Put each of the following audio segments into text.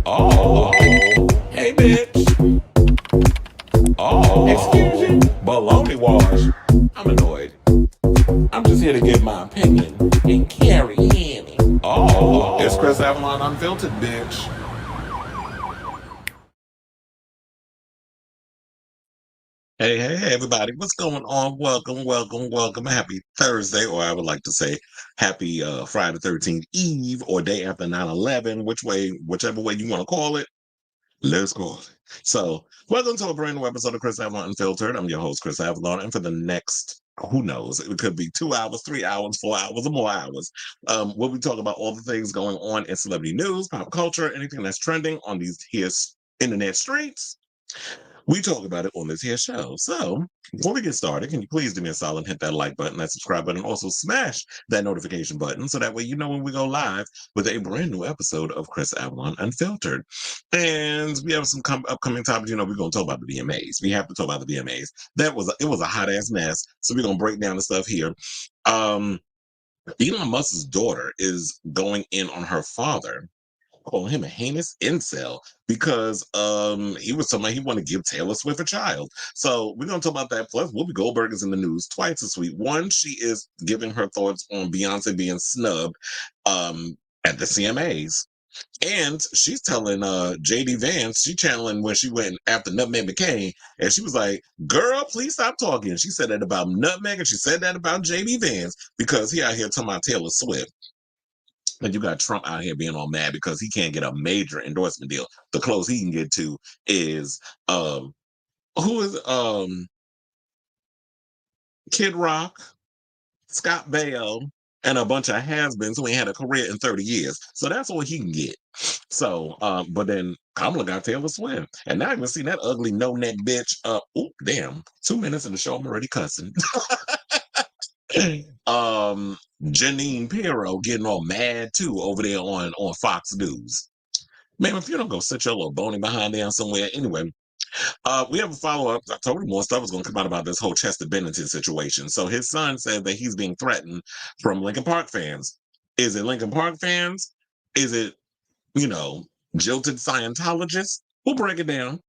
Oh, hey bitch. Oh, excuse you. Baloney wash. I'm annoyed. I'm just here to give my opinion and carry in. Oh, it's Chris Avalon Unfiltered, bitch. Hey, everybody. What's going on? Welcome. Happy Thursday, or I would like to say happy Friday 13th Eve or day after 9/11, whichever way you want to call it. Let's go. So, welcome to a brand new episode of Chris Avalon Unfiltered. I'm your host, Chris Avalon, and for the next, who knows, it could be 2 hours, 3 hours, 4 hours, or more hours. We'll be talking about all the things going on in celebrity news, pop culture, anything that's trending on these here internet streets. We talk about it on this here show. So, before we get started, can you please do me a solid and hit that like button, that subscribe button, and also smash that notification button so that way you know when we go live with a brand new episode of Chris Avalon Unfiltered. And we have some upcoming topics. We're going to talk about the VMAs. We have to talk about the VMAs. It was a hot ass mess. So we're going to break down the stuff here. Elon Musk's daughter is going in on her father, calling him a heinous incel because he was talking about he wanted to give Taylor Swift a child. So we're gonna talk about that. Plus, Whoopi Goldberg is in the news twice this week. One, she is giving her thoughts on Beyonce being snubbed at the CMAs. And she's telling JD Vance, she channeling when she went after Nutmeg Kane, and she was like, girl, please stop talking. She said that about Nutmeg, and she said that about JD Vance because he out here talking about Taylor Swift. And you got Trump out here being all mad because he can't get a major endorsement deal. The close he can get to is who is Kid Rock, Scott Baio, and a bunch of has-beens who ain't had a career in 30 years. So that's all he can get. So, but then Kamala got Taylor Swift. And now you see that ugly no-neck bitch. Damn. 2 minutes in the show, I'm already cussing. Janine Pirro getting all mad too over there on Fox News. Man, if you don't go sit your little bony behind down somewhere. Anyway, we have a follow-up. I told you more stuff was going to come out about this whole Chester Bennington situation. So his son said that he's being threatened from Linkin Park fans. Is it Linkin Park fans? Is it, jilted Scientologists? We'll break it down.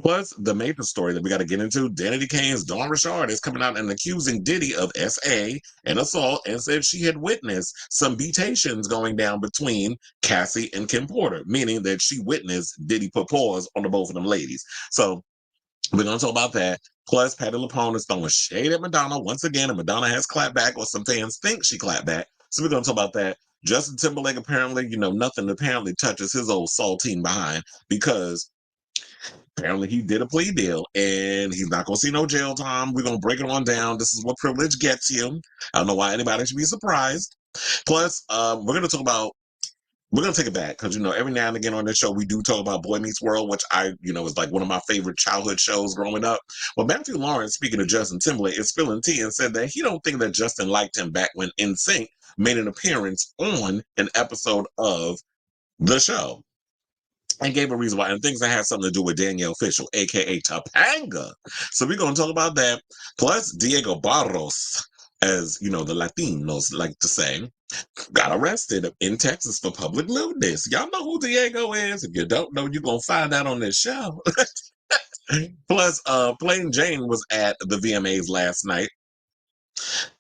Plus, the major story that we got to get into, Danity Kane's Dawn Richard is coming out and accusing Diddy of SA and assault and said she had witnessed some beatations going down between Cassie and Kim Porter, meaning that she witnessed Diddy put paws on the both of them ladies. So we're going to talk about that. Plus, Patti LuPone is throwing shade at Madonna once again, and Madonna has clapped back, or some fans think she clapped back. So we're going to talk about that. Justin Timberlake apparently, nothing apparently touches his old saltine behind because apparently he did a plea deal and he's not going to see no jail time. We're going to break it on down. This is what privilege gets you. I don't know why anybody should be surprised. Plus, we're going to take it back because, every now and again on this show, we do talk about Boy Meets World, which is like one of my favorite childhood shows growing up. Well, Matthew Lawrence, speaking of Justin Timberlake, is spilling tea and said that he don't think that Justin liked him back when NSYNC made an appearance on an episode of the show. And gave a reason why, and things that have something to do with Danielle Fishel, aka Topanga. So we're going to talk about that. Plus, Diego Barros, as the Latinos like to say, got arrested in Texas for public lewdness. Y'all know who Diego is. If you don't know, you're going to find out on this show. Plus, Plain Jane was at the VMAs last night.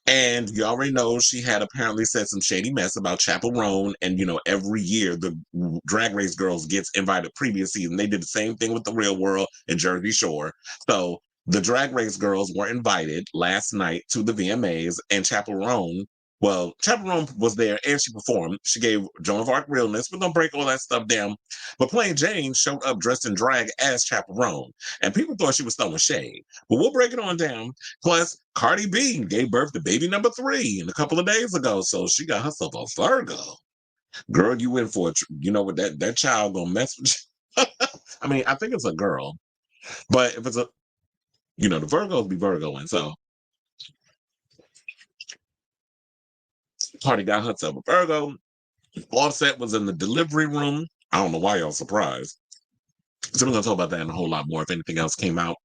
And you already know she had apparently said some shady mess about Chaperone. And, every year the Drag Race girls gets invited previous season. They did the same thing with the Real World and Jersey Shore. So the Drag Race girls were invited last night to the VMAs, and Chaperone was there and she performed. She gave Joan of Arc realness. We're going to break all that stuff down. But Plain Jane showed up dressed in drag as Chaperone. And people thought she was throwing shade. But we'll break it on down. Plus, Cardi B gave birth to baby number 3 a couple of days ago. So she got herself a Virgo. Girl, you in for it. You know what? That child going to mess with you. I mean, I think it's a girl. But if it's the Virgos be Virgoing. So Cardi got herself a Virgo. Offset was in the delivery room. I don't know why y'all surprised. So we're going to talk about that and a whole lot more. If anything else came out,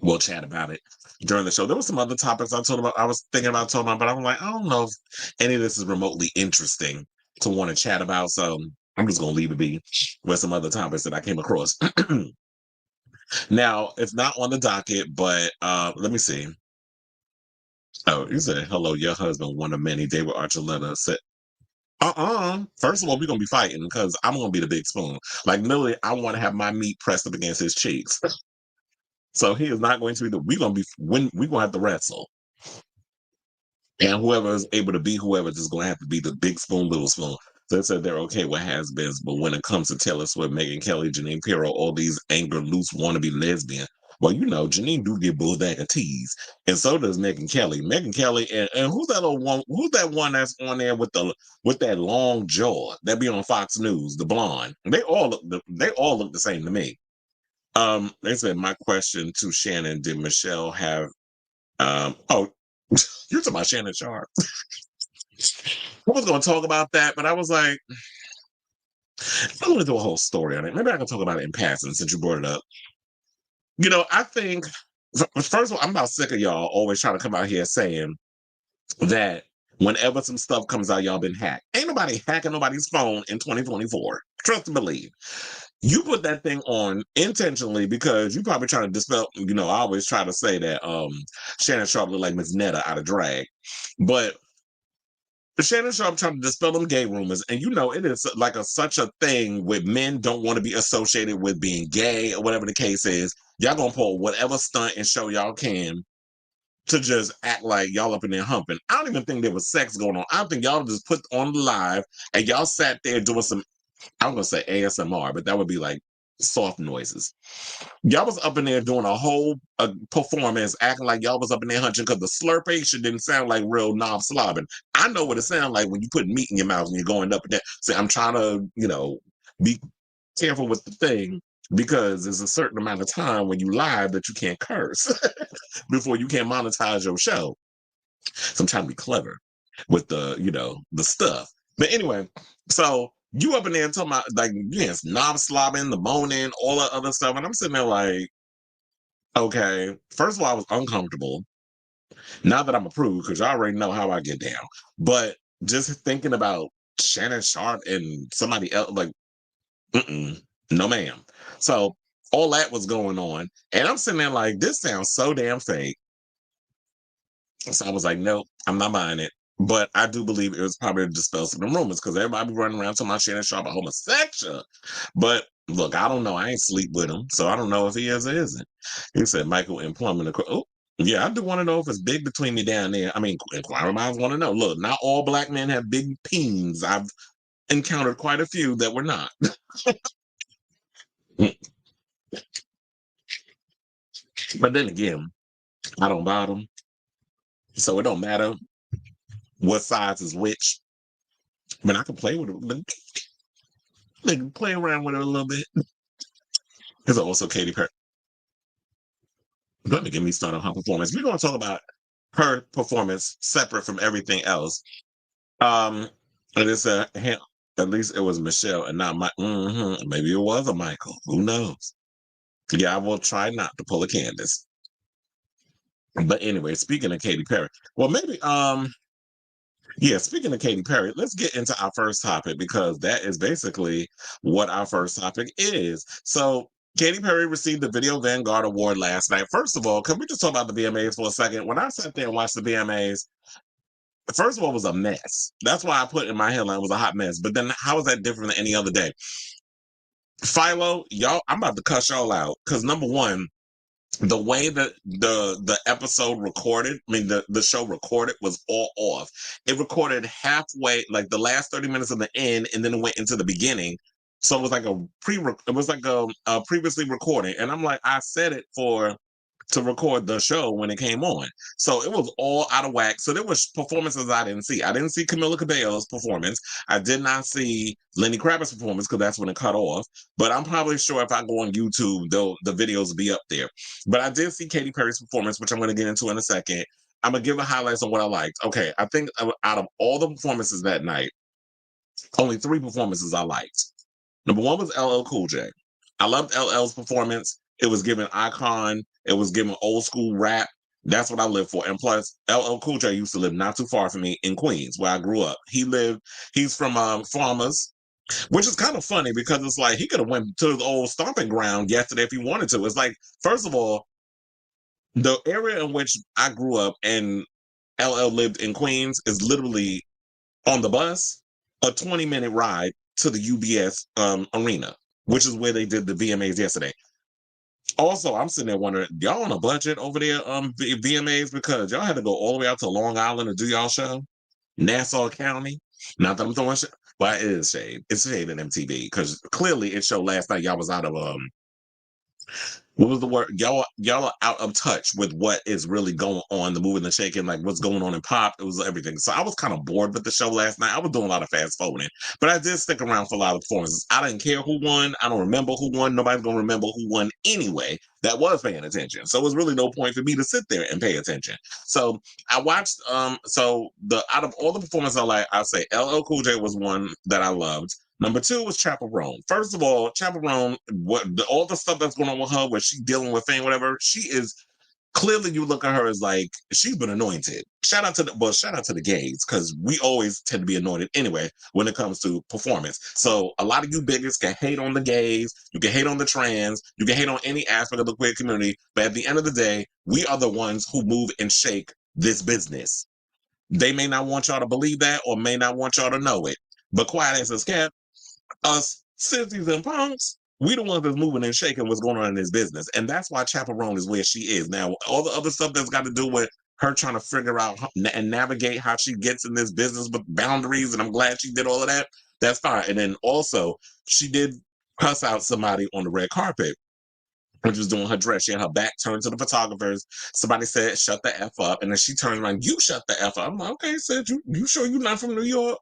we'll chat about it during the show. There were some other topics I was thinking about talking about, but I'm like, I don't know if any of this is remotely interesting to want to chat about. So I'm just gonna leave it be with some other topics that I came across. Now it's not on the docket, but let me see. Oh, you said hello. Your husband, one of many. David Archuleta said, First of all, we're gonna be fighting because I'm gonna be the big spoon. Like literally, I want to have my meat pressed up against his cheeks. So he is not going to be the. We're gonna be when we're gonna have to wrestle. And whoever is able to be whoever is going to have to be the big spoon, little spoon. So they said they're okay with has-beens, but when it comes to Taylor Swift, Megyn Kelly, Janine Pirro, all these anger, loose, wannabe lesbian, well, you know, Janine do get bullback and tease, and so does Megyn Kelly. Megyn Kelly, and who's that old one? Who's that one that's on there with that long jaw that be on Fox News, the blonde? They all look the same to me. They said my question to Shannon: did Michelle have? Oh, you're talking about Shannon Sharp. I was going to talk about that, but I was like, I'm going to do a whole story on it. Maybe I can talk about it in passing since you brought it up. You know, I think, first of all, I'm about sick of y'all always trying to come out here saying that whenever some stuff comes out, y'all been hacked. Ain't nobody hacking nobody's phone in 2024. Trust and believe. You put that thing on intentionally because you probably trying to dispel, you know, I always try to say that Shannon Sharp looked like Miss Netta out of drag. But Shannon Sharp trying to dispel them gay rumors, and you know it is like such a thing where men don't want to be associated with being gay or whatever the case is. Y'all gonna pull whatever stunt and show y'all can to just act like y'all up in there humping. I don't even think there was sex going on. I think y'all just put on the live and y'all sat there doing some, I'm gonna say ASMR, but that would be like soft noises. Y'all was up in there doing a whole performance, acting like y'all was up in there hunching because the slurpation didn't sound like real knob slobbing. I know what it sounds like when you put meat in your mouth and you're going up and down. Say, I'm trying to, you know, be careful with the thing because there's a certain amount of time when you live that you can't curse before you can't monetize your show. So I'm trying to be clever with the, you know, the stuff. But anyway, so you up in there talking about like, yes, knob slobbing, the moaning, all that other stuff. And I'm sitting there like, okay, first of all, I was uncomfortable. Now that I'm approved, because y'all already know how I get down. But just thinking about Shannon Sharp and somebody else, like, no ma'am. So all that was going on. And I'm sitting there like, this sounds so damn fake. So I was like, nope, I'm not buying it. But I do believe it was probably to dispel some of the rumors because everybody be running around talking about Shannon Sharp a homosexual. But look, I don't know. I ain't sleep with him, so I don't know if he is or isn't. He said Michael and Plumbing. Oh, yeah, I do want to know if it's big between me down there. I mean, inquiring minds want to know. Look, not all black men have big peens. I've encountered quite a few that were not. But then again, I don't bottom, so it don't matter what size is which. I mean, I can play with it. They can play around with it a little bit. There's also Katy Perry. Let me get me started on her performance. We're going to talk about her performance separate from everything else. And it's at least it was Michelle and not my. Maybe it was a Michael. Who knows? Yeah, I will try not to pull a Candace. But anyway, speaking of Katy Perry, well, maybe yeah, speaking of Katy Perry, let's get into our first topic because that is basically what our first topic is. So, Katy Perry received the Video Vanguard Award last night. First of all, can we just talk about the VMAs for a second? When I sat there and watched the VMAs, first of all, it was a mess. That's why I put in my headline it was a hot mess. But then, how is that different than any other day? Philo, y'all, I'm about to cuss y'all out because number one, the way that the episode recorded, I mean the show recorded was all off. It recorded halfway, like the last 30 minutes of the end, and then it went into the beginning. So it was like a previously recording. And I'm like, I set it to record the show when it came on. So it was all out of whack. So there was performances I didn't see. I didn't see Camila Cabello's performance. I did not see Lenny Kravitz's performance because that's when it cut off. But I'm probably sure if I go on YouTube, the videos will be up there. But I did see Katy Perry's performance, which I'm going to get into in a second. I'm going to give the highlights on what I liked. Okay, I think out of all the performances that night, only 3 performances I liked. Number 1 was LL Cool J. I loved LL's performance. It was given icon. It was given old school rap. That's what I live for. And plus, LL Cool J used to live not too far from me in Queens, where I grew up. He's from Farmers, which is kind of funny because it's like he could have went to his old stomping ground yesterday if he wanted to. It's like, first of all, the area in which I grew up and LL lived in Queens is literally on the bus, a 20-minute ride to the UBS arena, which is where they did the VMAs yesterday. Also, I'm sitting there wondering, y'all on a budget over there, VMAs, because y'all had to go all the way out to Long Island to do y'all show, Nassau County. Not that I'm throwing shade, but it is shade. It's shade in MTV because clearly it showed last night y'all was out of what was the word? Y'all are out of touch with what is really going on, the moving and shaking, like what's going on in pop. It was everything. So I was kind of bored with the show last night. I was doing a lot of fast forwarding, but I did stick around for a lot of performances. I didn't care who won. I don't remember who won. Nobody's gonna remember who won anyway. That was paying attention. So it was really no point for me to sit there and pay attention. So I watched so the out of all the performances I like, I'll say LL Cool J was one that I loved. Number two was Chaperone. First of all, Chaperone, all the stuff that's going on with her, where she's dealing with fame, whatever, she is clearly. You look at her as like she's been anointed. Shout out to the gays because we always tend to be anointed anyway when it comes to performance. So a lot of you bigots can hate on the gays, you can hate on the trans, you can hate on any aspect of the queer community, but at the end of the day, we are the ones who move and shake this business. They may not want y'all to believe that or may not want y'all to know it, but quiet as it's kept, us sissies and punks, we the ones that's moving and shaking what's going on in this business. And that's why Chaperone is where she is. Now, all the other stuff that's got to do with her trying to figure out and navigate how she gets in this business with boundaries, and I'm glad she did all of that, that's fine. And then also, she did cuss out somebody on the red carpet when she was doing her dress. She had her back turned to the photographers. Somebody said, "Shut the F up." And then she turned around, "You shut the F up." I'm like, okay, said you sure you're not from New York?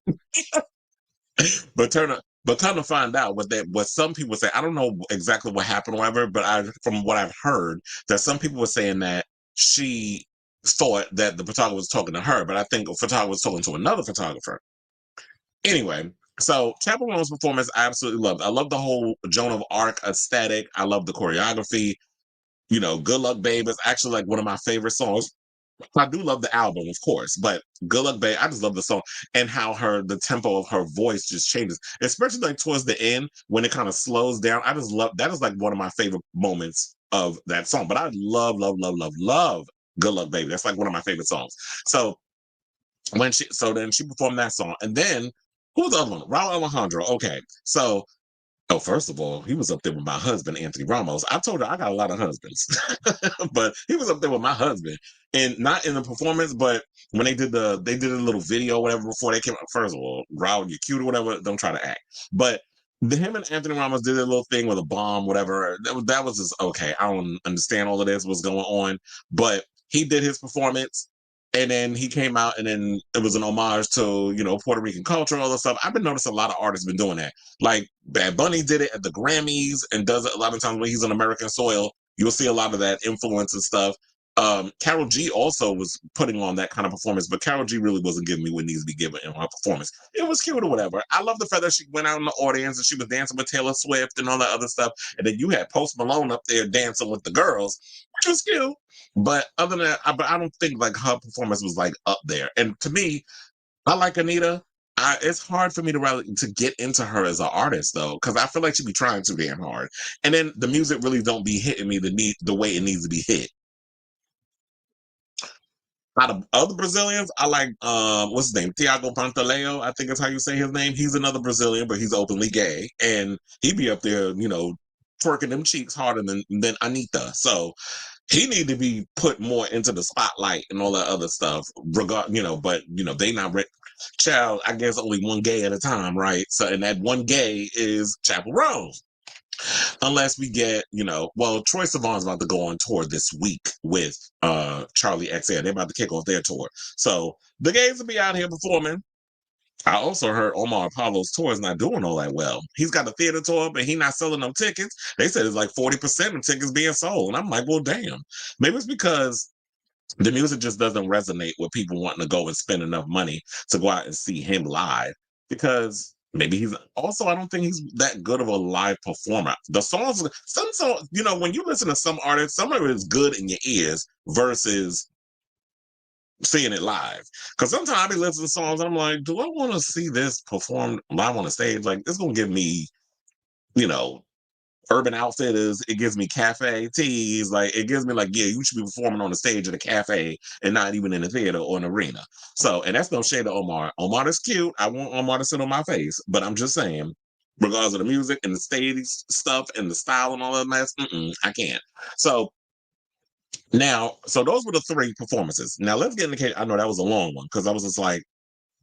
But kind of find out what some people say. I don't know exactly what happened, or whatever. But from what I've heard, that some people were saying that she thought that the photographer was talking to her, but I think the photographer was talking to another photographer. Anyway, so Chaperone's performance, I absolutely loved. I love the whole Joan of Arc aesthetic. I love the choreography. Good Luck Babe is actually like one of my favorite songs. I do love the album, of course, but Good Luck Babe, I just love the song and how the tempo of her voice just changes, especially like towards the end when it kind of slows down. I just love that is like one of my favorite moments of that song. But I love, love, love, love, love Good Luck Baby. That's like one of my favorite songs. So then she performed that song. And then who's the other one? Raul Alejandro. Okay. So first of all, he was up there with my husband, Anthony Ramos. I told her I got a lot of husbands, but he was up there with my husband, and not in the performance, but when they did a little video, or whatever, before they came out. First of all, Raul, you're cute or whatever. Don't try to act. But him and Anthony Ramos did a little thing with a bomb, whatever. That was just okay. I don't understand all of this, what's going on, but he did his performance. And then he came out, and then it was an homage to, Puerto Rican culture, all this stuff. I've been noticing a lot of artists been doing that. Like Bad Bunny did it at the Grammys and does it a lot of times when he's on American soil. You'll see a lot of that influence and stuff. Carol G also was putting on that kind of performance, but Carol G really wasn't giving me what needs to be given in her performance. It was cute or whatever. I love the fact that she went out in the audience and she was dancing with Taylor Swift and all that other stuff. And then you had Post Malone up there dancing with the girls, which was cute. But other than that, I don't think like her performance was like up there. And to me, I like Anita. It's hard for me to get into her as an artist though, because I feel like she be trying too damn hard, and then the music really don't be hitting me the way it needs to be hit. Out of other Brazilians, I like what's his name? Thiago Pantaleo, I think that's how you say his name. He's another Brazilian, but he's openly gay. And he be up there, twerking them cheeks harder than Anita. So he need to be put more into the spotlight and all that other stuff. But they not child, I guess only one gay at a time, right? So and that one gay is Chapel Rose. Unless we get, Troye Sivan's about to go on tour this week with Charlie XL. They're about to kick off their tour. So the gays will be out here performing. I also heard Omar Apollo's tour is not doing all that well. He's got a theater tour, but he's not selling no tickets. They said it's like 40% of tickets being sold. And I'm like, well, damn. Maybe it's because the music just doesn't resonate with people wanting to go and spend enough money to go out and see him live. Because Maybe he's also, I don't think he's that good of a live performer. The songs, some songs, when you listen to some artists, some of it is good in your ears versus seeing it live. Because sometimes I be listening to songs and I'm like, do I want to see this performed live on the stage? Like, it's going to give me, you know, Urban Outfitters, it gives me cafe teas, like it gives me like, yeah, you should be performing on the stage at a cafe and not even in a theater or an arena. So, and that's no shade of Omar. Omar is cute. I want Omar to sit on my face, but I'm just saying, regardless of the music and the stage stuff and the style and all that mess, I can't. So now, so those were the three performances. Now let's get into I know that was a long one because I was just like,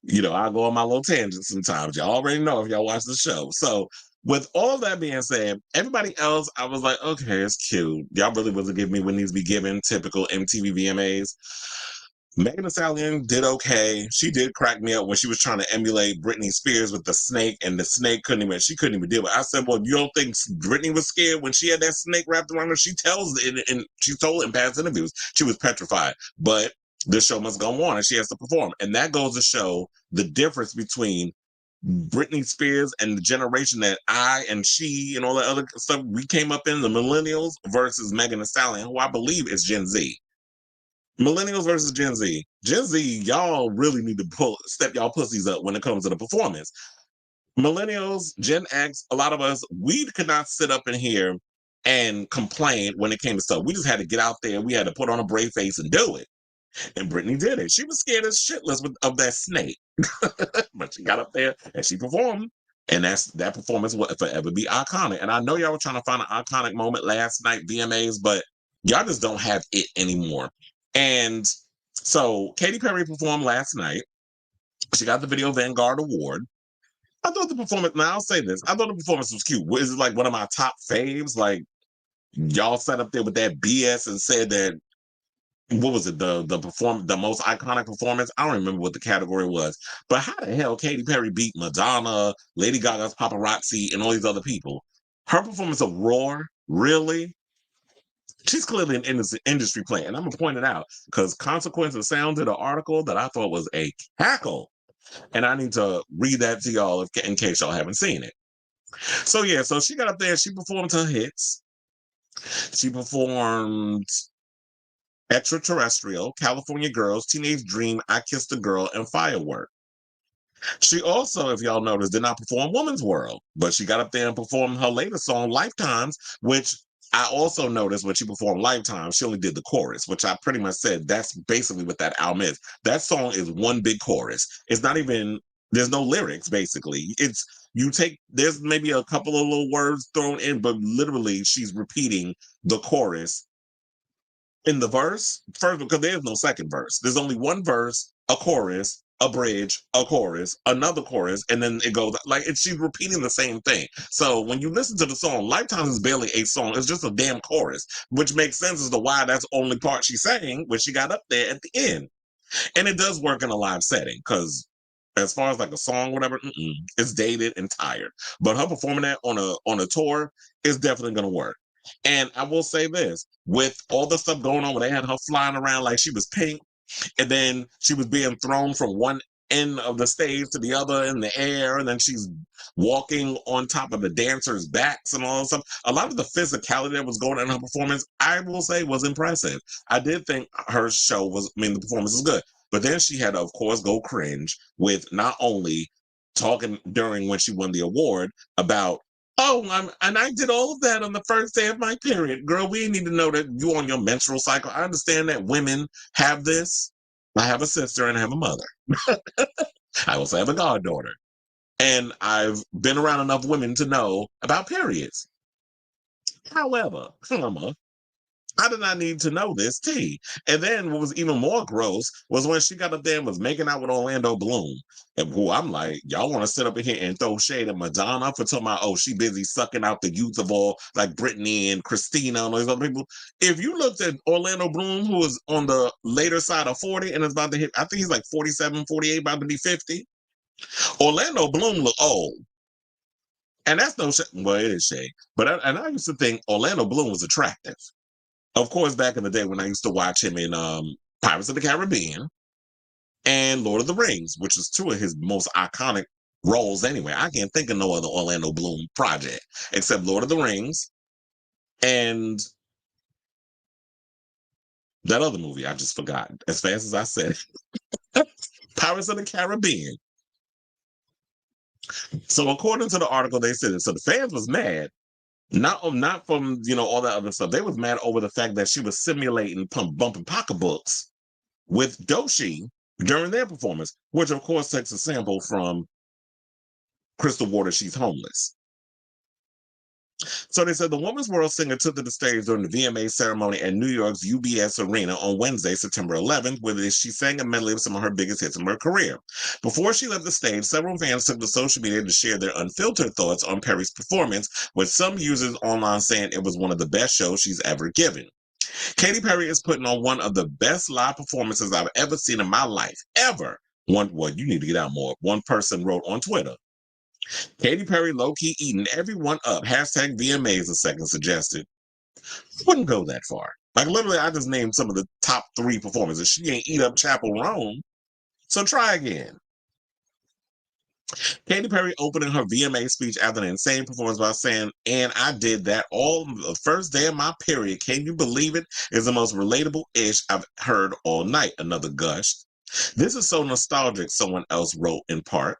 I go on my little tangents sometimes. Y'all already know if y'all watch the show. So, with all that being said, everybody else, I was like, okay, it's cute. Y'all really wasn't giving me what needs to be given, typical MTV VMAs. Megan Thee Stallion did okay. She did crack me up when she was trying to emulate Britney Spears with the snake, and the snake she couldn't even deal with it. I said, well, you don't think Britney was scared when she had that snake wrapped around her? She tells it, and she told in past interviews, she was petrified. But the show must go on and she has to perform. And that goes to show the difference between Britney Spears and the generation that I and she and all that other stuff we came up in, the millennials, versus Megan Thee Stallion, who I believe is Gen Z. Millennials versus Gen Z. Gen Z, y'all really need to step y'all pussies up when it comes to the performance. Millennials, Gen X, a lot of us, we could not sit up in here and complain when it came to stuff. We just had to get out there. We had to put on a brave face and do it. And Britney did it. She was scared as shitless of that snake. But she got up there and she performed. And that performance will forever be iconic. And I know y'all were trying to find an iconic moment last night, VMAs, but y'all just don't have it anymore. And so Katy Perry performed last night. She got the Video Vanguard Award. I thought the performance, now I'll say this, I thought the performance was cute. Is it like one of my top faves? Like, y'all sat up there with that BS and said that, what was it, the most iconic performance? I don't remember what the category was. But how the hell Katy Perry beat Madonna, Lady Gaga's Paparazzi, and all these other people? Her performance of Roar, really? She's clearly an industry plant. And I'm going to point it out because Consequence of Sound did an article that I thought was a cackle. And I need to read that to y'all in case y'all haven't seen it. So yeah, so she got up there, she performed her hits. She performed Extraterrestrial, California Girls, Teenage Dream, I Kissed a Girl, and Firework. She also, if y'all noticed, did not perform Woman's World, but she got up there and performed her latest song, Lifetimes, which I also noticed when she performed Lifetime, she only did the chorus, which I pretty much said that's basically what that album is. That song is one big chorus. It's not even, there's no lyrics, basically. There's maybe a couple of little words thrown in, but literally she's repeating the chorus in the verse first, because there's no second verse. There's only one verse, a chorus, a bridge, a chorus, another chorus, and then it goes like she's repeating the same thing. So when you listen to the song, Lifetime is barely a song, it's just a damn chorus, which makes sense as to why that's the only part she sang when she got up there at the end. And it does work in a live setting, because as far as like a song, whatever, it's dated and tired. But her performing that on a tour is definitely gonna work. And I will say this, with all the stuff going on where they had her flying around like she was pink, and then she was being thrown from one end of the stage to the other in the air, and then she's walking on top of the dancers' backs and all that stuff. A lot of the physicality that was going on in her performance, I will say, was impressive. I did think her the performance was good. But then she had to, of course, go cringe with not only talking during when she won the award about, and I did all of that on the first day of my period. Girl, we need to know that you on your menstrual cycle. I understand that women have this. I have a sister and I have a mother. I also have a goddaughter. And I've been around enough women to know about periods. However, I did not need to know this tea. And then what was even more gross was when she got up there and was making out with Orlando Bloom. And who I'm like, y'all want to sit up in here and throw shade at Madonna for talking about, she busy sucking out the youth of all, like Britney and Christina and all these other people. If you looked at Orlando Bloom, who is on the later side of 40 and is about to hit, I think he's like 47, 48, about to be 50. Orlando Bloom look old. And that's no shade. Well, it is shade. But I used to think Orlando Bloom was attractive. Of course, back in the day when I used to watch him in Pirates of the Caribbean and Lord of the Rings, which is two of his most iconic roles anyway. I can't think of no other Orlando Bloom project except Lord of the Rings and that other movie I just forgot as fast as I said it. Pirates of the Caribbean. So according to the article, they said it. So the fans was mad. Not from all that other stuff. They was mad over the fact that she was simulating bumping pocketbooks with Doechii during their performance, which of course takes a sample from Crystal Water, She's Homeless. So they said the Woman's World singer took to the stage during the VMA ceremony at New York's UBS Arena on Wednesday, September 11th, where she sang a medley of some of her biggest hits in her career. Before she left the stage, several fans took to social media to share their unfiltered thoughts on Perry's performance, with some users online saying it was one of the best shows she's ever given. Katy Perry is putting on one of the best live performances I've ever seen in my life, ever. Well, you need to get out more. One person wrote on Twitter. Katy Perry low-key eating everyone up. Hashtag VMAs, a second suggested. Wouldn't go that far. Like, literally, I just named some of the top 3 performances. She ain't eat up Chapel Roan, so try again. Katy Perry opening her VMA speech after an insane performance by saying, "And I did that all the first day of my period. Can you believe it? Is the most relatable-ish I've heard all night." Another gushed. "This is so nostalgic," someone else wrote in part.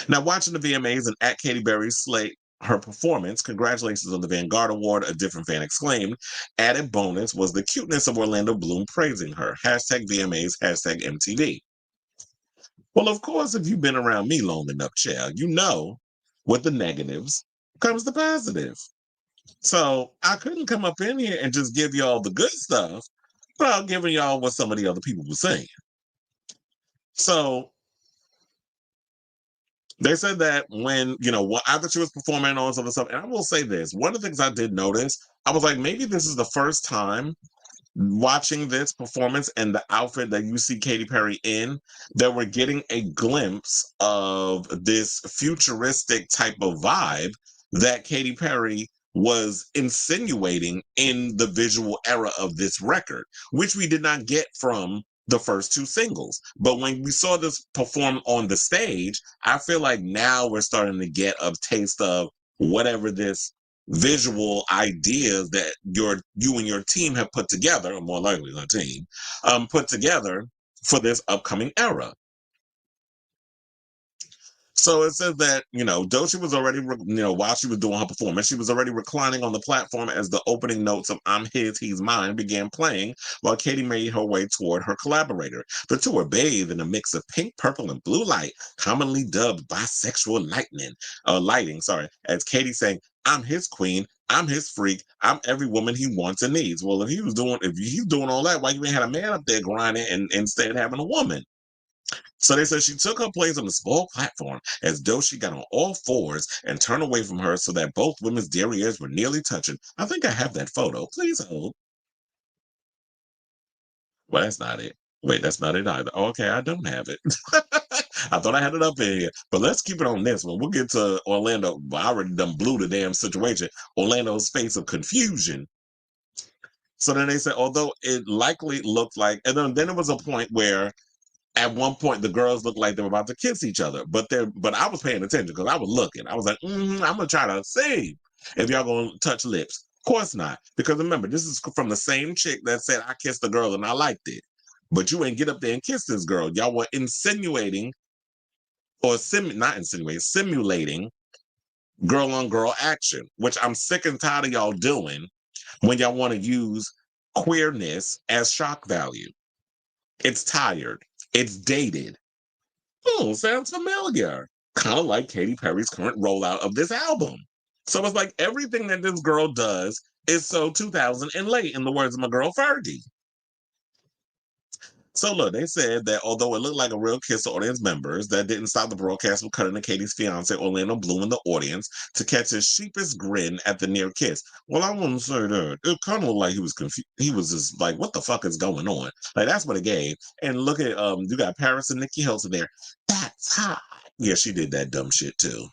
Now, watching the VMAs and at Katy Perry slate her performance, "Congratulations on the Vanguard Award," a different fan exclaimed. Added bonus was the cuteness of Orlando Bloom praising her. Hashtag VMAs, hashtag MTV. Well, of course, if you've been around me long enough, child, you know with the negatives comes the positive. So I couldn't come up in here and just give y'all the good stuff without giving y'all what some of the other people were saying. So they said that when, after she was performing and all this other stuff, and I will say this, one of the things I did notice, I was like, maybe this is the first time watching this performance and the outfit that you see Katy Perry in, that we're getting a glimpse of this futuristic type of vibe that Katy Perry was insinuating in the visual era of this record, which we did not get from the first 2 singles. But when we saw this perform on the stage, I feel like now we're starting to get a taste of whatever this visual ideas that you and your team have put together, or more likely the team, put together for this upcoming era. So it says that, Doechii was already, while she was doing her performance, she was already reclining on the platform as the opening notes of "I'm His, He's Mine" began playing, while Katy made her way toward her collaborator. The two were bathed in a mix of pink, purple, and blue light, commonly dubbed bisexual lighting, as Katy sang, "I'm his queen, I'm his freak, I'm every woman he wants and needs." Well, if he's doing all that, why you ain't had a man up there grinding and instead having a woman? So they said she took her place on the small platform as though she got on all fours and turned away from her so that both women's derrieres were nearly touching. I think I have that photo. Please hold. Well, that's not it. Wait, that's not it either. Okay, I don't have it. I thought I had it up in here. But let's keep it on this one. We'll get to Orlando. I already done blew the damn situation. Orlando's face of confusion. So then they said, although it likely looked like, and then there was a point where at one point the girls looked like they were about to kiss each other, but I was paying attention because I was looking. I was like, I'm gonna try to see if y'all gonna touch lips. Of course not, because remember, this is from the same chick that said I kissed a girl and I liked it, but you ain't get up there and kiss this girl. Y'all were insinuating, or not insinuating, simulating girl on girl action, which I'm sick and tired of y'all doing when y'all want to use queerness as shock value. It's tired. It's dated. Oh, sounds familiar. Kind of like Katy Perry's current rollout of this album. So it's like everything that this girl does is so 2000 and late, in the words of my girl Fergie. So look, they said that although it looked like a real kiss to audience members, that didn't stop the broadcast from cutting to Katy's fiance Orlando Bloom in the audience to catch his sheepish grin at the near kiss. Well, I wouldn't say that. It kind of looked like he was confused. He was just like, "What the fuck is going on?" Like that's what it gave. And look at you got Paris and Nikki Hilton there. That's hot. Yeah, she did that dumb shit too.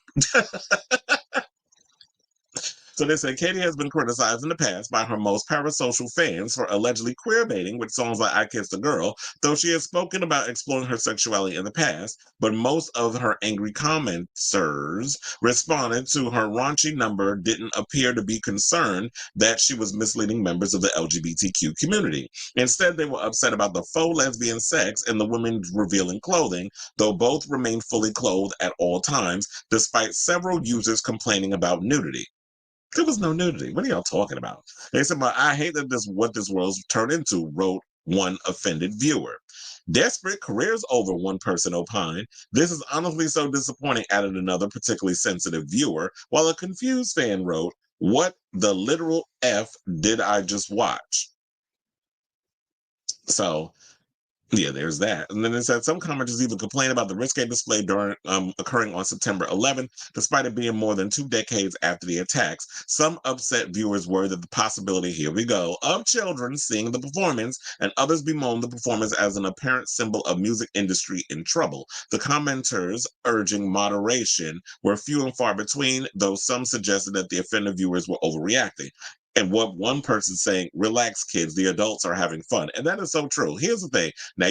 So they say Katy has been criticized in the past by her most parasocial fans for allegedly queerbaiting with songs like I Kissed a Girl, though she has spoken about exploring her sexuality in the past, but most of her angry commenters responded to her raunchy number didn't appear to be concerned that she was misleading members of the LGBTQ community. Instead, they were upset about the faux lesbian sex and the women revealing clothing, though both remained fully clothed at all times, despite several users complaining about nudity. There was no nudity. What are y'all talking about? They said, but I hate that this what this world's turned into, wrote one offended viewer. Desperate, careers over, one person opined. This is honestly so disappointing, added another particularly sensitive viewer, while a confused fan wrote, what the literal F did I just watch? So yeah, there's that. And then it said some commenters even complain about the risque display during occurring on September 11th, despite it being more than 2 decades after the attacks. Some upset viewers worried that the possibility, here we go, of children seeing the performance, and others bemoaned the performance as an apparent symbol of music industry in trouble. The commenters urging moderation were few and far between, though some suggested that the offended viewers were overreacting. And what one person saying, relax, kids, the adults are having fun. And that is so true. Here's the thing. Now,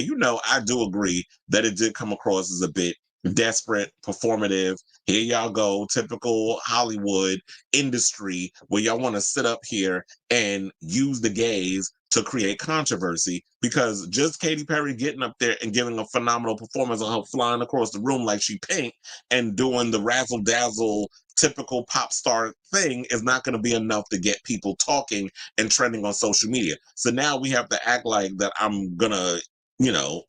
I do agree that it did come across as a bit desperate, performative. Here y'all go, typical Hollywood industry where y'all want to sit up here and use the gays to create controversy, because just Katy Perry getting up there and giving a phenomenal performance of her flying across the room like she Pink and doing the razzle dazzle typical pop star thing is not going to be enough to get people talking and trending on social media. So now we have to act like that I'm going to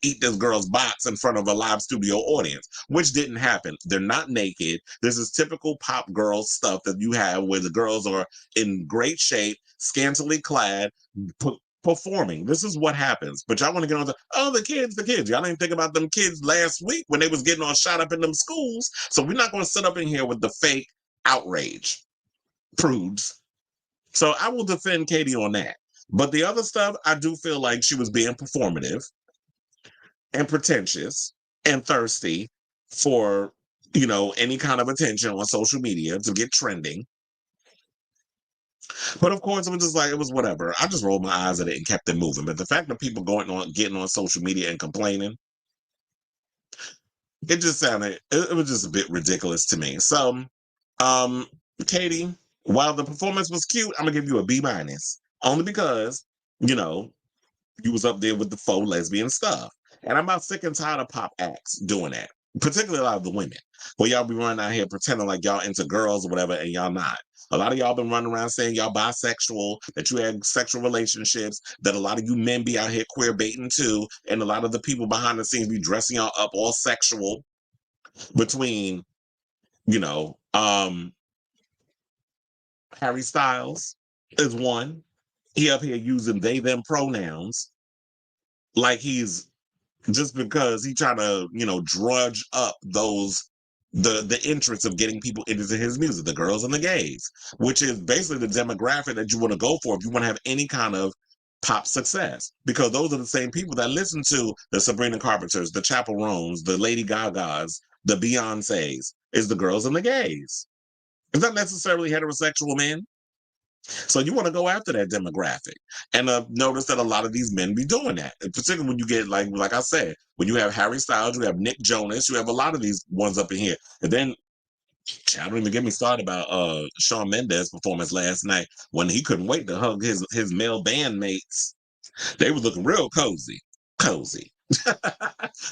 eat this girl's box in front of a live studio audience, which didn't happen. They're not naked. This is typical pop girl stuff that you have where the girls are in great shape, scantily clad, performing. This is what happens. But y'all want to get on the kids. Y'all didn't think about them kids last week when they was getting all shot up in them schools. So we're not going to sit up in here with the fake outrage. Prudes. So I will defend Katy on that. But the other stuff, I do feel like she was being performative and pretentious and thirsty for, any kind of attention on social media to get trending. But of course, it was just like, it was whatever. I just rolled my eyes at it and kept it moving. But the fact that people getting on social media and complaining, it just sounded, it was just a bit ridiculous to me. So, Katy, while the performance was cute, I'm gonna give you a B minus, only because, you was up there with the faux lesbian stuff. And I'm about sick and tired of pop acts doing that, particularly a lot of the women. Where y'all be running out here pretending like y'all into girls or whatever, and y'all not. A lot of y'all been running around saying y'all bisexual, that you had sexual relationships, that a lot of you men be out here queer baiting too, and a lot of the people behind the scenes be dressing y'all up all sexual between, Harry Styles is one. He up here using they, them pronouns like he's just because he trying to, drudge up the interest of getting people into his music, the girls and the gays, which is basically the demographic that you want to go for if you want to have any kind of pop success, because those are the same people that listen to the Sabrina Carpenters, the Chappell Roans, the Lady Gagas, the Beyoncés, is the girls and the gays. It's not necessarily heterosexual men. So you want to go after that demographic, and notice that a lot of these men be doing that, and particularly when you get like I said, when you have Harry Styles, you have Nick Jonas, you have a lot of these ones up in here, and then don't even get me started about Shawn Mendes' performance last night when he couldn't wait to hug his male bandmates. They was looking real cozy.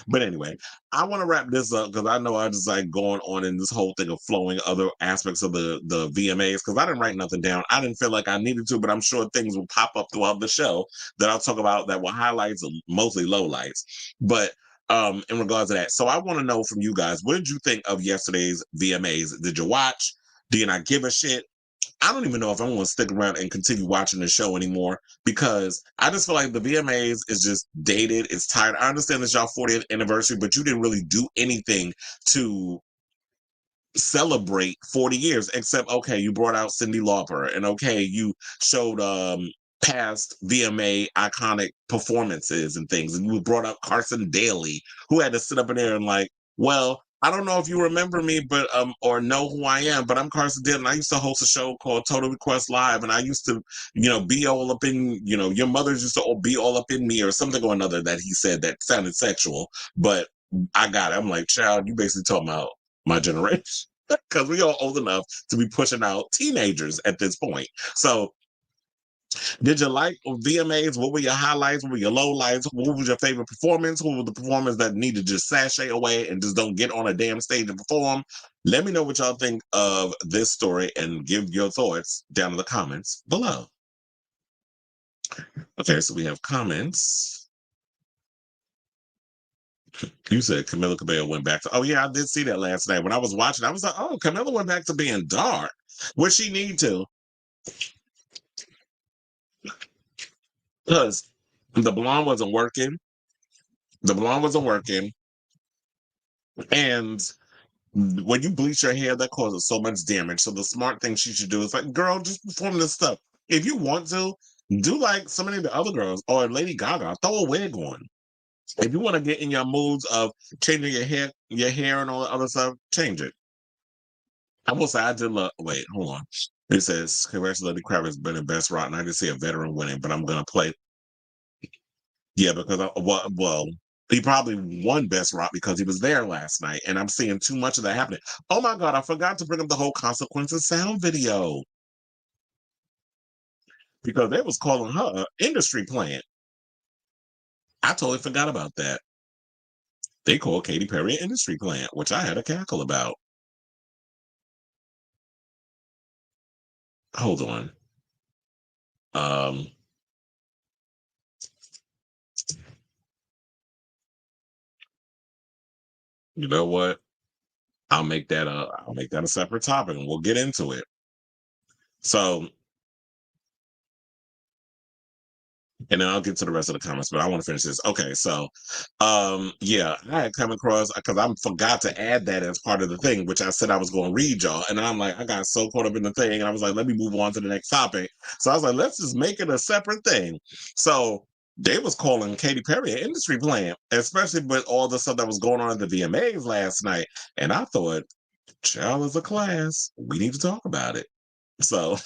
But anyway, I want to wrap this up because I know I just like going on in this whole thing of flowing other aspects of the VMAs, because I didn't write nothing down. I didn't feel like I needed to, but I'm sure things will pop up throughout the show that I'll talk about that were highlights or mostly lowlights. But in regards to that, so I want to know from you guys, what did you think of yesterday's VMAs? Did you watch? Do you not give a shit? I don't even know if I'm going to stick around and continue watching the show anymore, because I just feel like the VMAs is just dated. It's tired. I understand it's y'all 40th anniversary, but you didn't really do anything to celebrate 40 years except, okay, you brought out Cyndi Lauper, and okay, you showed past VMA iconic performances and things, and you brought out Carson Daly, who had to sit up in there and like, well, I don't know if you remember me, but or know who I am, but I'm Carson Dillon. I used to host a show called Total Request Live, and I used to, be all up in, your mother's used to be all up in me or something or another that he said that sounded sexual. But I got it. I'm like, child, you basically talking about my generation because we all old enough to be pushing out teenagers at this point. So did you like VMAs? What were your highlights? What were your lowlights? What was your favorite performance? Who were the performers that need to just sashay away and just don't get on a damn stage and perform? Let me know what y'all think of this story and give your thoughts down in the comments below. Okay, so we have comments. You said Camila Cabello went back to, oh yeah, I did see that last night. When I was watching, I was like, oh, Camila went back to being dark. Would she need to? Because the blonde wasn't working. The blonde wasn't working. And when you bleach your hair, that causes so much damage. So the smart thing she should do is like, girl, just perform this stuff. If you want to, do like so many of the other girls or Lady Gaga, throw a wig on. If you want to get in your moods of changing your hair and all the other stuff, change it. I will say I did love. Wait, hold on. It says, "Congrats, Lenny Kravitz, been in Best Rock," and I didn't see a veteran winning, but I'm gonna play. Yeah, because well, he probably won Best Rock because he was there last night, and I'm seeing too much of that happening. Oh my God, I forgot to bring up the whole Consequences sound video because they was calling her an industry plant. I totally forgot about that. They called Katy Perry an industry plant, which I had a cackle about. Hold on. Um, you know what? I'll make that a separate topic and we'll get into it. So, and then I'll get to the rest of the comments, but I want to finish this. Okay, so yeah, I had come across because I forgot to add that as part of the thing, which I said I was going to read y'all. And I'm like, I got so caught up in the thing, and I was like, let me move on to the next topic. So I was like, let's just make it a separate thing. So they was calling Katy Perry an industry plant, especially with all the stuff that was going on at the VMAs last night. And I thought, child is a class. We need to talk about it. So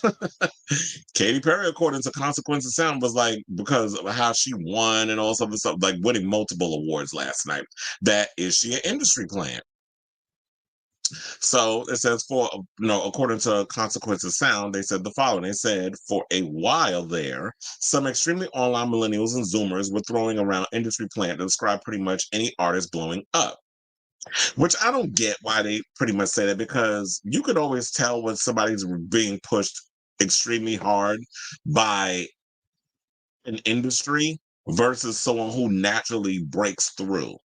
Katy Perry, according to Consequences Sound, was like because of how she won and all this other stuff, like winning multiple awards last night. That is she an industry plant. So it says according to Consequences Sound, they said the following. They said for a while there, some extremely online millennials and Zoomers were throwing around industry plant to describe pretty much any artist blowing up. Which I don't get why they pretty much say that because you could always tell when somebody's being pushed extremely hard by an industry versus someone who naturally breaks through.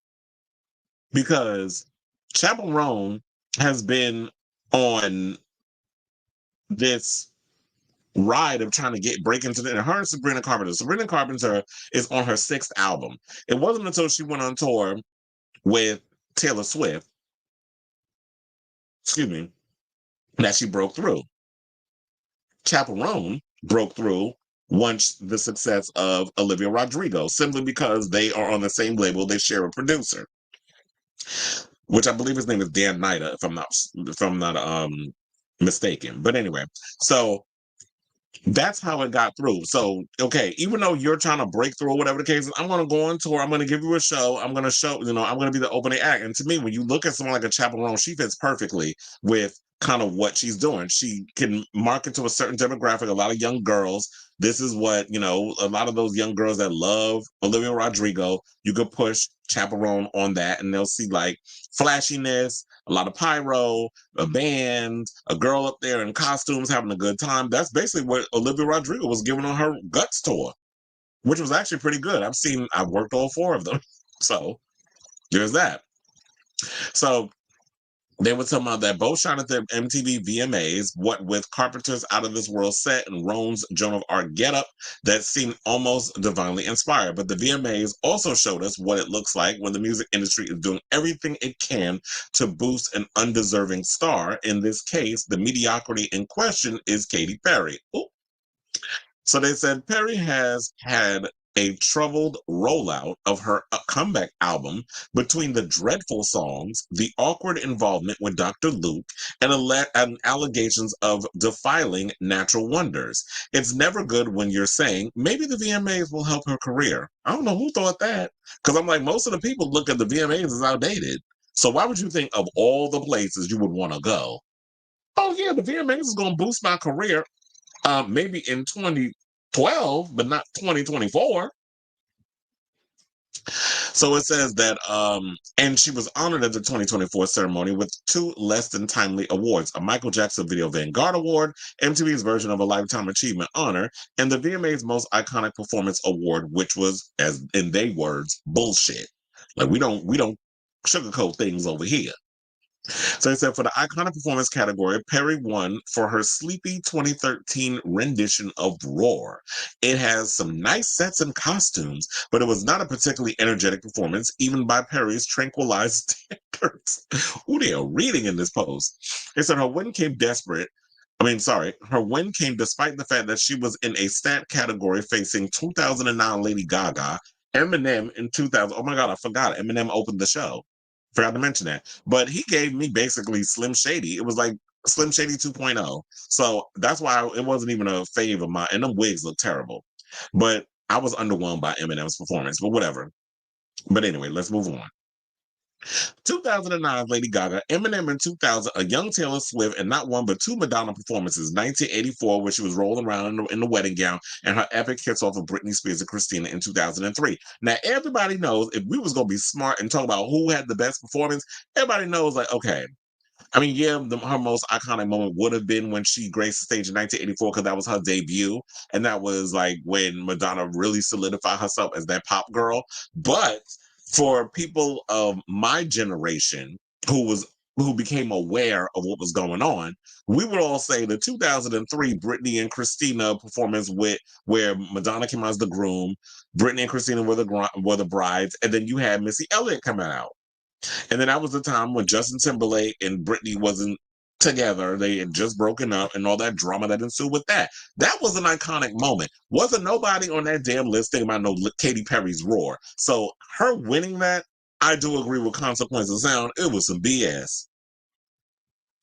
Because Chaperone has been on this ride of trying to break into the her and Sabrina Carpenter. Sabrina Carpenter is on her 6th album. It wasn't until she went on tour with Taylor Swift, excuse me, that she broke through. Chaperone broke through once the success of Olivia Rodrigo, simply because they are on the same label, they share a producer, which I believe his name is Dan Nida, if I'm not mistaken. But anyway, so that's how it got through. So, okay, even though you're trying to break through or whatever the case is, I'm going to go on tour. I'm going to give you a show. I'm going to show, I'm going to be the opening act. And to me, when you look at someone like a Chaperone, she fits perfectly with kind of what she's doing. She can market to a certain demographic, a lot of young girls. This is what, a lot of those young girls that love Olivia Rodrigo, you could push Chaperone on that and they'll see like flashiness, a lot of pyro, a band, a girl up there in costumes having a good time. That's basically what Olivia Rodrigo was giving on her Guts tour, which was actually pretty good. I've worked all 4 of them. So there's that. So they were talking about that both shot at the MTV VMAs, what with Carpenter's Out of This World set and Rome's Joan of Arc getup that seemed almost divinely inspired. But the VMAs also showed us what it looks like when the music industry is doing everything it can to boost an undeserving star. In this case, the mediocrity in question is Katy Perry. Ooh. So they said Perry has had a troubled rollout of her comeback album between the dreadful songs, the awkward involvement with Dr. Luke, and allegations of defiling natural wonders. It's never good when you're saying, maybe the VMAs will help her career. I don't know who thought that, because I'm like, most of the people look at the VMAs as outdated. So why would you think of all the places you would want to go? Oh yeah, the VMAs is going to boost my career. Maybe in 2012, but not 2024. So it says that, and she was honored at the 2024 ceremony with two less than timely awards: a Michael Jackson Video Vanguard Award, MTV's version of a Lifetime Achievement Honor, and the VMA's Most Iconic Performance Award, which was, as in their words, bullshit. Like we don't sugarcoat things over here. So he said for the iconic performance category, Perry won for her sleepy 2013 rendition of Roar. It has some nice sets and costumes, but it was not a particularly energetic performance, even by Perry's tranquilized standards. Who they are reading in this post. They said her win came her win came despite the fact that she was in a stat category facing 2009 Lady Gaga, Eminem in 2000. Oh my God, I forgot. Eminem opened the show. Forgot to mention that. But he gave me basically Slim Shady. It was like Slim Shady 2.0. So that's why it wasn't even a fave of mine. And them wigs look terrible. But I was underwhelmed by Eminem's performance, but whatever. But anyway, let's move on. 2009 Lady Gaga, Eminem in 2000, a young Taylor Swift, and not one but two Madonna performances. 1984, where she was rolling around in the wedding gown, and her epic hits off of Britney Spears and Christina in 2003. Now, everybody knows if we was going to be smart and talk about who had the best performance, everybody knows, like, okay, I mean, yeah, her most iconic moment would have been when she graced the stage in 1984 because that was her debut. And that was like when Madonna really solidified herself as that pop girl. But for people of my generation who became aware of what was going on, we would all say the 2003 Britney and Christina performance where Madonna came out as the groom, Britney and Christina were the brides, and then you had Missy Elliott coming out. And then that was the time when Justin Timberlake and Britney wasn't together. They had just broken up and all that drama that ensued with that. That was an iconic moment. Wasn't nobody on that damn list thinking about no Katy Perry's Roar. So her winning that, I do agree with Consequence of Sound. It was some BS.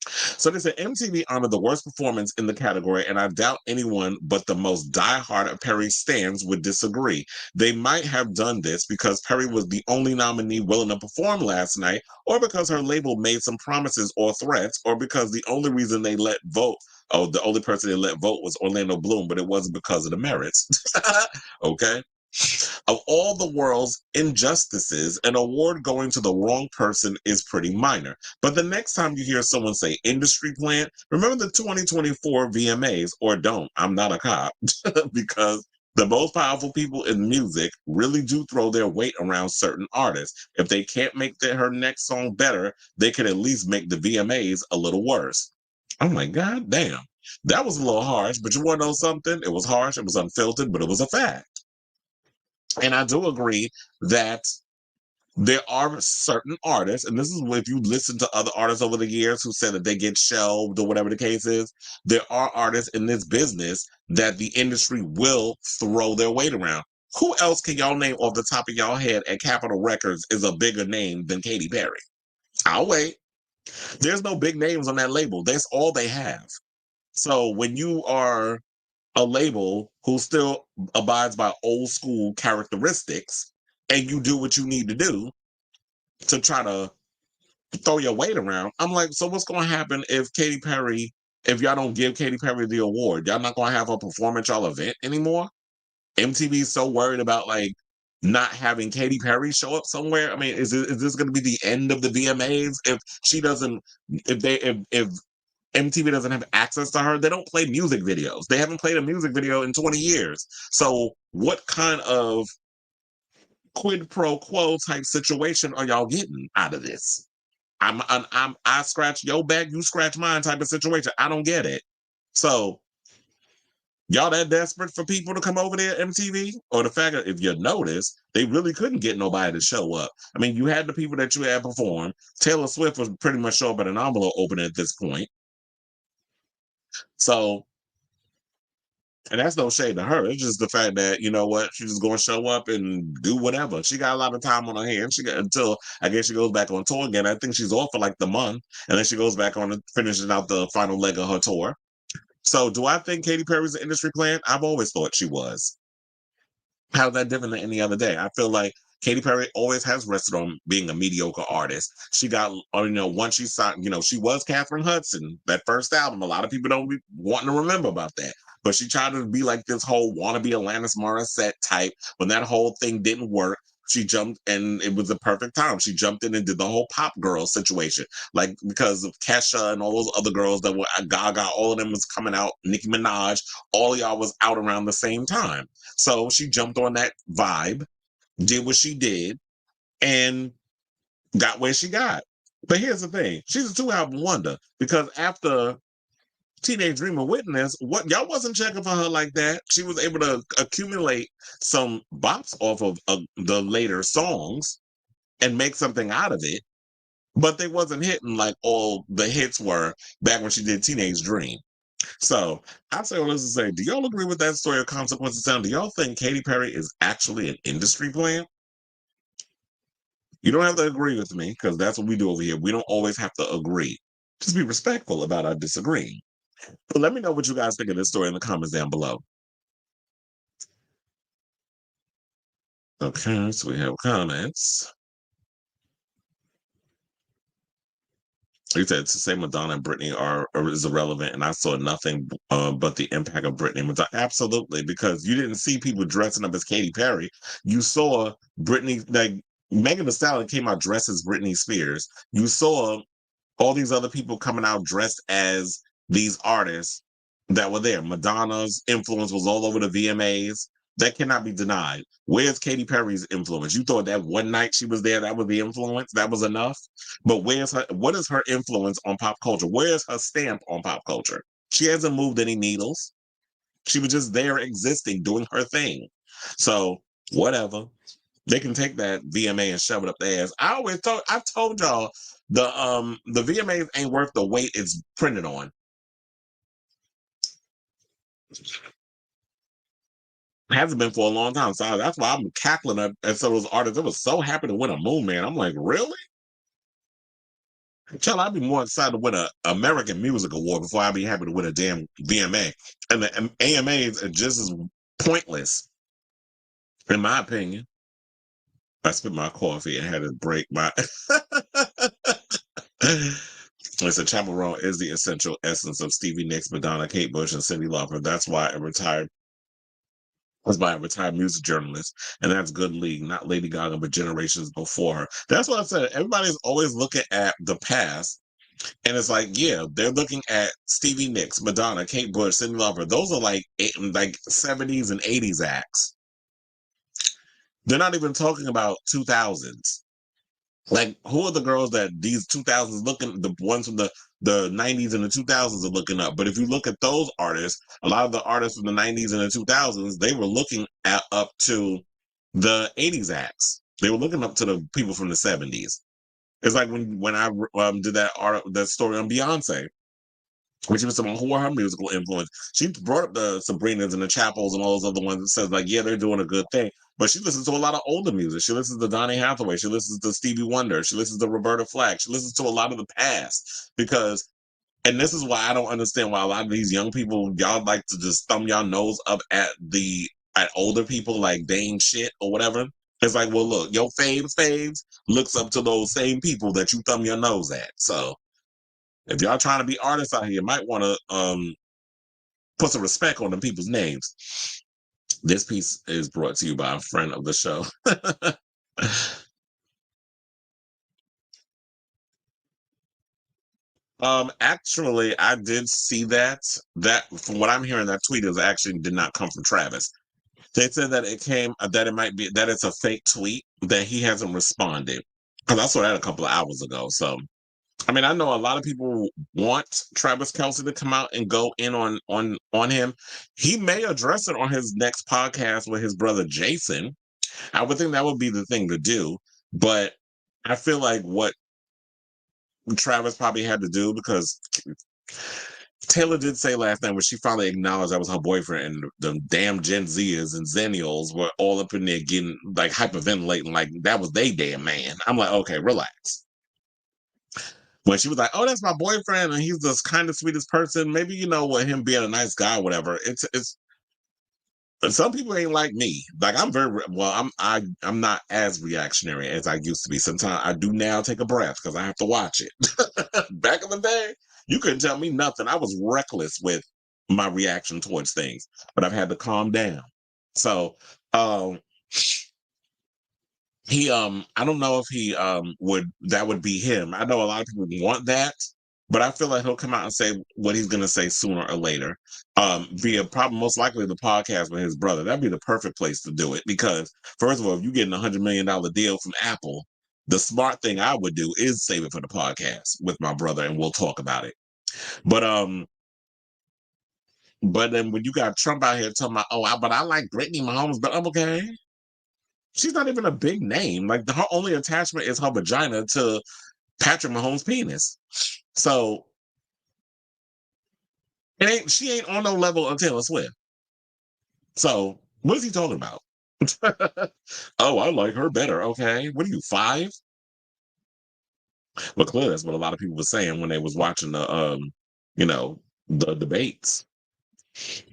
So they said MTV honored the worst performance in the category, and I doubt anyone but the most diehard of Perry stans would disagree. They might have done this because Perry was the only nominee willing to perform last night, or because her label made some promises or threats, or because the only reason they let vote, the only person they let vote was Orlando Bloom, but it wasn't because of the merits. Okay. Of all the world's injustices, an award going to the wrong person is pretty minor. But the next time you hear someone say industry plant, remember the 2024 VMAs, or don't. I'm not a cop. Because the most powerful people in music really do throw their weight around certain artists. If they can't make her next song better, they can at least make the VMAs a little worse. I'm like, God damn. That was a little harsh, but you want to know something? It was harsh, it was unfiltered, but it was a fact. And I do agree that there are certain artists, and this is if you listen to other artists over the years who said that they get shelved or whatever the case is, there are artists in this business that the industry will throw their weight around. Who else can y'all name off the top of y'all head at Capitol Records is a bigger name than Katy Perry? I'll wait. There's no big names on that label. That's all they have. So when you are a label who still abides by old school characteristics and you do what you need to do to try to throw your weight around, I'm like, so what's going to happen if if y'all don't give Katy Perry the award? Y'all not going to have her perform at y'all event anymore? MTV is so worried about like not having Katy Perry show up somewhere. I mean, is this going to be the end of the VMAs if she doesn't? If MTV doesn't have access to her, they don't play music videos. They haven't played a music video in 20 years. So what kind of quid pro quo type situation are y'all getting out of this? I scratch your back, you scratch mine type of situation. I don't get it. So y'all that desperate for people to come over there, MTV? Or the fact that if you notice, they really couldn't get nobody to show up. I mean, you had the people that you had perform. Taylor Swift was pretty much show up at an envelope opening at this point. So And that's no shade to her. It's just the fact that, you know what, she's just going to show up and do whatever. She got a lot of time on her hands. She got until I guess she goes back on tour again. I think she's off for like the month, and then she goes back on and finishes out the final leg of her tour. So, do I think Katy Perry's an industry plant? I've always thought she was. How's that different than any other day? I feel like Katy Perry always has rested on being a mediocre artist. She got, once she signed, she was Catherine Hudson, that first album. A lot of people don't be wanting to remember about that. But she tried to be like this whole wannabe Alanis Morissette type. When that whole thing didn't work, she jumped, and it was the perfect time. She jumped in and did the whole pop girl situation. Like, because of Kesha and all those other girls that were Gaga, all of them was coming out, Nicki Minaj, all of y'all was out around the same time. So she jumped on that vibe, did what she did, and got where she got. But here's the thing. She's a 2-album wonder, because after Teenage Dream of Witness, what y'all wasn't checking for her like that. She was able to accumulate some bops off of the later songs and make something out of it, but they wasn't hitting like all the hits were back when she did Teenage Dream. So I say all this to say, do y'all agree with that story of Consequences Sound? Do y'all think Katy Perry is actually an industry plant? You don't have to agree with me, because that's what we do over here. We don't always have to agree. Just be respectful about our disagreeing. But let me know what you guys think of this story in the comments down below. Okay, so we have comments. He said to say Madonna and Britney are is irrelevant, and I saw nothing but the impact of Britney. Madonna, absolutely, because you didn't see people dressing up as Katy Perry. You saw Britney, like Megan Thee Stallion came out dressed as Britney Spears. You saw all these other people coming out dressed as these artists that were there. Madonna's influence was all over the VMAs. That cannot be denied. Where's Katy Perry's influence? You thought that one night she was there, that was the influence, that was enough? But what is her influence on pop culture? Where's her stamp on pop culture? She hasn't moved any needles. She was just there existing, doing her thing. So whatever. They can take that VMA and shove it up their ass. I've told y'all the VMAs ain't worth the weight it's printed on. It hasn't been for a long time. So that's why I'm cackling at some of those artists. I was so happy to win a Moon Man. I'm like, really? Tell I'd be more excited to win an American Music Award before I'd be happy to win a damn VMA. And the AMAs are just as pointless, in my opinion. I spit my coffee and had to break my. It's a chaperone is the essential essence of Stevie Nicks, Madonna, Kate Bush, and Cyndi Lauper. That's why I retired. That's why I retired music journalist, and that's good league, not Lady Gaga, but generations before her. That's what I said. Everybody's always looking at the past, and it's like, yeah, they're looking at Stevie Nicks, Madonna, Kate Bush, Cyndi Lauper. Those are like 70s and 80s acts. They're not even talking about 2000s. Like, who are the girls that these 2000s looking, the ones from the 90s and the 2000s are looking up? But if you look at those artists, a lot of the artists from the 90s and the 2000s, they were looking up to the 80s acts. They were looking up to the people from the 70s. It's like when I did that story on Beyonce, when she was talking about who are her musical influence. She brought up the Sabrinas and the Chapels and all those other ones and says, like, yeah, they're doing a good thing. But she listens to a lot of older music. She listens to Donny Hathaway. She listens to Stevie Wonder. She listens to Roberta Flack. She listens to a lot of the past because, and this is why I don't understand why a lot of these young people, y'all like to just thumb y'all nose up at older people like they ain't shit or whatever. It's like, well, look, your faves looks up to those same people that you thumb your nose at. So if y'all trying to be artists out here, you might want to put some respect on them people's names. This piece is brought to you by a friend of the show. Actually, I did see that. That from what I'm hearing, that tweet is actually did not come from Travis. They said that it might be that it's a fake tweet that he hasn't responded. Because I saw that a couple of hours ago. So I mean, I know a lot of people want Travis Kelce to come out and go in on him. He may address it on his next podcast with his brother Jason. I would think that would be the thing to do. But I feel like what Travis probably had to do, because Taylor did say last night when she finally acknowledged that was her boyfriend, and the damn Gen Zers and Zennials were all up in there getting like hyperventilating, like that was they damn man. I'm like, okay, relax. When she was like, "Oh, that's my boyfriend, and he's the kind of sweetest person," maybe with him being a nice guy, or whatever. It's. But some people ain't like me. Like I'm very well. I'm not as reactionary as I used to be. Sometimes I do now take a breath because I have to watch it. Back in the day, you couldn't tell me nothing. I was reckless with my reaction towards things, but I've had to calm down. So, um, I don't know if he would be him. I know a lot of people want that, but I feel like he'll come out and say what he's gonna say sooner or later. Via probably most likely the podcast with his brother. That'd be the perfect place to do it because first of all, if you're getting $100 million deal from Apple, the smart thing I would do is save it for the podcast with my brother and we'll talk about it. But then when you got Trump out here talking about, but I like Brittany Mahomes, but I'm okay. She's not even a big name. Like her only attachment is her vagina to Patrick Mahomes' penis. So she ain't on no level of Taylor Swift. So what is he talking about? Oh, I like her better. Okay. What are you, 5? Well, clearly that's what a lot of people were saying when they was watching you know, the debates.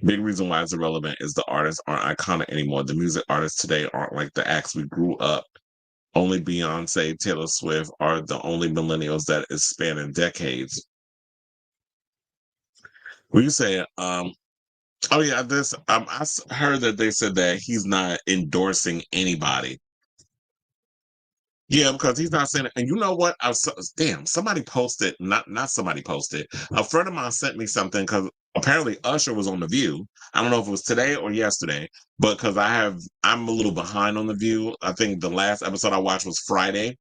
Big reason why it's irrelevant is the artists aren't iconic anymore. The music artists today aren't like the acts we grew up. Only Beyonce, Taylor Swift are the only millennials that is spanning decades. What you say? Oh yeah, this heard that they said that he's not endorsing anybody. Yeah, because he's not saying it. And you know what? Damn, somebody posted, not somebody posted. A friend of mine sent me something because apparently Usher was on The View. I don't know if it was today or yesterday, but because I'm a little behind on The View. I think the last episode I watched was Friday.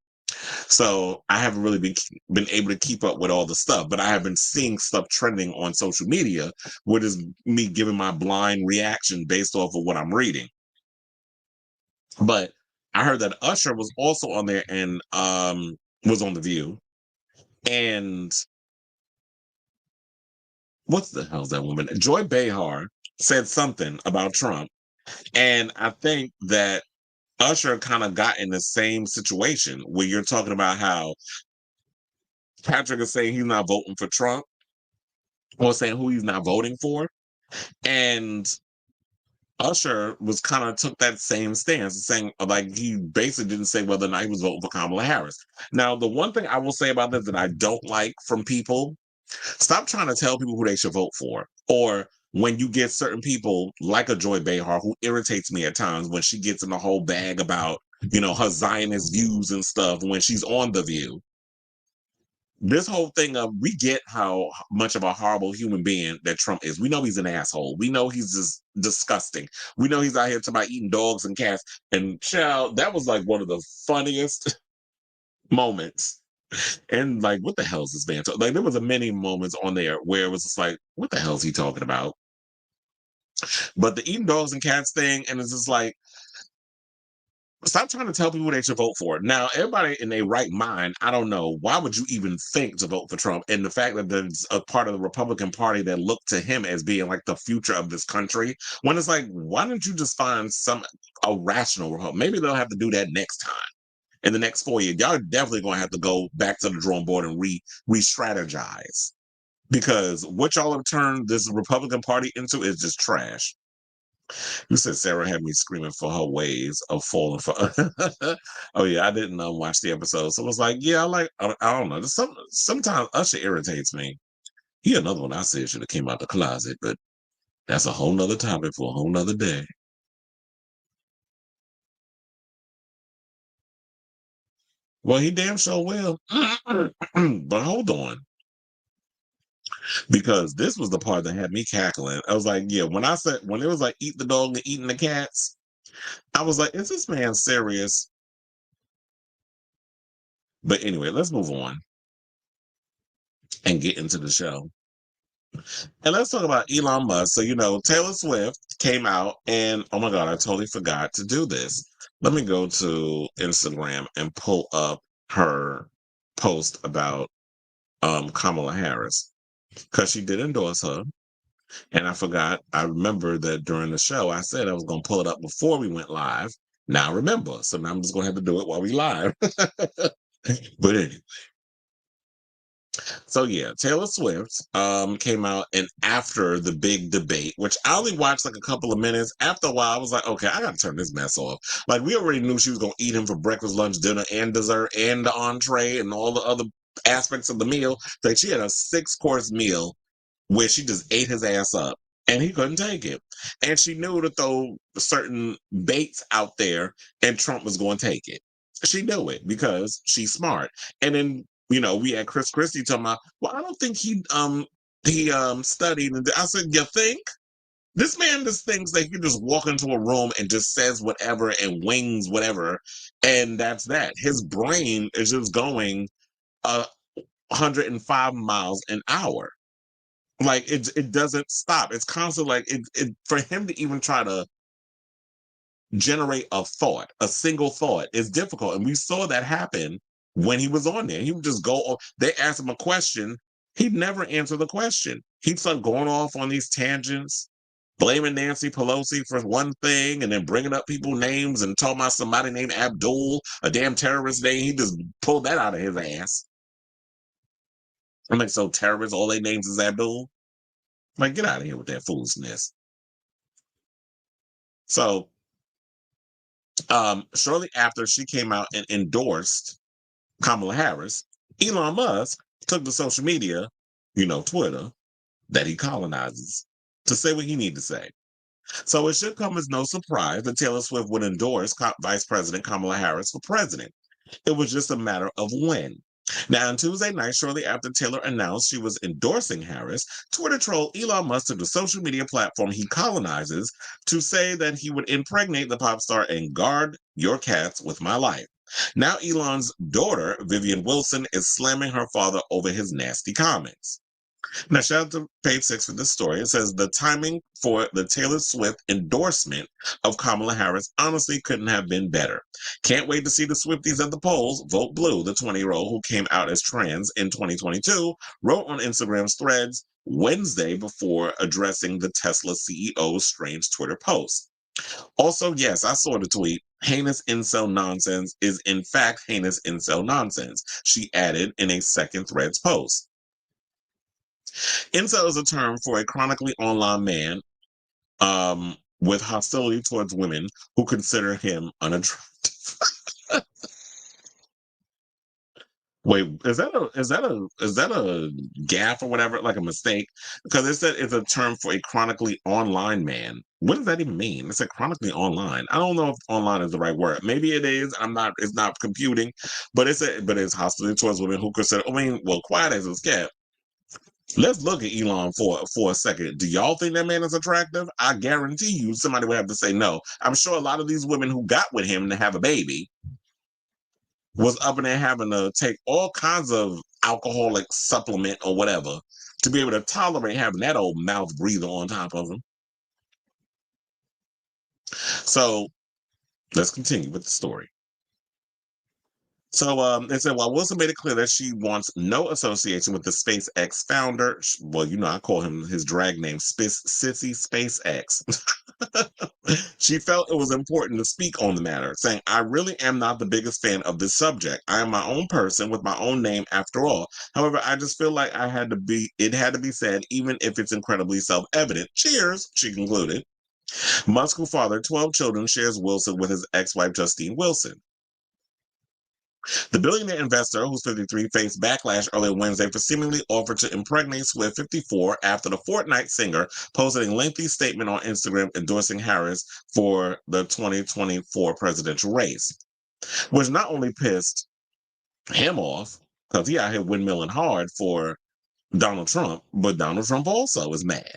So I haven't really been able to keep up with all the stuff, but I have been seeing stuff trending on social media, which is me giving my blind reaction based off of what I'm reading. But I heard that Usher was also on there and was on The View. And what the hell's that woman? Joy Behar said something about Trump. And I think that Usher kind of got in the same situation where you're talking about how Patrick is saying he's not voting for Trump or saying who he's not voting for. And Usher was kind of took that same stance, saying like he basically didn't say whether or not he was voting for Kamala Harris. Now, the one thing I will say about this that I don't like from people, stop trying to tell people who they should vote for. Or when you get certain people like a Joy Behar who irritates me at times when she gets in the whole bag about, her Zionist views and stuff when she's on The View. This whole thing of we get how much of a horrible human being that Trump is. We know he's an asshole. We know he's just disgusting. We know he's out here talking about eating dogs and cats. And child, that was like one of the funniest moments. And like, what the hell is this man talking? Like, there was a many moments on there where it was just like, what the hell is he talking about? But the eating dogs and cats thing, and it's just like, stop trying to tell people they should vote for it. Now, everybody in their right mind, I don't know, why would you even think to vote for Trump? And the fact that there's a part of the Republican Party that look to him as being like the future of this country, when it's like, why don't you just find a rational Republican? Maybe they'll have to do that next time. In the next 4 years, y'all are definitely going to have to go back to the drawing board and re-strategize. Because what y'all have turned this Republican Party into is just trash. You said Sarah had me screaming for her ways of falling for. Oh yeah, I didn't watch the episode, so it was like, yeah, I don't know. Sometimes Usher irritates me. He another one I said should have came out the closet, but that's a whole nother topic for a whole nother day. Well, he damn sure will. But hold on, because this was the part that had me cackling. I was like, yeah, when it was like eat the dog and eating the cats, I was like, is this man serious? But anyway, let's move on and get into the show. And let's talk about Elon Musk. So, Taylor Swift came out and oh my God, I totally forgot to do this. Let me go to Instagram and pull up her post about Kamala Harris. because she did endorse her. And I forgot, I remember that during the show, I said I was going to pull it up before we went live. Now I remember. So now I'm just going to have to do it while we live. But anyway. So yeah, Taylor Swift came out, and after the big debate, which I only watched like a couple of minutes, after a while I was like, okay, I gotta turn this mess off. Like, we already knew she was gonna eat him for breakfast, lunch, dinner, and dessert, and the entree, and all the other aspects of the meal. Like, she had a 6-course meal where she just ate his ass up, and he couldn't take it. And she knew to throw certain baits out there, and Trump was going to take it. She knew it because she's smart. And then, we had Chris Christie talking about, well, I don't think he studied. And I said, you think? This man just thinks that he can just walk into a room and just says whatever and wings whatever, and that's that. His brain is just going 105 miles an hour. Like, it doesn't stop. It's constantly like it for him to even try to generate a thought, a single thought, is difficult. And we saw that happen when he was on there. He would just go off. They asked him a question, he'd never answer the question. He'd start going off on these tangents, blaming Nancy Pelosi for one thing, and then bringing up people's names and talking about somebody named Abdul, a damn terrorist name. He just pulled that out of his ass. I'm like, so terrorists, all their names is Abdul? Like, get out of here with that foolishness. So, shortly after she came out and endorsed Kamala Harris, Elon Musk took to social media, Twitter, that he colonizes, to say what he needed to say. So it should come as no surprise that Taylor Swift would endorse Vice President Kamala Harris for president. It was just a matter of when. Now, on Tuesday night, shortly after Taylor announced she was endorsing Harris, Twitter troll Elon Musk took the social media platform he colonizes to say that he would impregnate the pop star and guard your cats with my life. Now, Elon's daughter, Vivian Wilson, is slamming her father over his nasty comments. Now, shout out to page 6 for this story. It says the timing for the Taylor Swift endorsement of Kamala Harris honestly couldn't have been better. Can't wait to see the Swifties at the polls vote blue. The 20-year-old who came out as trans in 2022 wrote on Instagram's Threads Wednesday before addressing the Tesla CEO's strange Twitter post. Also, yes, I saw the tweet. Heinous incel nonsense is in fact heinous incel nonsense, she added in a second Threads post. Incel is a term for a chronically online man with hostility towards women who consider him unattractive. Wait, is that a gaffe or whatever, like a mistake? Because it said it's a term for a chronically online man. What does that even mean? It said chronically online. I don't know if online is the right word. Maybe it is. It's not computing, but it's hostility towards women who consider. I mean, well, quiet as it's kept. Let's look at Elon for a second. Do y'all think that man is attractive? I guarantee you somebody would have to say no. I'm sure a lot of these women who got with him to have a baby was up in there having to take all kinds of alcoholic supplement or whatever to be able to tolerate having that old mouth breather on top of him. So let's continue with the story. So they said, while Wilson made it clear that she wants no association with the SpaceX founder, well, I call him his drag name, Sissy SpaceX. She felt it was important to speak on the matter, saying, I really am not the biggest fan of this subject. I am my own person with my own name after all. However, I just feel like it had to be said, even if it's incredibly self-evident. Cheers, she concluded. Musk, who fathered 12 children, shares Wilson with his ex-wife, Justine Wilson. The billionaire investor, who's 53, faced backlash earlier Wednesday for seemingly offering to impregnate Swift, 54, after the Fortnite singer posted a lengthy statement on Instagram endorsing Harris for the 2024 presidential race, which not only pissed him off, because he out here windmilling hard for Donald Trump, but Donald Trump also is mad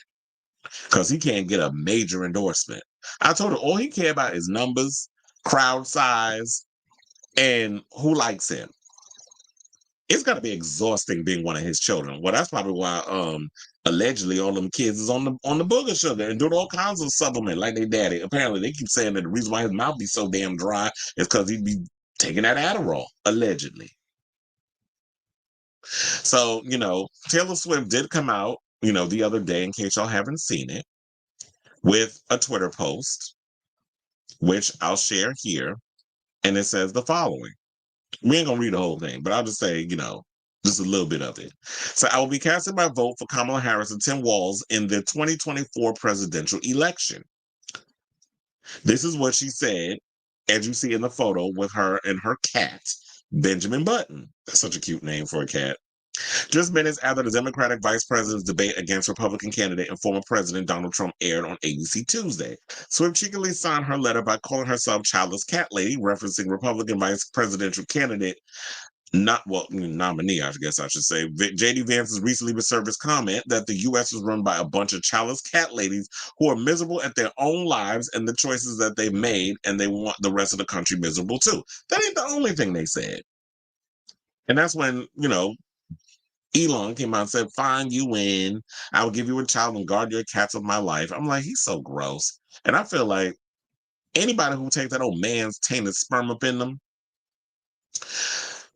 because he can't get a major endorsement. I told her all he cares about is numbers, crowd size, and who likes him. It's got to be exhausting being one of his children. Well, that's probably why allegedly all them kids is on the booger sugar and doing all kinds of supplement like they daddy. Apparently they keep saying that the reason why his mouth be so damn dry is because he'd be taking that Adderall, allegedly. So, Taylor Swift did come out, the other day, in case y'all haven't seen it, with a Twitter post, which I'll share here. And it says the following. We ain't gonna read the whole thing, but I'll just say, just a little bit of it. So I will be casting my vote for Kamala Harris and Tim Walz in the 2024 presidential election. This is what she said, as you see in the photo with her and her cat, Benjamin Button. That's such a cute name for a cat. Just minutes after the Democratic vice president's debate against Republican candidate and former president Donald Trump aired on ABC Tuesday, Swift cheekily signed her letter by calling herself Childless Cat Lady, referencing Republican vice presidential candidate, nominee, I guess I should say, J.D. Vance's recently resurfaced comment that the U.S. is run by a bunch of childless cat ladies who are miserable at their own lives and the choices that they've made, and they want the rest of the country miserable too. That ain't the only thing they said. And that's when, Elon came out and said, fine, you win. I will give you a child and guard your cats of my life. I'm like, he's so gross. And I feel like anybody who takes that old man's tainted sperm up in them,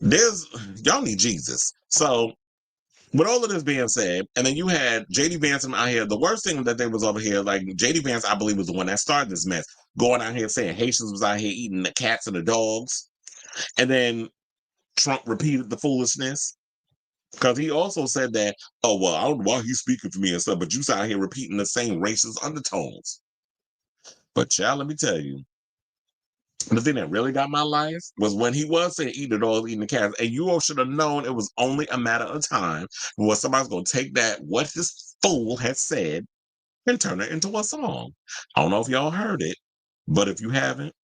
y'all need Jesus. So with all of this being said, and then you had JD Vance out here, the worst thing that they was over here, like JD Vance, I believe, was the one that started this mess, going out here saying Haitians was out here eating the cats and the dogs. And then Trump repeated the foolishness. Because he also said that, oh, well, I don't know why he's speaking for me and stuff, but you out here repeating the same racist undertones. But child, let me tell you, the thing that really got my life was when he was saying eat the dogs, eating the cats. And you all should have known it was only a matter of time when somebody's going to take that, what this fool has said, and turn it into a song. I don't know if y'all heard it, but if you haven't,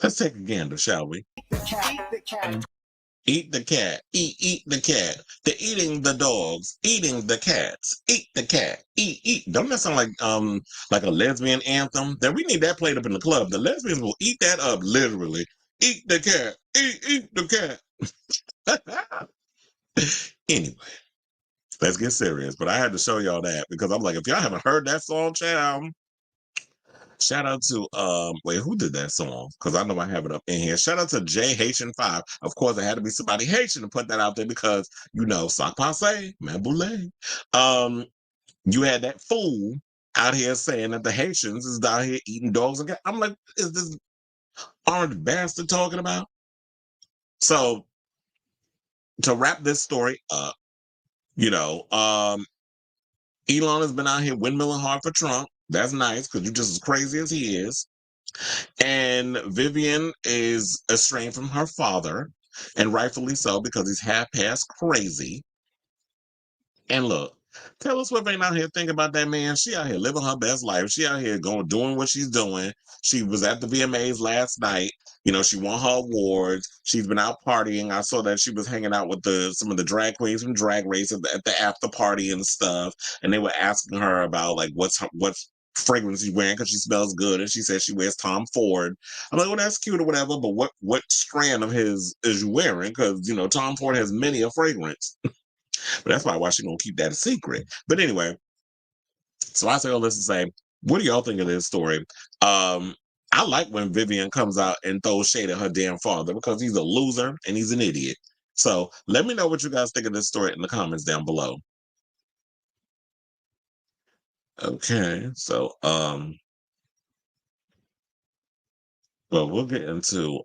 let's take a gander, shall we? The cat. Eat the cat. Eat the cat. They're eating the dogs. Eating the cats. Eat the cat. Eat. Don't that sound like a lesbian anthem? Then we need that played up in the club. The lesbians will eat that up, literally. Eat the cat. Eat the cat. Anyway, let's get serious. But I had to show y'all that because I'm like, if y'all haven't heard that song, child, shout out to wait, who did that song? Because I know I have it up in here. Shout out to J Haitian 5. Of course, it had to be somebody Haitian to put that out there because sac passe, man boule. You had that fool out here saying that the Haitians is out here eating dogs and cats. I'm like, is this orange bastard talking about? So to wrap this story up, Elon has been out here windmilling hard for Trump. That's nice because you're just as crazy as he is. And Vivian is estranged from her father, and rightfully so because he's half past crazy. And look, Taylor Swift ain't out here thinking about that man. She out here living her best life. She out here doing what she's doing. She was at the VMAs last night. She won her awards. She's been out partying. I saw that she was hanging out with some of the drag queens from Drag Race at the after party and stuff. And they were asking her about like what's fragrance she's wearing because she smells good. And she said she wears Tom Ford. I'm like, well, that's cute or whatever. But what strand of his is you wearing? Because Tom Ford has many a fragrance. But that's why she's gonna keep that a secret. But anyway, so I say all this to say, what do y'all think of this story? I like when Vivian comes out and throws shade at her damn father because he's a loser and he's an idiot. So let me know what you guys think of this story in the comments down below. Okay, so well, we'll get into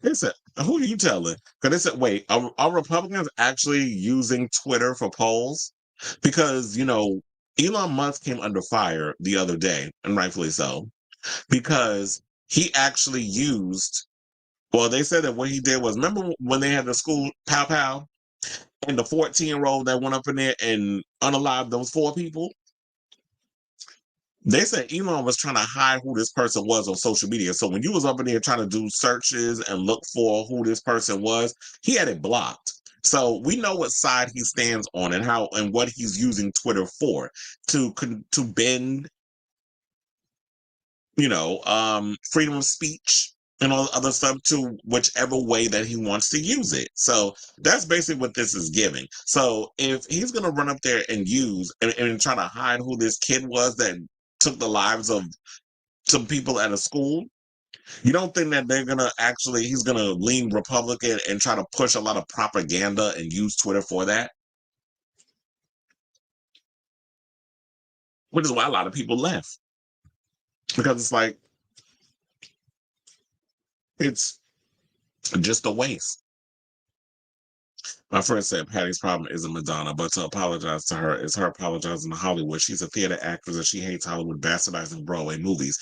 they said, who are you telling? Because they said, wait, are Republicans actually using Twitter for polls? Because, Elon Musk came under fire the other day, and rightfully so, because he actually they said that what he did was, remember when they had the school pow pow and the 14-year-old that went up in there and unalived those 4 people? They said Elon was trying to hide who this person was on social media. So when you was up in there trying to do searches and look for who this person was, he had it blocked. So we know what side he stands on and how and what he's using Twitter for to bend, freedom of speech and all the other stuff to whichever way that he wants to use it. So that's basically what this is giving. So if he's going to run up there and use and try to hide who this kid was that took the lives of some people at a school, You don't think that he's gonna lean Republican and try to push a lot of propaganda and use Twitter for that? Which is why a lot of people left. Because it's like, it's just a waste. My friend said Patty's problem isn't Madonna, but to apologize to her is her apologizing to Hollywood. She's a theater actress and she hates Hollywood bastardizing Broadway movies.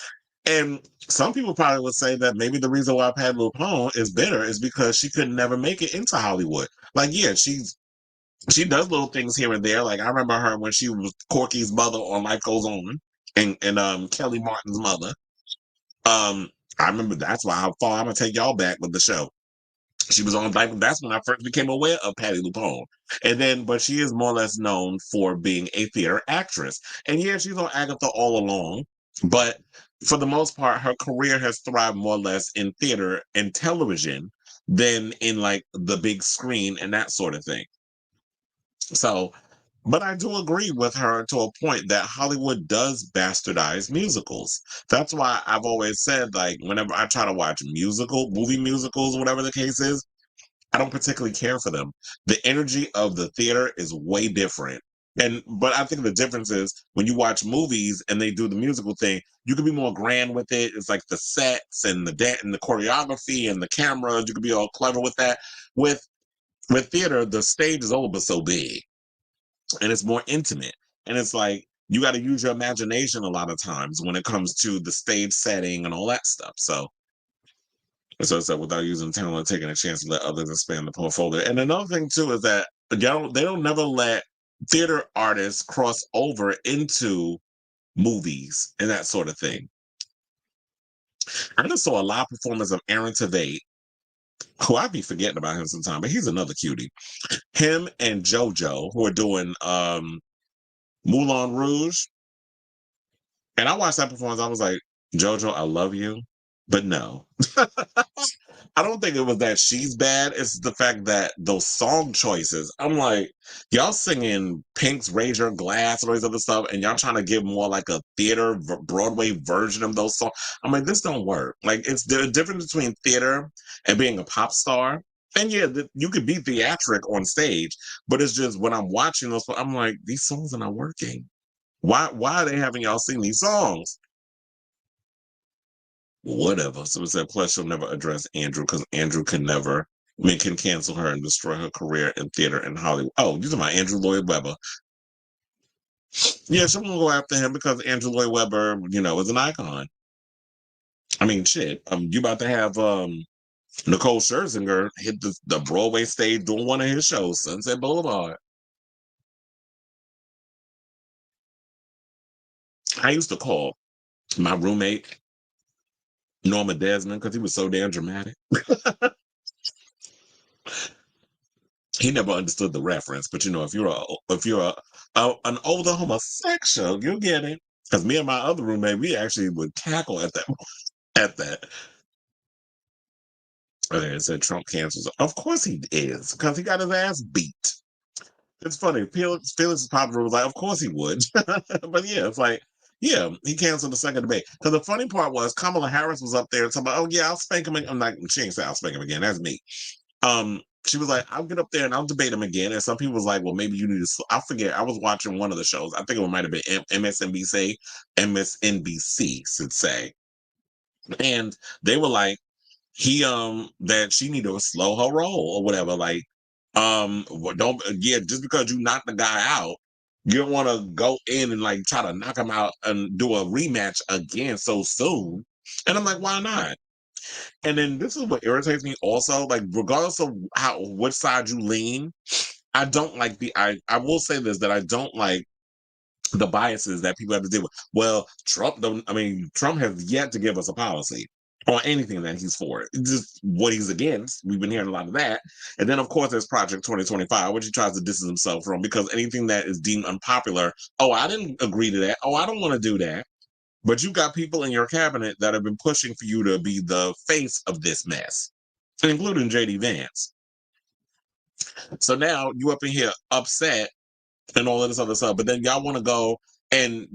And some people probably would say that maybe the reason why Patti LuPone is bitter is because she could never make it into Hollywood. Like, yeah, she does little things here and there. Like I remember her when she was Corky's mother on Life Goes On, and Kelly Martin's mother. I remember that's why how far I'm gonna take y'all back with the show. She was on Life. That's when I first became aware of Patti LuPone. And then, but she is more or less known for being a theater actress. And yeah, she's on Agatha all along. But for the most part, her career has thrived more or less in theater and television than in like the big screen and that sort of thing. So, but I do agree with her to a point that Hollywood does bastardize musicals. That's why I've always said, like, whenever I try to watch movie musicals, whatever the case is, I don't particularly care for them. The energy of the theater is way different. But I think the difference is when you watch movies and they do the musical thing, you can be more grand with it. It's like the sets and the and the choreography and the cameras. You can be all clever with that. With theater, the stage is over so big and it's more intimate. And it's like you got to use your imagination a lot of times when it comes to the stage setting and all that stuff. So it's like without using talent and taking a chance to let others expand the portfolio. And another thing too is that they don't never let theater artists cross over into movies and that sort of thing. I just saw a live performance of Aaron Tveit, who I be forgetting about him sometimes, but he's another cutie. Him and JoJo, who are doing Moulin Rouge. And I watched that performance. I was like, JoJo, I love you, but no. I don't think it was that she's bad. It's the fact that those song choices, I'm like, y'all singing Pink's Raise Your Glass and all these other stuff, and y'all trying to give more like a theater Broadway version of those songs. I'm like, this don't work. Like, it's the difference between theater and being a pop star. And yeah, you could be theatric on stage, but it's just when I'm watching those, I'm like, these songs are not working. Why are they having y'all sing these songs? Whatever. So it said, plus she'll never address Andrew because Andrew can cancel her and destroy her career in theater and Hollywood. Oh, you talking about Andrew Lloyd Webber? Yeah, she won't go after him because Andrew Lloyd Webber, is an icon. I mean, shit. You about to have Nicole Scherzinger hit the Broadway stage doing one of his shows, Sunset Boulevard. I used to call my roommate Norma Desmond because he was so damn dramatic. He never understood the reference, but if you're an older homosexual, you get it. Because me and my other roommate, we actually would cackle at that. At that, okay, it said Trump cancels. Of course he is, because he got his ass beat. It's funny. Felix's popular was like, of course he would, but yeah, it's like, yeah, he canceled the second debate. Because the funny part was Kamala Harris was up there talking about, oh yeah, I'll spank him. I'm like, she ain't say I'll spank him again. That's me. She was like, I'll get up there and I'll debate him again. And some people was like, well, maybe you need to. I forget. I was watching one of the shows. I think it might have been MSNBC should say, and they were like, that she need to slow her roll or whatever. Like, don't just because you knock the guy out, you don't want to go in and like try to knock him out and do a rematch again so soon. And I'm like, why not? And then this is what irritates me also, like regardless of which side you lean, I don't like I will say this that I don't like the biases that people have to deal with. Well, Trump has yet to give us a policy on anything that he's for. It's just what he's against. We've been hearing a lot of that. And then of course there's Project 2025, which he tries to distance himself from because anything that is deemed unpopular, oh, I didn't agree to that. Oh, I don't want to do that. But you got people in your cabinet that have been pushing for you to be the face of this mess, including JD Vance. So now you up in here upset and all of this other stuff, but then y'all want to go and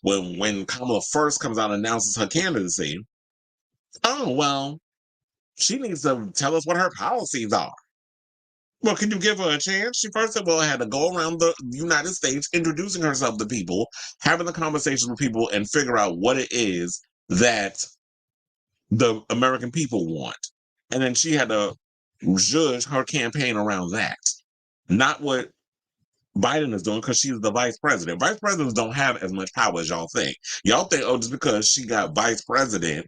when Kamala first comes out and announces her candidacy, Oh, well, she needs to tell us what her policies are. Well, can you give her a chance? She first of all had to go around the United States introducing herself to people, having the conversation with people, and figure out what it is that the American people want. And then she had to judge her campaign around that, not what Biden is doing, because she's the vice president. Vice presidents don't have as much power as y'all think. Y'all think, oh, just because she got vice president,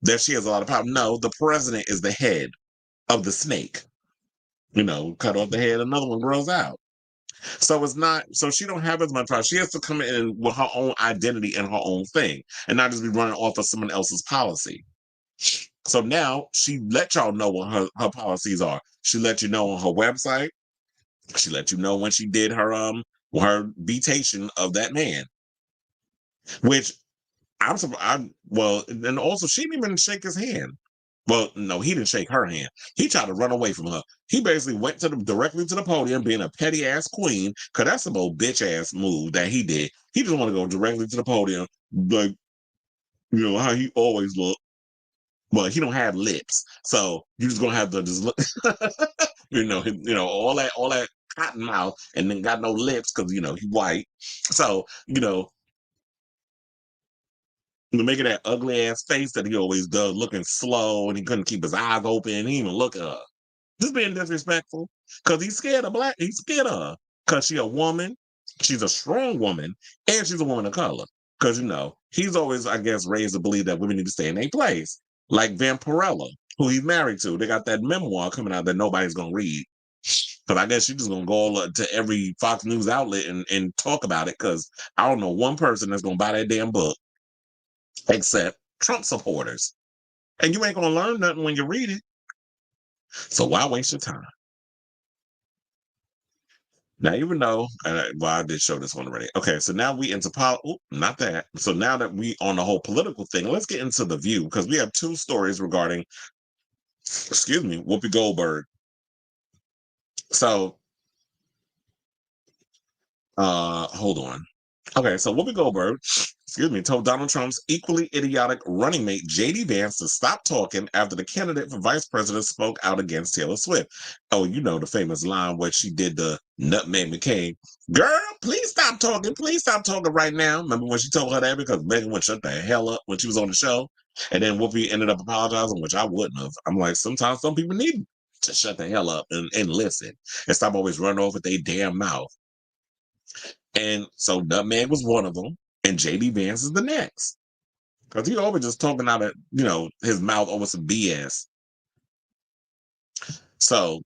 that she has a lot of power. No, the president is the head of the snake. Cut off the head, another one grows out. So it's not, so she don't have as much power. She has to come in with her own identity and her own thing, and not just be running off of someone else's policy. So now she let y'all know what her policies are. She let you know on her website. She let you know when she did her beatation of that man, which I'm surprised. Well, and also she didn't even shake his hand. Well, no, he didn't shake her hand. He tried to run away from her. He basically went directly to the podium, being a petty ass queen, because that's some old bitch ass move that he did. He just want to go directly to the podium, like how he always look. Well, he don't have lips, so you just gonna have to just look, all that cotton mouth, and then got no lips because he white. So making that ugly ass face that he always does, looking slow, and he couldn't keep his eyes open. He didn't even look at her. Just being disrespectful because he's scared of black. He's scared of her because she's a woman. She's a strong woman, and she's a woman of color. Because he's always, I guess, raised to believe that women need to stay in their place. Like Vampirella, who he's married to. They got that memoir coming out that nobody's gonna read. Because I guess she's just gonna go to every Fox News outlet and talk about it. Because I don't know one person that's gonna buy that damn book except Trump supporters. And you ain't gonna learn nothing when you read it. So why waste your time? Now, even though, I did show this one already. Okay, so now we into not that. So now that we on the whole political thing, let's get into The View, because we have two stories regarding, excuse me, Whoopi Goldberg. So, hold on. Okay, so Whoopi Goldberg, told Donald Trump's equally idiotic running mate JD Vance to stop talking after the candidate for vice president spoke out against Taylor Swift. Oh, the famous line where she did the nutmeg McCain. Girl, please stop talking. Please stop talking right now. Remember when she told her that because Megan would shut the hell up when she was on the show? And then Whoopi ended up apologizing, which I wouldn't have. I'm like, sometimes some people need to shut the hell up and listen and stop always running off with their damn mouth. And so Nutmeg was one of them, and JD Vance is the next. Because he always just talking out of, his mouth over some BS. So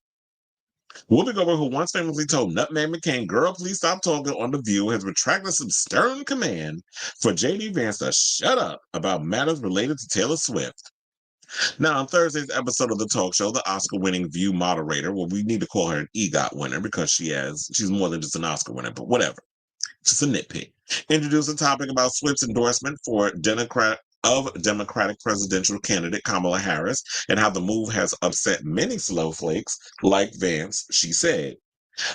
Whoopi Goldberg, who once famously told Nutmeg McCain, girl, please stop talking on The View, has retracted some stern command for JD Vance to shut up about matters related to Taylor Swift. Now, on Thursday's episode of the talk show, the Oscar-winning View moderator, well, we need to call her an EGOT winner because she's more than just an Oscar winner, but whatever. Just a nitpick. Introduced a topic about Swift's endorsement for Democratic presidential candidate Kamala Harris and how the move has upset many snowflakes like Vance, she said.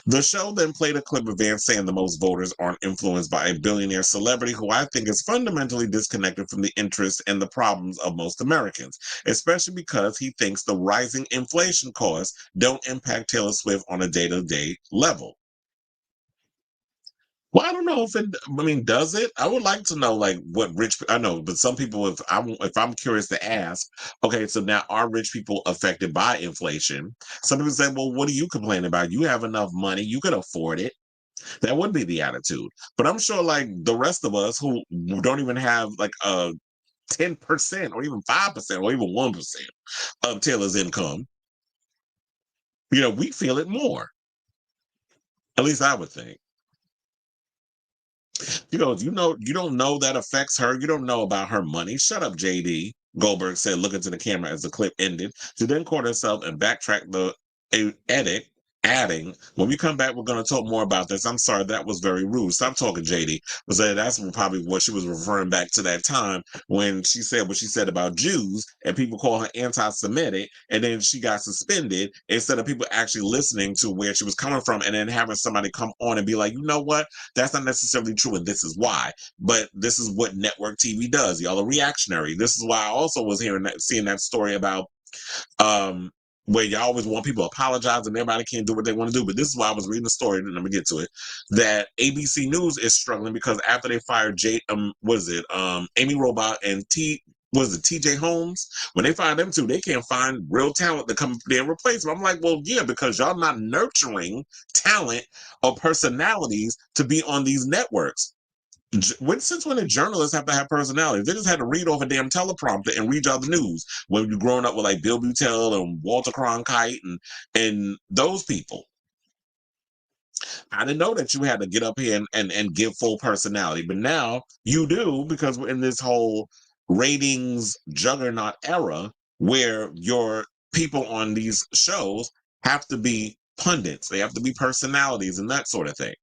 The show then played a clip of Vance saying the most voters aren't influenced by a billionaire celebrity who I think is fundamentally disconnected from the interests and the problems of most Americans, especially because he thinks the rising inflation costs don't impact Taylor Swift on a day-to-day level. Well, I don't know does it? I would like to know, like, what I know, but some people, if I'm curious to ask, okay, so now are rich people affected by inflation? Some people say, well, what are you complaining about? You have enough money, you can afford it. That would be the attitude. But I'm sure, like, the rest of us who don't even have, like, 10% or even 5% or even 1% of Taylor's income, we feel it more. At least I would think. You don't know that affects her. You don't know about her money. Shut up, JD. Goldberg said, looking to the camera as the clip ended. She then caught herself and backtracked the edit adding, when we come back, we're going to talk more about this. I'm sorry, that was very rude. Stop talking, JD. Was that's probably what she was referring back to that time when she said what she said about Jews and people call her anti-Semitic, and then she got suspended instead of people actually listening to where she was coming from and then having somebody come on and be like, you know what? That's not necessarily true, and this is why. But this is what network TV does. Y'all are reactionary. This is why I also was seeing that story about where you always want people to apologize and everybody can't do what they want to do. But this is why I was reading the story, and let me get to it, that ABC News is struggling because after they fired Amy Robach and TJ Holmes, when they fired them two, they can't find real talent to come there and replace them. I'm like, well, yeah, because y'all not nurturing talent or personalities to be on these networks. Since when did journalists have to have personality? They just had to read off a damn teleprompter and read y'all the news. When you're growing up with like Bill Butel and Walter Cronkite and those people, I didn't know that you had to get up here and give full personality. But now you do, because we're in this whole ratings juggernaut era where your people on these shows have to be pundits, they have to be personalities and that sort of thing.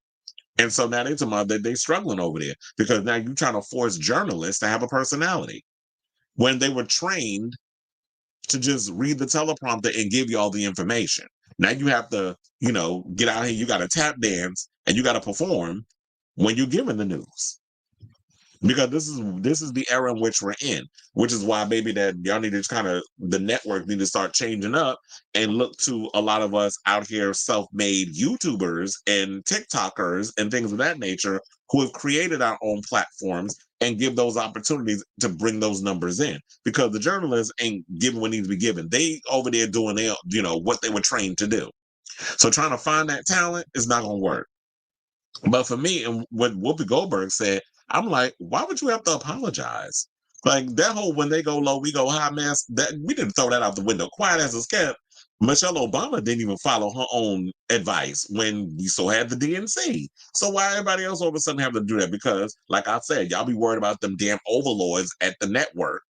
And so now they're talking about that they're struggling over there because now you're trying to force journalists to have a personality when they were trained to just read the teleprompter and give you all the information. Now you have to, get out here, you got to tap dance and you got to perform when you're giving the news. Because this is the era in which we're in, which is why maybe that y'all need to the network need to start changing up and look to a lot of us out here self-made YouTubers and TikTokers and things of that nature who have created our own platforms and give those opportunities to bring those numbers in, because the journalists ain't giving what needs to be given. They over there doing their, what they were trained to do. So trying to find that talent is not going to work. But for me, and what Whoopi Goldberg said, I'm like, why would you have to apologize? Like that whole when they go low, we go high mess, that we didn't throw that out the window. Quiet as it's kept. Michelle Obama didn't even follow her own advice when we still had the DNC. So why everybody else all of a sudden have to do that? Because, like I said, y'all be worried about them damn overlords at the network,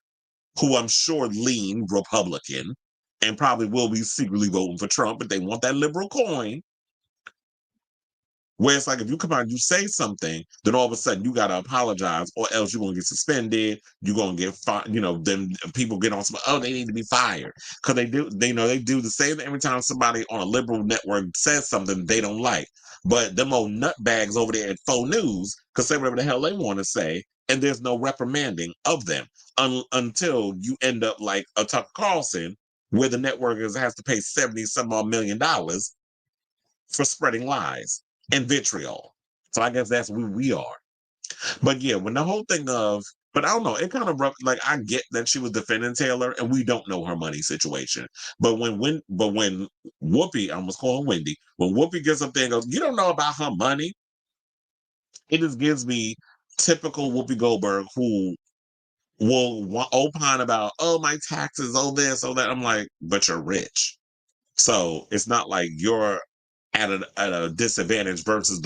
who I'm sure lean Republican and probably will be secretly voting for Trump, but they want that liberal coin. Where it's like, if you come out and you say something, then all of a sudden you got to apologize, or else you're going to get suspended. You're going to get fired. Then people get on some, they need to be fired. Because they do the same thing every time somebody on a liberal network says something they don't like. But them old nutbags over there at Faux News can say whatever the hell they want to say, and there's no reprimanding of them until you end up like a Tucker Carlson, where the network has to pay $70-some-odd million for spreading lies and vitriol. So I guess that's where we are. But yeah, when the whole thing of, but I don't know, it kind of like, I get that she was defending Taylor and we don't know her money situation. But when Whoopi, I almost call her Wendy, when Whoopi gets up there and goes, you don't know about her money, it just gives me typical Whoopi Goldberg, who will opine about, my taxes, this, that. I'm like, but you're rich. So it's not like you're at a disadvantage versus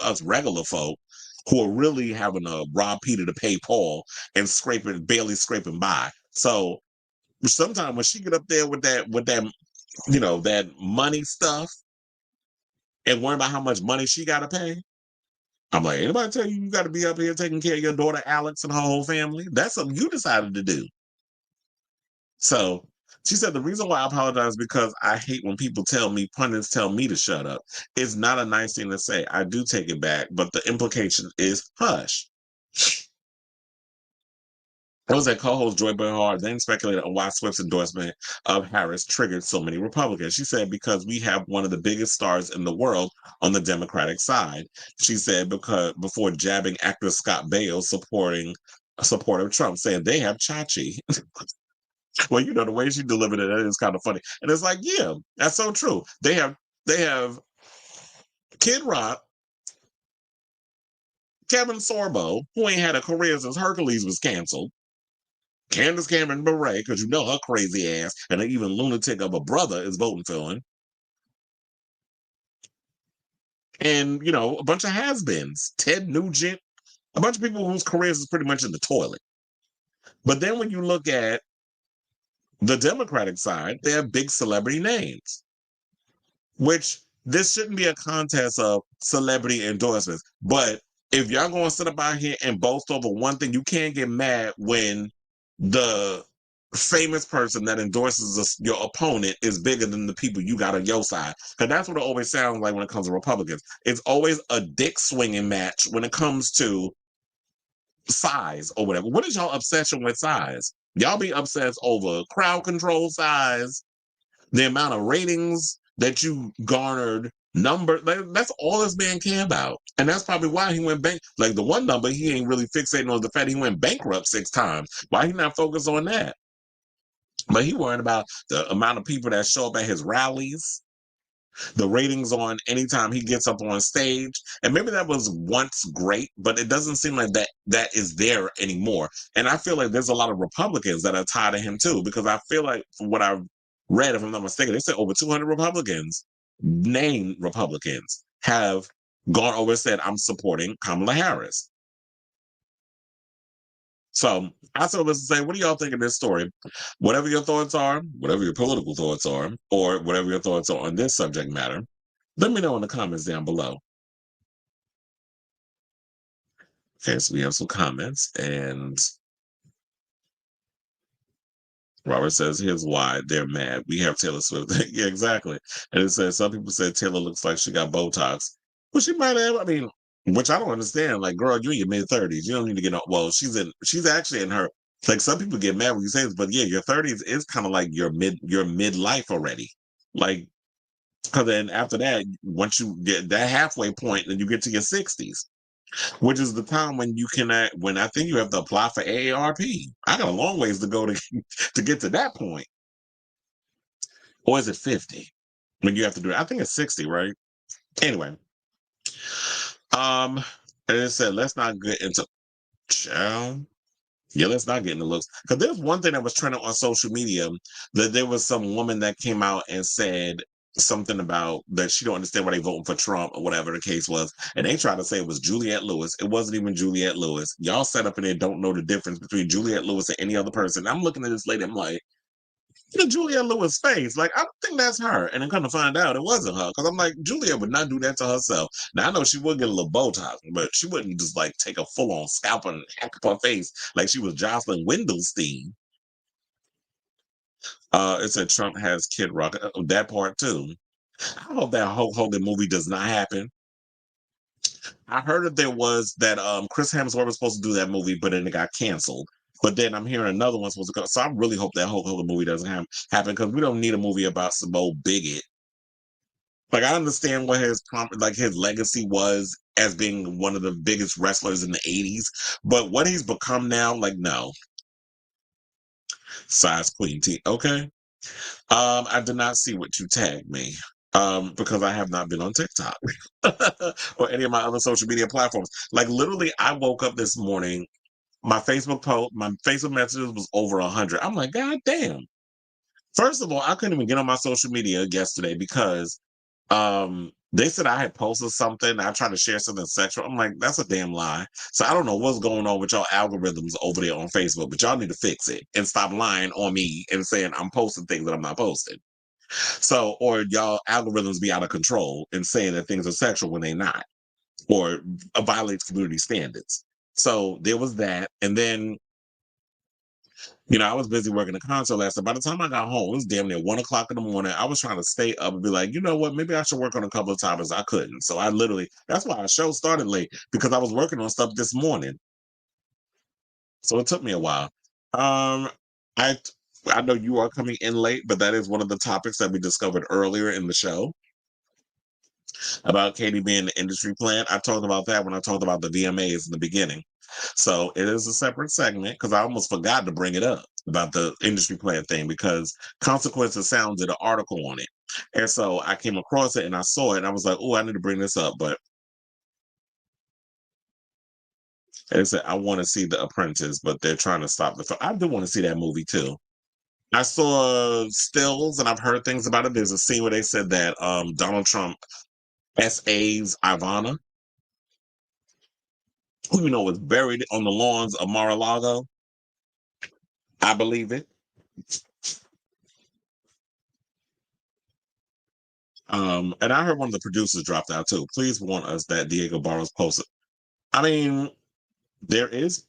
us regular folk who are really having to rob Peter to pay Paul and barely scraping by. So sometimes when she get up there with that that money stuff and worry about how much money she got to pay, I'm like, anybody tell you got to be up here taking care of your daughter Alex and her whole family? That's something you decided to do. So she said, the reason why I apologize is because I hate when pundits tell me to shut up. It's not a nice thing to say. I do take it back, but the implication is hush. I was at co-host Joy Behar then speculated on why Swift's endorsement of Harris triggered so many Republicans. She said, because we have one of the biggest stars in the world on the Democratic side. She said, because before jabbing actor Scott Baio supporter of Trump, saying they have Chachi. Well, the way she delivered it is kind of funny. And it's like, yeah, that's so true. They have Kid Rock, Kevin Sorbo, who ain't had a career since Hercules was canceled, Candace Cameron Bure, because her crazy ass, and an even lunatic of a brother is voting for him. And, a bunch of has-beens, Ted Nugent, a bunch of people whose careers is pretty much in the toilet. But then when you look at the Democratic side, they have big celebrity names, which this shouldn't be a contest of celebrity endorsements. But if y'all going to sit up out here and boast over one thing, you can't get mad when the famous person that endorses your opponent is bigger than the people you got on your side. Because that's what it always sounds like when it comes to Republicans. It's always a dick swinging match when it comes to size or whatever. What is y'all obsession with size? Y'all be obsessed over crowd control size, the amount of ratings that you garnered, that's all this man care about. And that's probably why he went bank. Like the one number, he ain't really fixating on the fact he went bankrupt 6 times. Why he not focused on that? But he worried about the amount of people that show up at his rallies, the ratings on anytime he gets up on stage. And maybe that was once great, but it doesn't seem like that is there anymore. And I feel like there's a lot of Republicans that are tired of him too, because I feel like from what I've read, if I'm not mistaken, they said over 200 Republicans, named Republicans, have gone over and said, I'm supporting Kamala Harris. So I said this to say, what do y'all think of this story? Whatever your thoughts are, whatever your political thoughts are, or whatever your thoughts are on this subject matter, let me know in the comments down below. Okay, so we have some comments, and Robert says, here's why they're mad. We have Taylor Swift. Yeah, exactly. And it says, some people said Taylor looks like she got Botox. Well, she might have. I mean, which I don't understand. Like, girl, you're in your mid-30s. You don't need to get, well, she's actually in her, like, some people get mad when you say this, but yeah, your 30s is kind of like your midlife already. Like, because then after that, once you get that halfway point, then you get to your 60s, which is the time when you can when I think you have to apply for AARP. I got a long ways to go to to get to that point. Or is it 50 when you have to do it? I think it's 60, right? Anyway, and it said let's not get into child. Yeah, let's not get into looks. Because there's one thing that was trending on social media, that there was some woman that came out and said something about that she don't understand why they voting for Trump or whatever the case was. And they tried to say it was Juliette Lewis. It wasn't even Juliette Lewis. Y'all set up in there don't know the difference between Juliette Lewis and any other person. I'm looking at this lady, I'm like, Juliette Lewis' face. Like, I don't think that's her. And then come to find out it wasn't her. Because I'm like, Juliette would not do that to herself. Now, I know she would get a little Botox, but she wouldn't just like take a full on scalp and hack up her face like she was Jocelyn Wendelstein. It said Trump has Kid Rock. That part too. I hope that Hulk Hogan movie does not happen. I heard that there was that Chris Hemsworth was supposed to do that movie, but then it got canceled. But then I'm hearing another one's supposed to come. So I really hope that Hulk Hogan movie doesn't happen, because we don't need a movie about some old bigot. Like, I understand what his legacy was as being one of the biggest wrestlers in the 80s, but what he's become now, like, no. Size Queen T. Okay. I did not see what you tagged me. Because I have not been on TikTok or any of my other social media platforms. Like, literally, I woke up this morning, my Facebook messages was over 100. I'm like, God damn. First of all, I couldn't even get on my social media yesterday because they said I had posted something. I tried to share something sexual. I'm like, that's a damn lie. So I don't know what's going on with y'all algorithms over there on Facebook, but y'all need to fix it and stop lying on me and saying I'm posting things that I'm not posting. So, or y'all algorithms be out of control and saying that things are sexual when they're not, or violates community standards. So there was that. And then, I was busy working the concert last night. By the time I got home, it was damn near 1 o'clock in the morning. I was trying to stay up and be like, you know what? Maybe I should work on a couple of topics. I couldn't. So that's why our show started late, because I was working on stuff this morning. So it took me a while. Um, I I know you are coming in late, but that is one of the topics that we discovered earlier in the show about Katy being the industry plan. I talked about that when I talked about the VMAs in the beginning. So it is a separate segment, because I almost forgot to bring it up about the industry plan thing, because Consequences Sound did an article on it. And so I came across it and I saw it and I was like, oh, I need to bring this up. But they said, I want to see The Apprentice, but they're trying to stop the film. I do want to see that movie too. I saw stills and I've heard things about it. There's a scene where they said that Donald Trump SA's Ivana, who was buried on the lawns of Mar-a-Lago. I believe it. And I heard one of the producers dropped out too. Please warn us that Diego Barros posted. I mean, there is,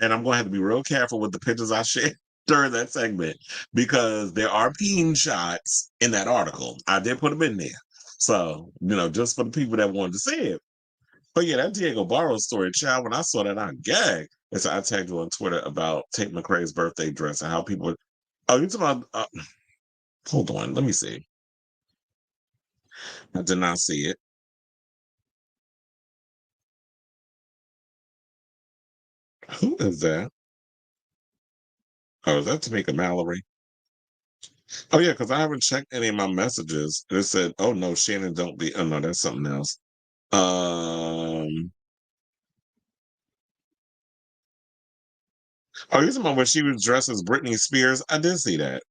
and I'm going to have to be real careful with the pictures I share during that segment because there are peen shots in that article. I did put them in there. So, just for the people that wanted to see it. But yeah, that Diego Barros story, child, when I saw that, I gagged. And so I tagged you on Twitter about Tate McRae's birthday dress and how people. Oh, you talking about. Hold on, let me see. I did not see it. Who is that? Oh, is that Tamika Mallory? Oh yeah, because I haven't checked any of my messages. And it said, "Oh no, Shannon, don't be." Oh no, that's something else. Um. Oh, you talking about when she was dressed as Britney Spears? I did see that.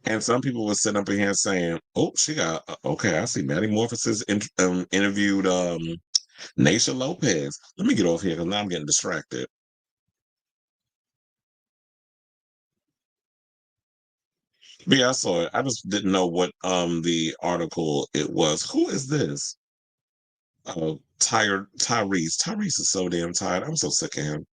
And some people were sitting up in here saying, "Oh, she got okay." I see Maddie Morphosis interviewed Naisha Lopez. Let me get off here because now I'm getting distracted. But yeah, I saw it. I just didn't know what the article it was. Who is this? Tired Tyrese. Tyrese is so damn tired. I'm so sick of him.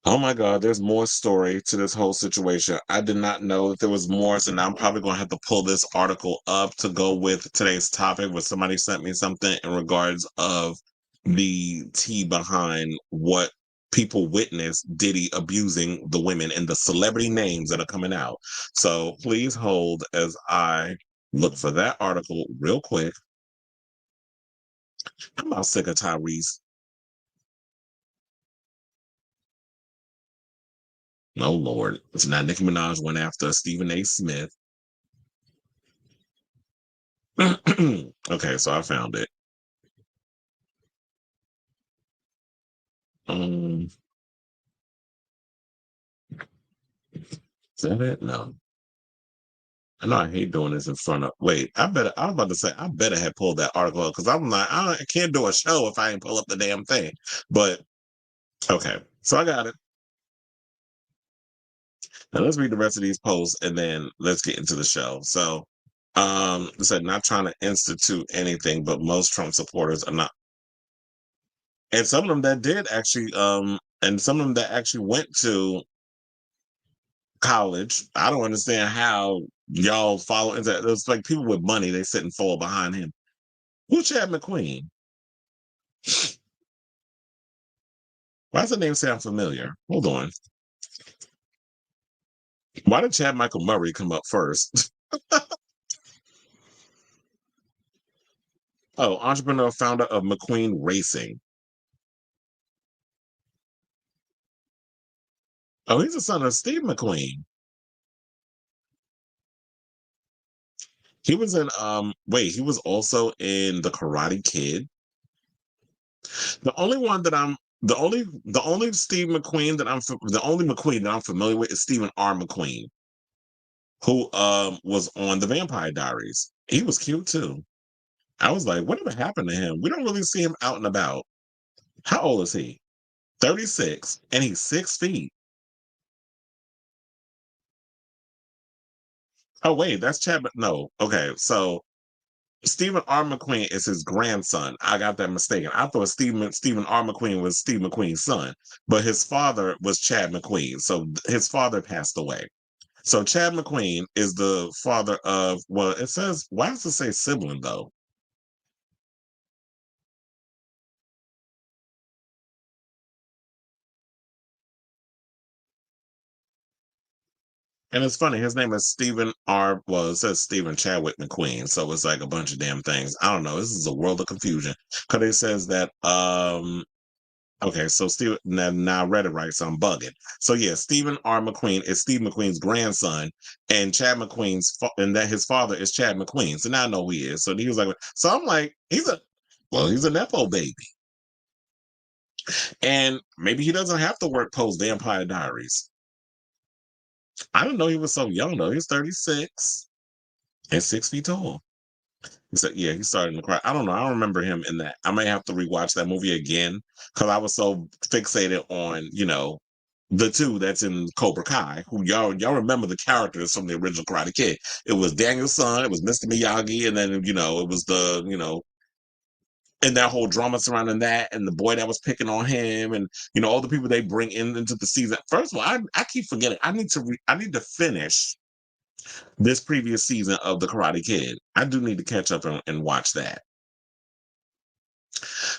Oh my God, there's more story to this whole situation. I did not know that there was more, so now I'm probably going to have to pull this article up to go with today's topic. Where somebody sent me something in regards of the tea behind what people witnessed Diddy abusing the women and the celebrity names that are coming out. So please hold as I look for that article real quick. I'm about sick of Tyrese. Oh Lord. So now Nicki Minaj went after Stephen A. Smith. Okay, so I found it. Um, is that it? No. I know I hate doing this in front of. Wait, I was about to say I better have pulled that article up because I'm like I can't do a show if I ain't pull up the damn thing. But okay, so I got it. Now let's read the rest of these posts and then let's get into the show. So, it said not trying to institute anything, but most Trump supporters are not, and some of them that did actually, and some of them that actually went to college. I don't understand how y'all follow into that. It's like people with money, they sit and fall behind him. Who's Chad McQueen? Why does the name sound familiar? Hold on. Why did Chad Michael Murray come up first? Oh, entrepreneur, founder of McQueen Racing. Oh, he's the son of Steve McQueen. He was in wait, he was also in The Karate Kid. The only one that I'm the only Steve McQueen that the only McQueen that I'm familiar with is Stephen R. McQueen, who was on The Vampire Diaries. He was cute too. I was like, whatever happened to him? We don't really see him out and about. How old is he? 36, and he's 6 feet. Oh wait, that's Chad. No, okay. So Stephen R. McQueen is his grandson. I got that mistaken. I thought Stephen R. McQueen was Steve McQueen's son, but his father was Chad McQueen. So his father passed away. So Chad McQueen is the father of, well, it says, why does it say sibling though? And it's funny, his name is Stephen R. Well, it says Stephen Chadwick McQueen. So it's like a bunch of damn things. I don't know. This is a world of confusion. Because it says that okay, so Steve, now I read it right, so I'm bugging. So yeah, Stephen R. McQueen is Steve McQueen's grandson, and Chad McQueen's and that his father is Chad McQueen. So now I know who he is. So he was like, so I'm like, he's a nepo baby, and maybe he doesn't have to work post Vampire Diaries. I didn't know he was so young though. He's 36 and 6 feet tall. He said, yeah, he started to cry. I don't know. I don't remember him in that. I may have to rewatch that movie again because I was so fixated on, the two that's in Cobra Kai, who y'all remember the characters from the original Karate Kid. It was Daniel's son, it was Mr. Miyagi, and then it was and that whole drama surrounding that, and the boy that was picking on him, and all the people they bring into the season. First of all, I keep forgetting. I need to finish this previous season of the Karate Kid. I do need to catch up and watch that.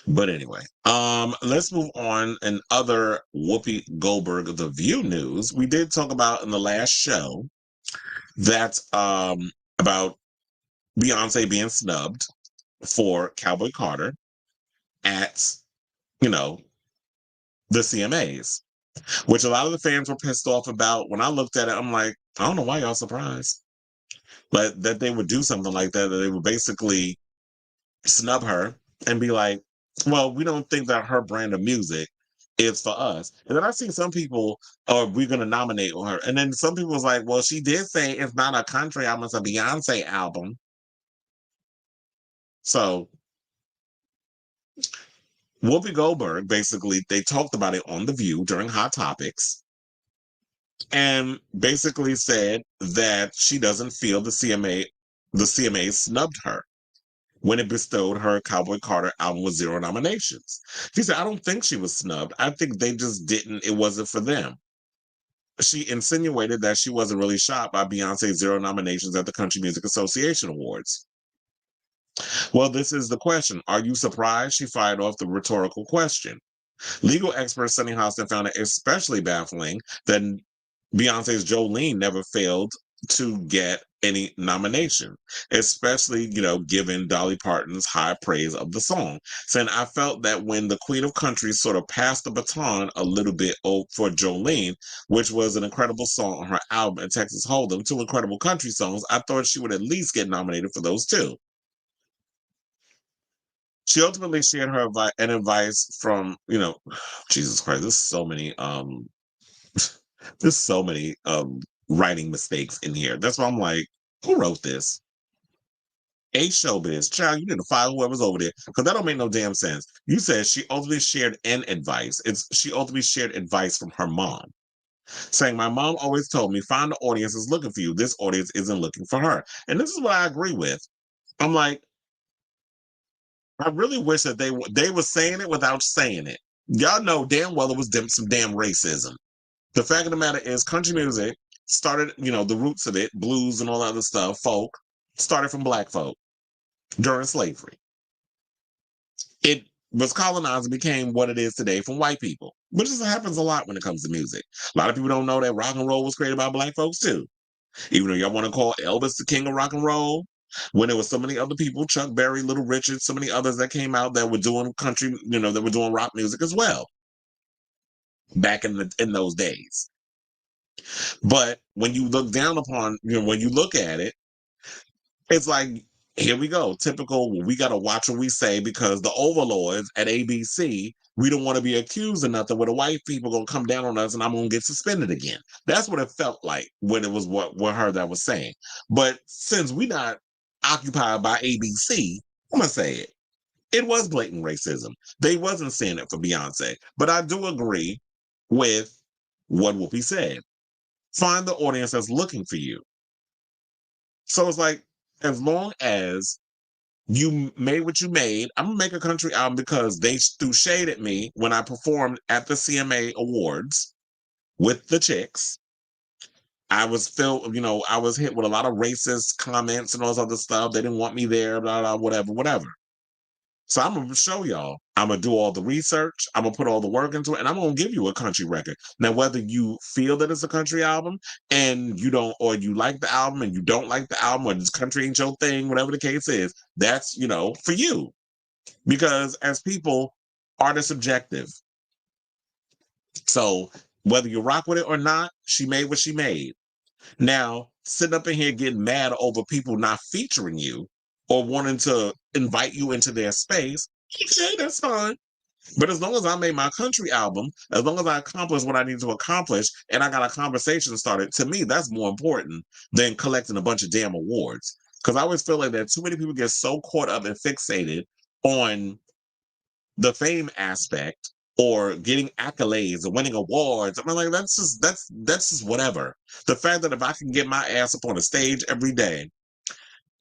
But anyway, let's move on. And other Whoopi Goldberg The View news, we did talk about in the last show that about Beyonce being snubbed for Cowboy Carter at the CMAs, which a lot of the fans were pissed off about. When I looked at it, I'm like, I don't know why y'all surprised, but that they would do something like that they would basically snub her and be like, well, we don't think that her brand of music is for us. And then I've seen some people, oh, we're going to nominate her. And then some people was like, well, she did say it's not a country album, it's a Beyonce album. So Whoopi Goldberg, basically, they talked about it on The View during Hot Topics and basically said that she doesn't feel the CMA snubbed her when it bestowed her Cowboy Carter album with 0 nominations. She said, I don't think she was snubbed. I think they just it wasn't for them. She insinuated that she wasn't really shocked by Beyonce's 0 nominations at the Country Music Association Awards. Well, this is the question. Are you surprised? She fired off the rhetorical question. Legal expert Sunny Hostin found it especially baffling that Beyonce's Jolene never failed to get any nomination, especially, given Dolly Parton's high praise of the song. Saying, I felt that when the Queen of Country sort of passed the baton a little bit for Jolene, which was an incredible song on her album and Texas Hold'em, 2 incredible country songs, I thought she would at least get nominated for those 2. She ultimately shared her advice from, Jesus Christ, there's so many writing mistakes in here. That's why I'm like, who wrote this? A Showbiz. Child, you need to file whoever's over there. Because that don't make no damn sense. You said she ultimately shared an advice. She ultimately shared advice from her mom. Saying, my mom always told me, find the audience is looking for you. This audience isn't looking for her. And this is what I agree with. I'm like, I really wish that they were saying it without saying it. Y'all know damn well it was some damn racism. The fact of the matter is, country music started, the roots of it, blues and all that other stuff, folk, started from black folk during slavery. It was colonized and became what it is today from white people, which happens a lot when it comes to music. A lot of people don't know that rock and roll was created by black folks too. Even though y'all want to call Elvis the king of rock and roll, when there was so many other people, Chuck Berry, Little Richard, so many others that came out that were doing country, that were doing rock music as well back in those days. But when you look down upon, when you look at it, it's like, here we go. Typical, we got to watch what we say because the overlords at ABC, we don't want to be accused of nothing where the white people going to come down on us and I'm going to get suspended again. That's what it felt like when it was what her that was saying. But since we not occupied by ABC, I'm going to say it. It was blatant racism. They wasn't saying it for Beyonce. But I do agree with what Whoopi said. Find the audience that's looking for you. So it's like, as long as you made what you made, I'm gonna make a country album because they threw shade at me when I performed at the CMA Awards with the chicks. I was I was hit with a lot of racist comments and all this other stuff. They didn't want me there, blah, blah, whatever. So I'm gonna show y'all. I'm gonna do all the research. I'm gonna put all the work into it, and I'm gonna give you a country record. Now, whether you feel that it's a country album and you don't, or you like the album and you don't like the album, or this country ain't your thing, whatever the case is, that's for you. Because as people, art is subjective. So whether you rock with it or not, she made what she made. Now, sitting up in here getting mad over people not featuring you or wanting to invite you into their space, okay, that's fine. But as long as I made my country album, as long as I accomplished what I need to accomplish and I got a conversation started, to me, that's more important than collecting a bunch of damn awards. Because I always feel like that too many people get so caught up and fixated on the fame aspect or getting accolades or winning awards. I mean, like that's just whatever. The fact that if I can get my ass up on a stage every day,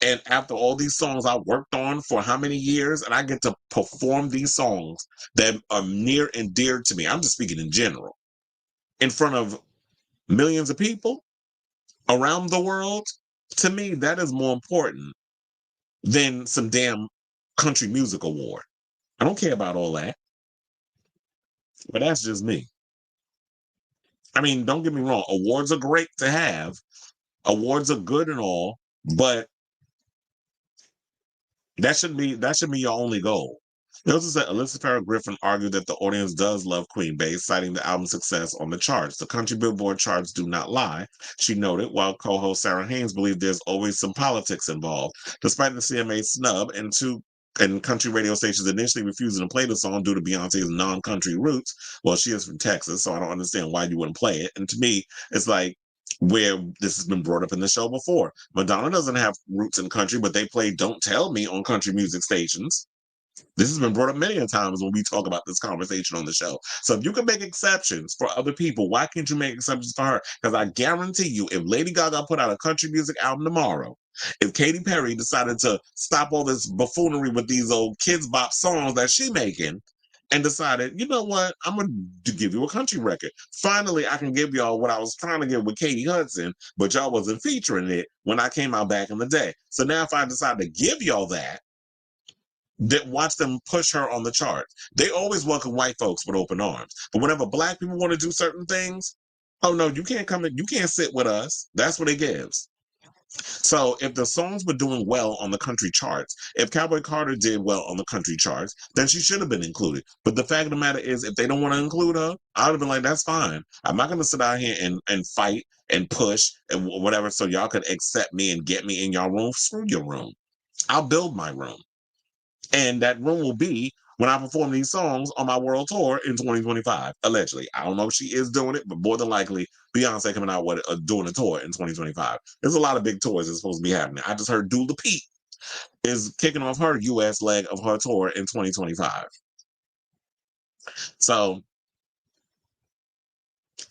and after all these songs I worked on for how many years, and I get to perform these songs that are near and dear to me, I'm just speaking in general, in front of millions of people around the world, to me, that is more important than some damn country music award. I don't care about all that, but that's just me. I mean, don't get me wrong, awards are great to have, awards are good and all, but that should be your only goal. It also said Alyssa Farrah Griffin argued that the audience does love Queen Bey, citing the album's success on the charts. The country Billboard charts do not lie, she noted, while co-host Sarah Haynes believed there's always some politics involved. Despite the CMA snub and country radio stations initially refusing to play the song due to Beyonce's non-country roots, well, she is from Texas, so I don't understand why you wouldn't play it. And to me, it's like, where this has been brought up in the show before. Madonna doesn't have roots in country, but they play Don't Tell Me on country music stations. This has been brought up many times when we talk about this conversation on the show. So if you can make exceptions for other people, why can't you make exceptions for her? Because I guarantee you, if Lady Gaga put out a country music album tomorrow, if Katy Perry decided to stop all this buffoonery with these old kids bop songs that she making, and decided, you know what, I'm going to give you a country record. Finally, I can give y'all what I was trying to give with Katie Hudson, but y'all wasn't featuring it when I came out back in the day. So now if I decide to give y'all that watch them push her on the charts. They always welcome white folks with open arms. But whenever black people want to do certain things, oh no, you can't come in, you can't sit with us. That's what it gives. So if the songs were doing well on the country charts, if Cowboy Carter did well on the country charts, then she should have been included. But the fact of the matter is, if they don't want to include her, I would have been like, that's fine. I'm not going to sit out here and fight and push and whatever so y'all could accept me and get me in your room. Screw your room. I'll build my room. And that room will be when I perform these songs on my world tour in 2025, allegedly. I don't know if she is doing it, but more than likely, Beyonce coming out with doing a tour in 2025. There's a lot of big tours that's supposed to be happening. I just heard Dula Peep is kicking off her U.S. leg of her tour in 2025. So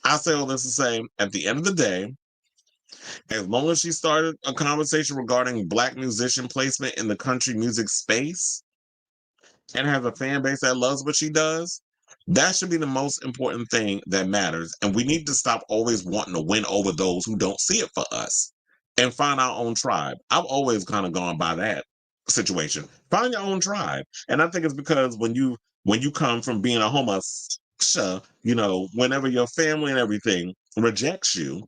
I say all this to say, at the end of the day, as long as she started a conversation regarding Black musician placement in the country music space, and has a fan base that loves what she does, that should be the most important thing that matters. And we need to stop always wanting to win over those who don't see it for us and find our own tribe. I've always kind of gone by that situation. Find your own tribe. And I think it's because when you come from being a homosexual, whenever your family and everything rejects you,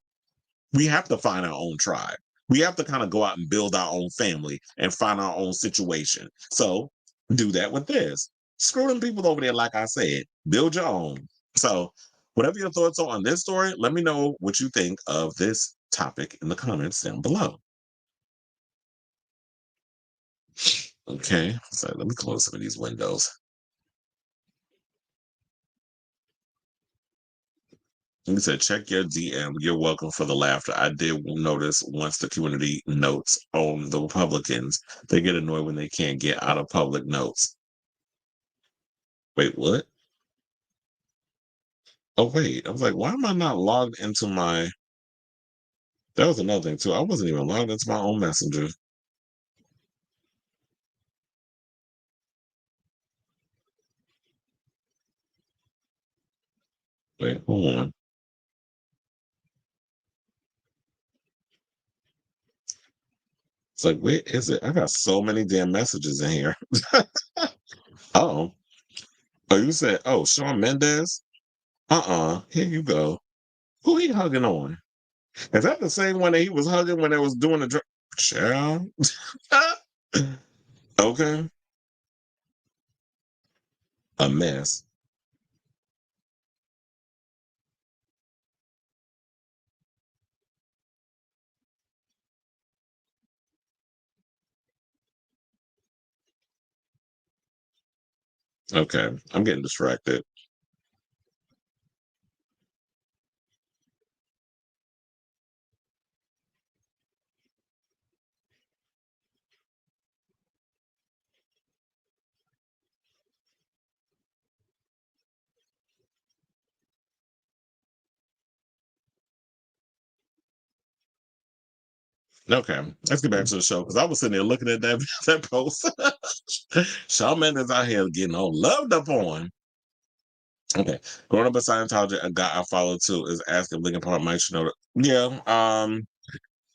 we have to find our own tribe. We have to kind of go out and build our own family and find our own situation. So do that with this. Screw them people over there, like I said. Build your own. So, whatever your thoughts are on this story, let me know what you think of this topic in the comments down below. Okay, so let me close some of these windows. He said, check your DM. You're welcome for the laughter. I did notice once the community notes on the Republicans, they get annoyed when they can't get out of public notes. Wait, what? Oh, wait. I was like, why am I not logged into my. That was another thing, too. I wasn't even logged into my own messenger. Wait, hold on. It's like, where is it? I got so many damn messages in here. Oh. Oh, you said, oh, Shawn Mendes? Here you go. Who he hugging on? Is that the same one that he was hugging when they was doing the child? Okay. A mess. Okay. I'm getting distracted. Okay, let's get back to the show because I was sitting there looking at that that post. Shawn Mendes out here getting all loved up on. Okay, growing up in Scientology, a guy I follow too is asking Linkin Park Mike Shinoda. Yeah,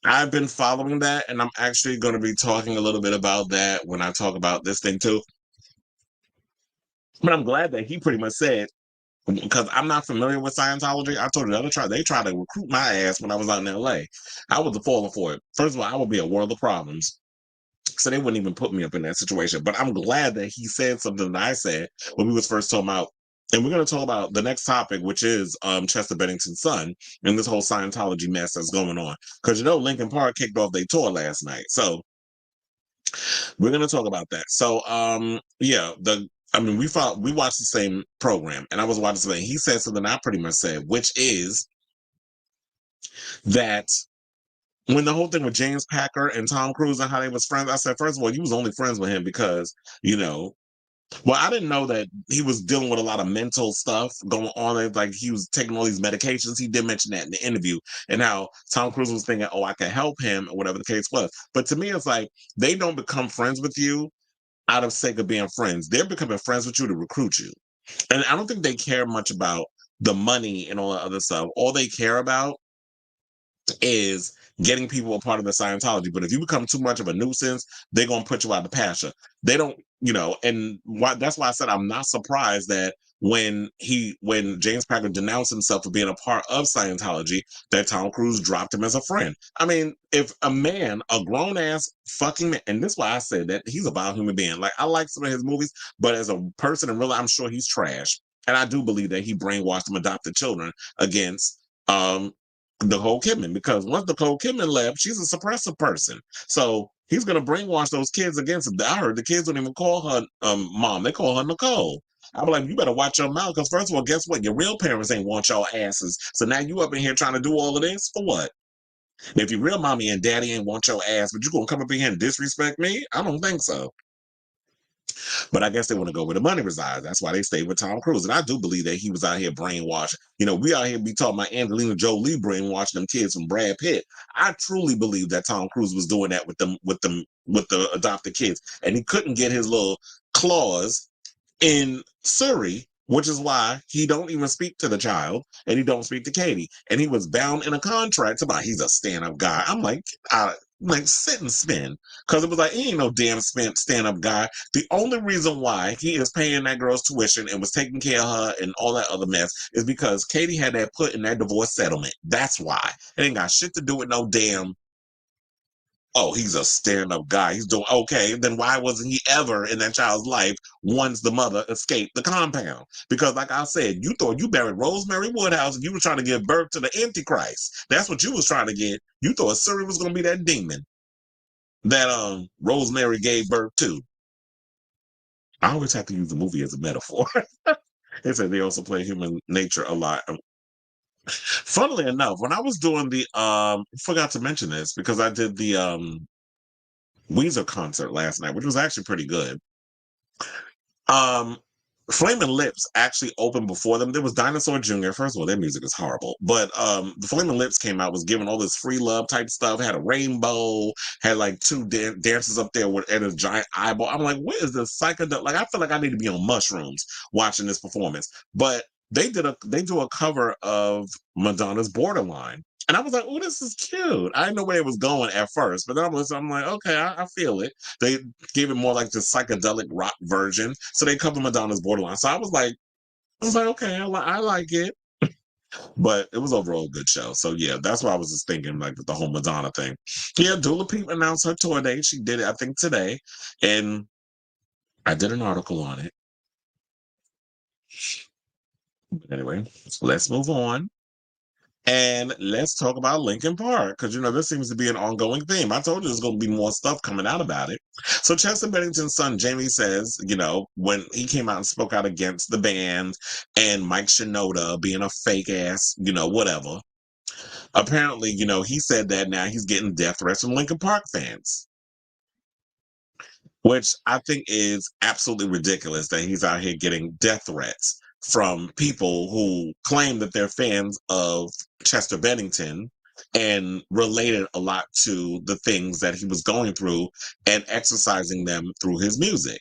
I've been following that, and I'm actually going to be talking a little bit about that when I talk about this thing too. But I'm glad that he pretty much said, because I'm not familiar with Scientology. I told you the other they tried to recruit my ass when I was out in LA. I was falling for it. First of all, I would be a world of problems. So they wouldn't even put me up in that situation. But I'm glad that he said something that I said when we was first talking about. And we're going to talk about the next topic, which is Chester Bennington's son and this whole Scientology mess that's going on. Because Linkin Park kicked off their tour last night. So we're going to talk about that. So yeah, we watched the same program, and I was watching something. He said something I pretty much said, which is that when the whole thing with James Packer and Tom Cruise and how they was friends, I said, first of all, you was only friends with him because, well, I didn't know that he was dealing with a lot of mental stuff going on. Like he was taking all these medications. He did mention that in the interview, and how Tom Cruise was thinking, oh, I can help him or whatever the case was. But to me, it's like they don't become friends with you out of sake of being friends. They're becoming friends with you to recruit you. And I don't think they care much about the money and all that other stuff. All they care about is getting people a part of the Scientology. But if you become too much of a nuisance, they're gonna put you out the pasture. They don't, and that's why I said I'm not surprised that when James Packer denounced himself for being a part of Scientology, that Tom Cruise dropped him as a friend. I mean, if a grown ass fucking man, and this is why I said that he's a vile human being. Like I like some of his movies, but as a person in real life, I'm sure he's trash. And I do believe that he brainwashed some adopted children against Nicole Kidman, because once Nicole Kidman left, she's a suppressive person. So he's gonna brainwash those kids against it. I heard the kids don't even call her mom; they call her Nicole. I'm like, you better watch your mouth, because first of all, guess what? Your real parents ain't want y'all asses. So now you up in here trying to do all of this for what? If your real mommy and daddy ain't want your ass, but you gonna come up in here and disrespect me? I don't think so. But I guess they want to go where the money resides. That's why they stayed with Tom Cruise. And I do believe that he was out here brainwashing. We out here be talking about Angelina Jolie brainwashing them kids from Brad Pitt. I truly believe that Tom Cruise was doing that with the adopted kids. And he couldn't get his little claws in Surrey, which is why he don't even speak to the child and he don't speak to Katy. And he was bound in a contract about he's a stand-up guy. I'm like sit and spin, because it was like he ain't no damn stand-up guy. The only reason why he is paying that girl's tuition and was taking care of her and all that other mess is because Katy had that put in that divorce settlement. That's why. It ain't got shit to do with no damn, oh, he's a stand-up guy, he's doing okay. Then why wasn't he ever in that child's life once the mother escaped the compound? Because like I said, you thought you married Rosemary Woodhouse and you were trying to give birth to the Antichrist. That's what you was trying to get. You thought Surrey was going to be that demon that Rosemary gave birth to. I always have to use the movie as a metaphor. They said they also play human nature a lot. Funnily enough, when I was doing the forgot to mention this because I did the Weezer concert last night, which was actually pretty good. Flaming Lips actually opened before them. There was Dinosaur Jr. First of all, their music is horrible. But the Flaming Lips came out, was giving all this free love type stuff, had a rainbow, had like two dancers up there with and a giant eyeball. I'm like, what is this psychedelic? Like, I feel like I need to be on mushrooms watching this performance. But they do a cover of Madonna's Borderline. And I was like, oh, this is cute. I didn't know where it was going at first, but then I'm like, okay, I feel it. They gave it more like the psychedelic rock version. So they covered Madonna's Borderline. So I was like, okay, I like it. But it was overall a good show. So yeah, that's why I was just thinking, like with the whole Madonna thing. Yeah, Dula Peep announced her tour date. She did it, I think, today. And I did an article on it. But anyway, let's move on. And let's talk about Linkin Park, because this seems to be an ongoing theme. I told you there's going to be more stuff coming out about it. So Chester Bennington's son, Jaime, says, when he came out and spoke out against the band and Mike Shinoda being a fake ass, whatever. Apparently, he said that now he's getting death threats from Linkin Park fans, which I think is absolutely ridiculous that he's out here getting death threats from people who claim that they're fans of Chester Bennington and related a lot to the things that he was going through and exercising them through his music.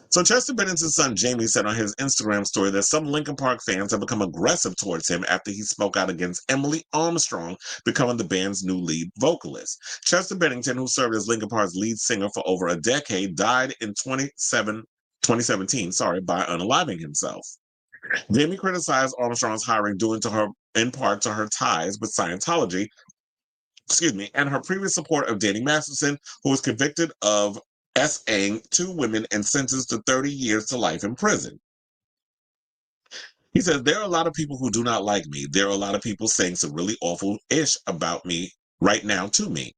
So Chester Bennington's son Jaime said on his Instagram story that some Linkin Park fans have become aggressive towards him after he spoke out against Emily Armstrong becoming the band's new lead vocalist. Chester Bennington, who served as Linkin Park's lead singer for over a decade, died in 2017 by unaliving himself. Jaime criticized Armstrong's hiring due to her, in part to her ties with Scientology, and her previous support of Danny Masterson, who was convicted of SAing two women and sentenced to 30 years to life in prison. He says, there are a lot of people who do not like me. There are a lot of people saying some really awful-ish about me right now to me.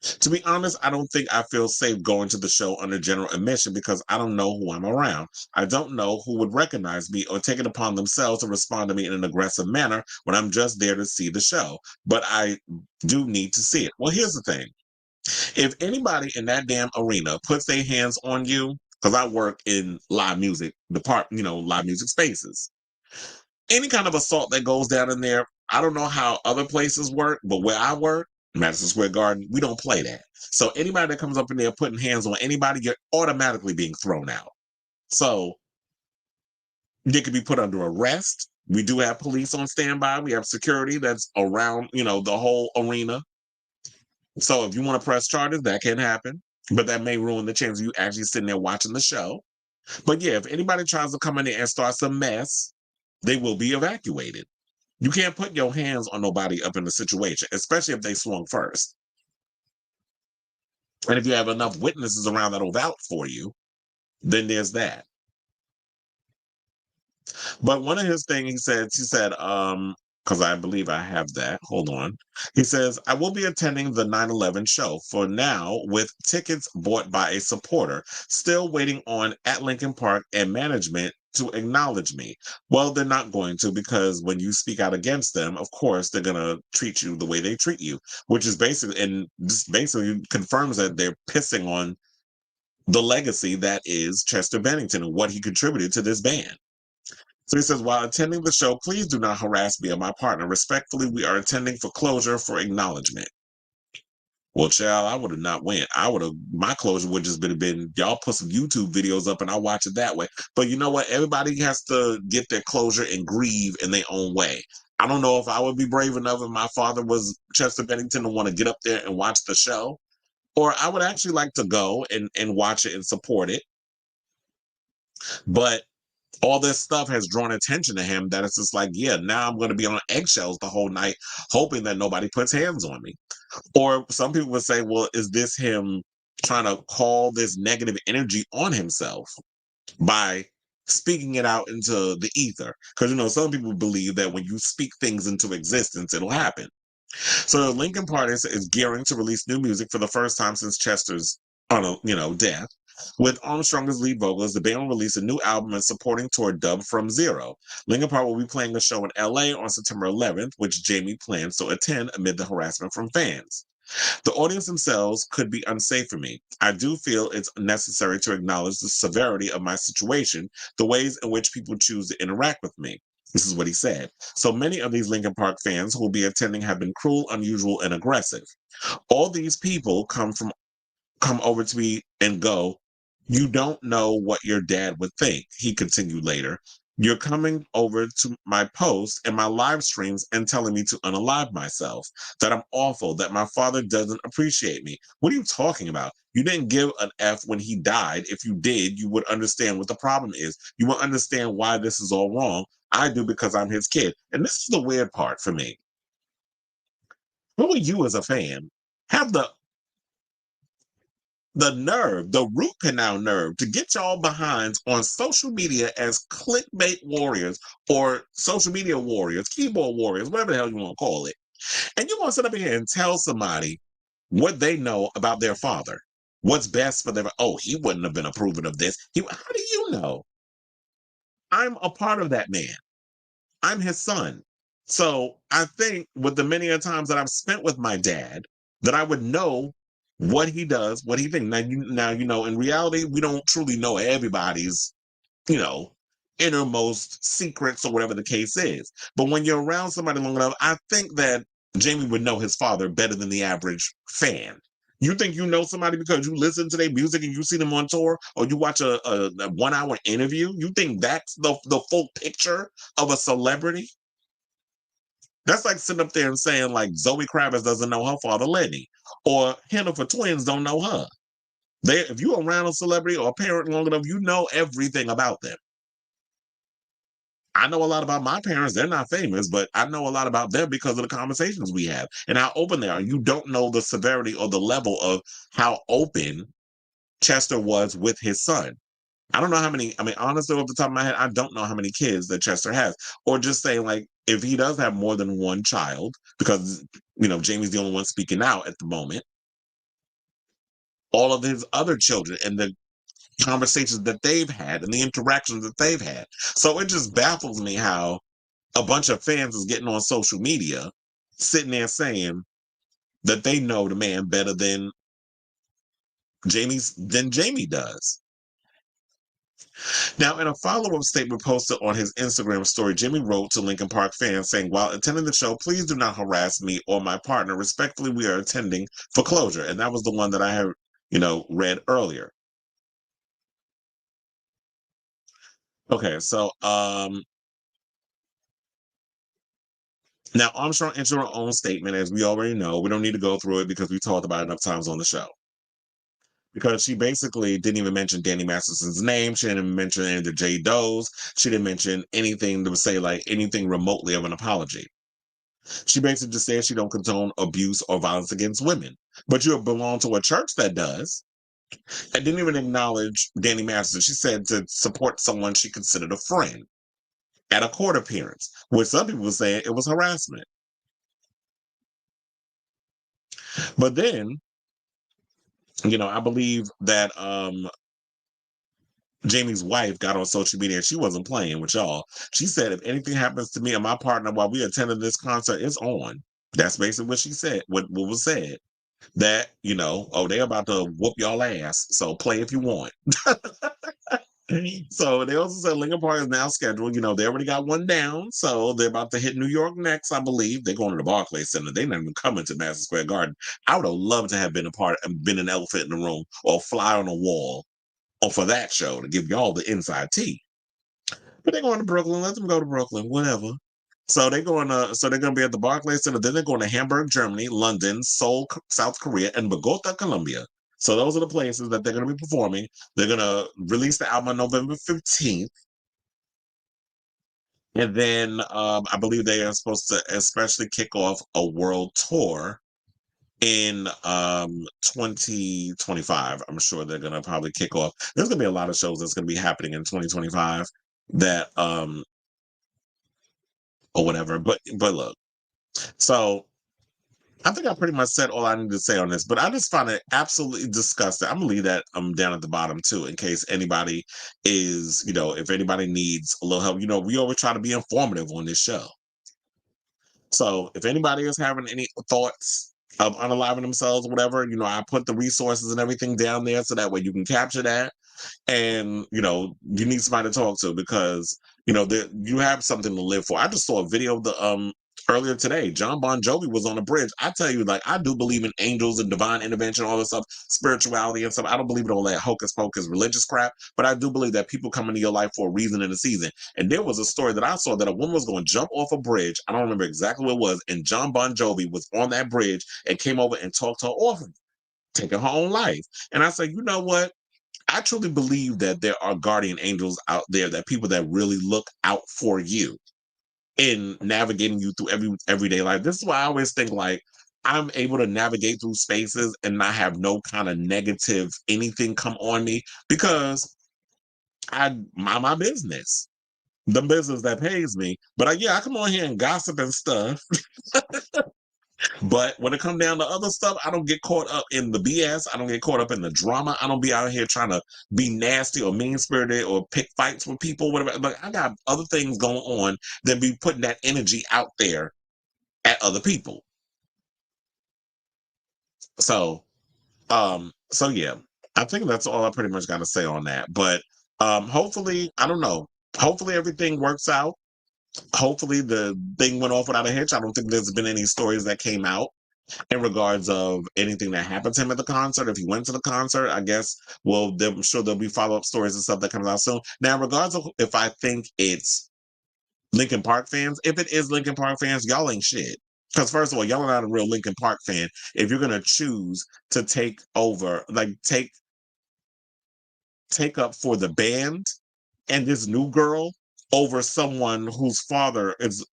To be honest, I don't think I feel safe going to the show under general admission because I don't know who I'm around. I don't know who would recognize me or take it upon themselves to respond to me in an aggressive manner when I'm just there to see the show. But I do need to see it. Well, here's the thing. If anybody in that damn arena puts their hands on you, because I work in live music live music spaces, any kind of assault that goes down in there, I don't know how other places work, but where I work, Madison Square Garden, we don't play that. So anybody that comes up in there putting hands on anybody, you're automatically being thrown out. So they could be put under arrest. We do have police on standby. We have security that's around, the whole arena. So if you want to press charges, that can happen, but that may ruin the chance of you actually sitting there watching the show. But yeah, if anybody tries to come in there and start some mess, they will be evacuated. You can't put your hands on nobody up in the situation, especially if they swung first. And if you have enough witnesses around that'll vouch for you, then there's that. But one of his things he said, because I believe I have that. Hold on. He says, I will be attending the 9/11 show for now with tickets bought by a supporter, still waiting on at Linkin Park and management to acknowledge me. Well, they're not going to, because when you speak out against them, of course, they're going to treat you the way they treat you, which is basically confirms that they're pissing on the legacy that is Chester Bennington and what he contributed to this band. So he says, while attending the show, please do not harass me or my partner. Respectfully, we are attending for closure, for acknowledgement. Well, child, I would have not went. My closure would just been, y'all put some YouTube videos up and I'll watch it that way. But you know what? Everybody has to get their closure and grieve in their own way. I don't know if I would be brave enough if my father was Chester Bennington to want to get up there and watch the show. Or I would actually like to go and watch it and support it. But all this stuff has drawn attention to him that it's just like, yeah, now I'm going to be on eggshells the whole night, hoping that nobody puts hands on me. Or some people would say, well, is this him trying to call this negative energy on himself by speaking it out into the ether? Because, some people believe that when you speak things into existence, it'll happen. So Linkin Park is gearing to release new music for the first time since Chester's, death. With Armstrong as lead vocalist, the band will release a new album and supporting tour dubbed From Zero. Linkin Park will be playing a show in LA on September 11th, which Jaime plans to attend amid the harassment from fans. The audience themselves could be unsafe for me. I do feel it's necessary to acknowledge the severity of my situation, the ways in which people choose to interact with me. This is what he said. So many of these Linkin Park fans who will be attending have been cruel, unusual, and aggressive. All these people come over to me and go, you don't know what your dad would think, he continued later. You're coming over to my posts and my live streams and telling me to unalive myself, that I'm awful, that my father doesn't appreciate me. What are you talking about? You didn't give an F when he died. If you did, you would understand what the problem is. You would understand why this is all wrong. I do, because I'm his kid. And this is the weird part for me. Who are you as a fan have the nerve, the root canal nerve, to get y'all behinds on social media as clickbait warriors or social media warriors, keyboard warriors, whatever the hell you want to call it. And you want to sit up here and tell somebody what they know about their father, what's best for them. Oh, he wouldn't have been approving of this. How do you know? I'm a part of that man. I'm his son. So I think with the many a times that I've spent with my dad, that I would know what he does, what he thinks. Now, in reality, we don't truly know everybody's, innermost secrets or whatever the case is. But when you're around somebody long enough, I think that Jaime would know his father better than the average fan. You think you know somebody because you listen to their music and you see them on tour, or you watch a 1 hour interview? You think that's the full picture of a celebrity? That's like sitting up there and saying like Zoe Kravitz doesn't know her father Lenny, or Hannaford twins don't know her. If you're around a celebrity or a parent long enough, you know everything about them. I know a lot about my parents. They're not famous, but I know a lot about them because of the conversations we have and how open they are. You don't know the severity or the level of how open Chester was with his son. I don't know how many, I mean, honestly, off the top of my head, I don't know how many kids that Chester has. Or just saying, like, if he does have more than one child, because, Jamie's the only one speaking out at the moment, all of his other children and the conversations that they've had and the interactions that they've had. So it just baffles me how a bunch of fans is getting on social media, sitting there saying that they know the man better than Jaime does. Now, in a follow-up statement posted on his Instagram story, Jaime wrote to Linkin Park fans saying, "While attending the show, please do not harass me or my partner. Respectfully, we are attending for closure." And that was the one that I had, read earlier. Okay, so now Armstrong entered her own statement, as we already know. We don't need to go through it because we talked about it enough times on the show. Because she basically didn't even mention Danny Masterson's name. She didn't mention any of the J. Does. She didn't mention anything that would say like anything remotely of an apology. She basically just said she don't condone abuse or violence against women. But you belong to a church that does. And didn't even acknowledge Danny Masterson. She said to support someone she considered a friend at a court appearance, which some people were saying it was harassment. But then, I believe that Jamie's wife got on social media and she wasn't playing with y'all. She said, "If anything happens to me and my partner while we attended this concert, it's on." That's basically what she said, what was said. That, they about to whoop y'all ass. So play if you want. So they also said Linkin Park is now scheduled. They already got one down. So they're about to hit New York next, I believe. They're going to the Barclays Center. They're not even coming to Madison Square Garden. I would have loved to have been been an elephant in the room or fly on a wall or for that show to give y'all the inside tea. But they're going to Brooklyn. Let them go to Brooklyn, whatever. So they're gonna be at the Barclays Center. Then they're going to Hamburg, Germany, London, Seoul, South Korea, and Bogota, Colombia. So those are the places that they're going to be performing. They're going to release the album on November 15th. And then I believe they are supposed to especially kick off a world tour in 2025. I'm sure they're going to probably kick off. There's going to be a lot of shows that's going to be happening in 2025 that or whatever. But look, so I think I pretty much said all I need to say on this, but I just find it absolutely disgusting. I'm gonna leave that down at the bottom too, in case anybody is, if anybody needs a little help. We always try to be informative on this show. So if anybody is having any thoughts of unaliving themselves or whatever, I put the resources and everything down there so that way you can capture that. And you need somebody to talk to because you have something to live for. I just saw a video of the earlier today. John Bon Jovi was on a bridge. I tell you, like, I do believe in angels and divine intervention, all this stuff, spirituality and stuff. I don't believe in all that hocus pocus religious crap, but I do believe that people come into your life for a reason and a season. And there was a story that I saw that a woman was going to jump off a bridge. I don't remember exactly what it was, and John Bon Jovi was on that bridge and came over and talked to her off, taking her own life. And I said, you know what? I truly believe that there are guardian angels out there, that people that really look out for you in navigating you through everyday life. This is why I always think like I'm able to navigate through spaces and not have no kind of negative anything come on me because I mind my business, the business that pays me. But I come on here and gossip and stuff. But when it comes down to other stuff, I don't get caught up in the BS. I don't get caught up in the drama. I don't be out here trying to be nasty or mean-spirited or pick fights with people, whatever. But I got other things going on than be putting that energy out there at other people. So, yeah, I think that's all I pretty much got to say on that. But hopefully, I don't know. Hopefully everything works out. hopefully the thing went off without a hitch. I don't think there's been any stories that came out in regards of anything that happened to him at the concert. If he went to the concert, I guess, well, I'm sure there'll be follow-up stories and stuff that comes out soon. Now, in regards of if I think it's Linkin Park fans, if it is Linkin Park fans, y'all ain't shit. Because first of all, y'all are not a real Linkin Park fan if you're gonna choose to take over, like take up for the band and this new girl over someone whose father is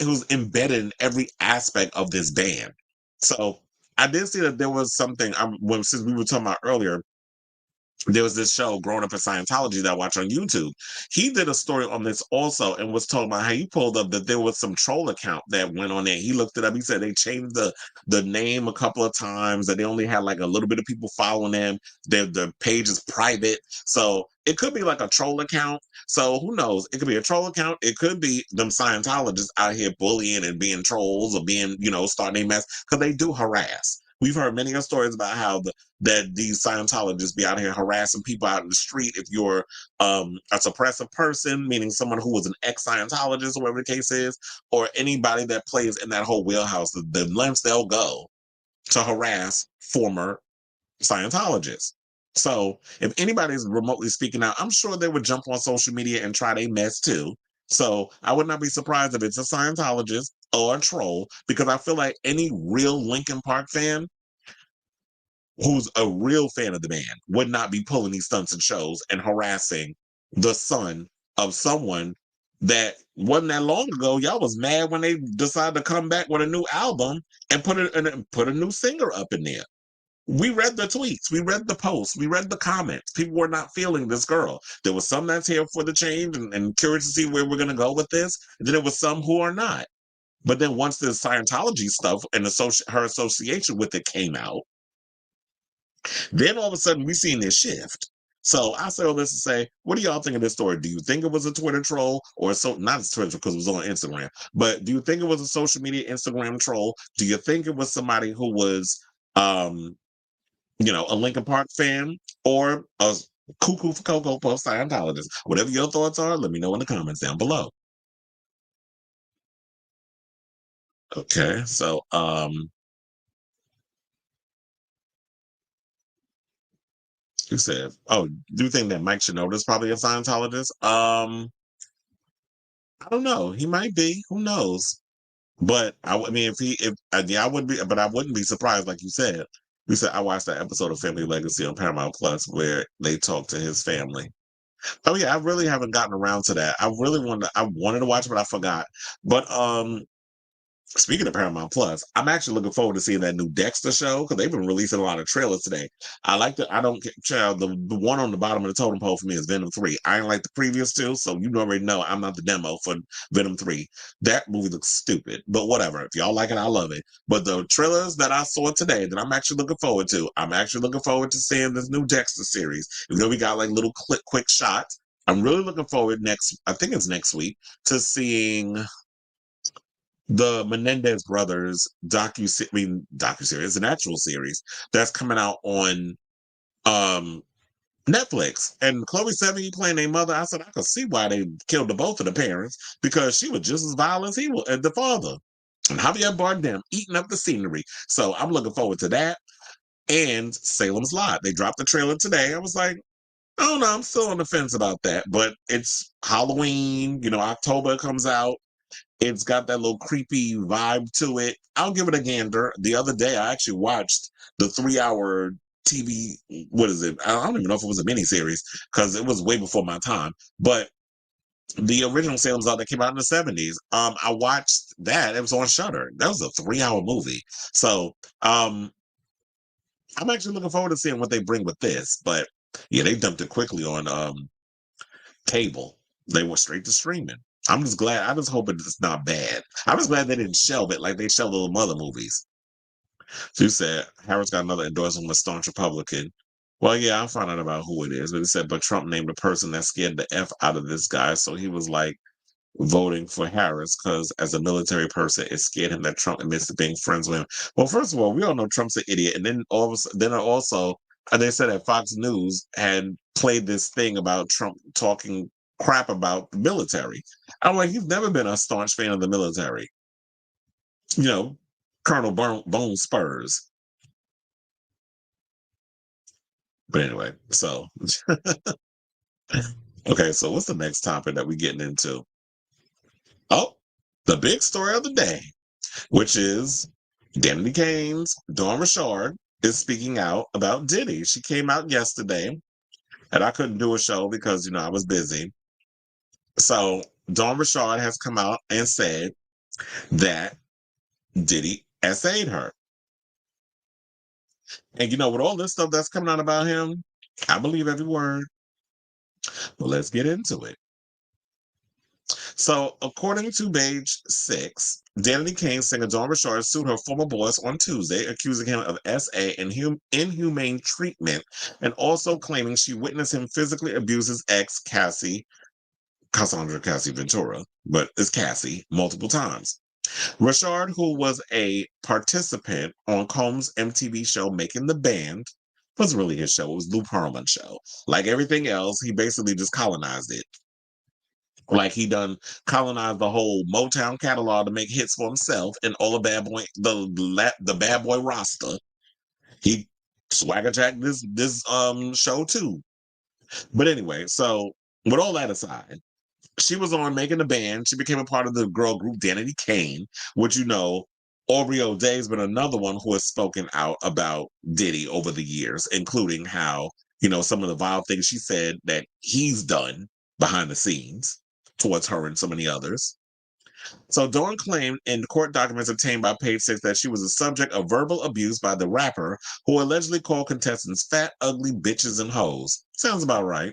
who's embedded in every aspect of this band. So I did see that there was something since we were talking about earlier. There was this show, Growing Up in Scientology, that I watch on YouTube. He did a story on this also and was talking about how he pulled up that there was some troll account that went on there. He looked it up. He said they changed the name a couple of times, that they only had like a little bit of people following them. The page is private. So it could be like a troll account. So who knows? It could be a troll account. It could be them Scientologists out here bullying and being trolls or being, starting a mess, because they do harass. We've heard many stories about how that these Scientologists be out here harassing people out in the street. If you're a suppressive person, meaning someone who was an ex-Scientologist, or whatever the case is, or anybody that plays in that whole wheelhouse, the lengths they'll go to harass former Scientologists. So if anybody's remotely speaking out, I'm sure they would jump on social media and try their mess too. So I would not be surprised if it's a Scientologist or a troll, because I feel like any real Linkin Park fan who's a real fan of the band would not be pulling these stunts and shows and harassing the son of someone that wasn't that long ago. Y'all was mad when they decided to come back with a new album and put a new singer up in there. We read the tweets, we read the posts, we read the comments. People were not feeling this girl. There was some that's here for the change and curious to see where we're going to go with this. And then there was some who are not. But then once the Scientology stuff and her association with it came out, then all of a sudden we seen this shift. So I say all this to say, what do y'all think of this story? Do you think it was a Twitter troll, or not a Twitter, because it was on Instagram, but do you think it was a social media Instagram troll? Do you think it was somebody who was, a Linkin Park fan, or a cuckoo for Cocoa Puff Scientologist? Whatever your thoughts are, let me know in the comments down below. Okay, so who said, oh, do you think that Mike Shinoda is probably a Scientologist? I don't know. He might be. Who knows? But I mean, I wouldn't be, but I wouldn't be surprised, like you said. You said I watched that episode of Family Legacy on Paramount Plus where they talked to his family. Oh yeah, I really haven't gotten around to that. I wanted to watch it, but I forgot. But speaking of Paramount Plus, I'm actually looking forward to seeing that new Dexter show, because they've been releasing a lot of trailers today. I don't get, child, the one on the bottom of the totem pole for me is Venom 3. I ain't like the previous two, so you already know I'm not the demo for Venom 3. That movie looks stupid, but whatever. If y'all like it, I love it. But the trailers that I saw today that I'm actually looking forward to, seeing this new Dexter series. Even though we got like little quick shots, I'm really looking forward I think it's next week, to seeing the Menendez brothers docu-series, an actual series that's coming out on Netflix. And Chloe Sevigny playing their mother. I said I could see why they killed the both of the parents, because she was just as violent as he was, as the father. And Javier Bardem eating up the scenery. So I'm looking forward to that. And Salem's Lot. They dropped the trailer today. I was like, I don't know, I'm still on the fence about that. But it's Halloween, October comes out. It's got that little creepy vibe to it. I'll give it a gander. The other day, I actually watched the 3-hour TV. What is it? I don't even know if it was a miniseries, because it was way before my time. But the original Salem's Lot that came out in the 70s. I watched that. It was on Shudder. That was a 3-hour movie. So I'm actually looking forward to seeing what they bring with this. But yeah, they dumped it quickly on cable. They went straight to streaming. I'm just glad. I just hope it's not bad. I'm just glad they didn't shelve it like they shelved all the other movies. So you said Harris got another endorsement with staunch Republican. Well, yeah, I'll find out about who it is. But he said, but Trump named a person that scared the F out of this guy. So he was like voting for Harris because as a military person, it scared him that Trump admits to being friends with him. Well, first of all, we all know Trump's an idiot. And then they said that Fox News had played this thing about Trump talking crap about the military. I'm like, he's never been a staunch fan of the military. You know, Colonel Bone Spurs. But anyway, so okay, so what's the next topic that we're getting into? Oh, the big story of the day, which is Danity Kane's Dawn Richard is speaking out about Diddy. She came out yesterday, and I couldn't do a show because I was busy. So Dawn Richard has come out and said that Diddy essayed her. And with all this stuff that's coming out about him, I believe every word. Well, let's get into it. So, according to page 6, Danity Kane singer Dawn Richard sued her former boss on Tuesday, accusing him of SA and inhumane treatment, and also claiming she witnessed him physically abuse his ex, Cassandra Cassie Ventura, but it's Cassie, multiple times. Richard, who was a participant on Combs' MTV show Making the Band, wasn't really his show, it was LuPone's show. Like everything else, he basically just colonized it. Like he done colonized the whole Motown catalog to make hits for himself and all the bad boy roster. He swagger jacked this show too. But anyway, so with all that aside, she was on Making the Band. She became a part of the girl group Danity Kane, which Oreo Day's been another one who has spoken out about Diddy over the years, including how, some of the vile things she said that he's done behind the scenes towards her and so many others. So Dawn claimed in court documents obtained by page 6 that she was the subject of verbal abuse by the rapper who allegedly called contestants fat, ugly bitches and hoes. Sounds about right.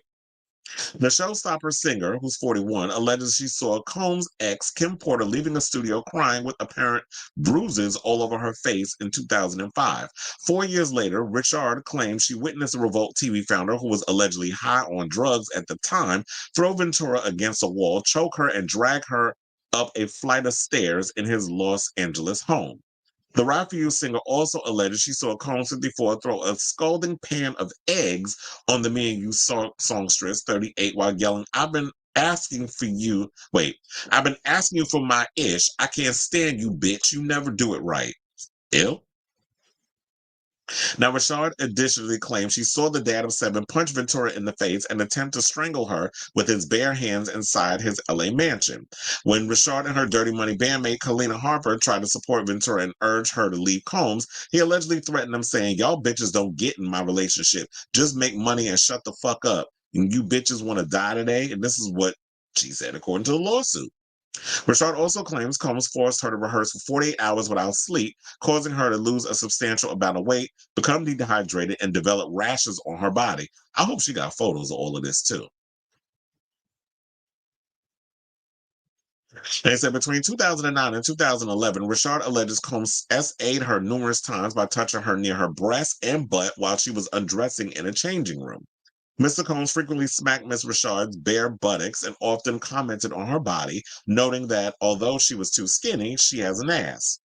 The Showstopper singer, who's 41, alleges she saw Combs' ex, Kim Porter, leaving the studio crying with apparent bruises all over her face in 2005. 4 years later, Richard claims she witnessed a Revolt TV founder, who was allegedly high on drugs at the time, throw Ventura against a wall, choke her, and drag her up a flight of stairs in his Los Angeles home. The Ride For You singer also alleges she saw Combs 54 throw a scalding pan of eggs on the Me and You songstress 38 while yelling, I've been asking for you. Wait, I've been asking you for my ish. I can't stand you, bitch. You never do it right. Ew. Now, Richard additionally claims she saw the dad of 7 punch Ventura in the face and attempt to strangle her with his bare hands inside his LA mansion. When Richard and her Dirty Money bandmate Kalina Harper tried to support Ventura and urge her to leave Combs, he allegedly threatened them, saying, y'all bitches don't get in my relationship. Just make money and shut the fuck up. And you bitches want to die today? And this is what she said according to the lawsuit. Richard also claims Combs forced her to rehearse for 48 hours without sleep, causing her to lose a substantial amount of weight, become dehydrated, and develop rashes on her body. I hope she got photos of all of this too. They said between 2009 and 2011, Richard alleges Combs SA'd her numerous times by touching her near her breast and butt while she was undressing in a changing room. Mr. Combs frequently smacked Miss Richard's bare buttocks and often commented on her body, noting that although she was too skinny, she has an ass.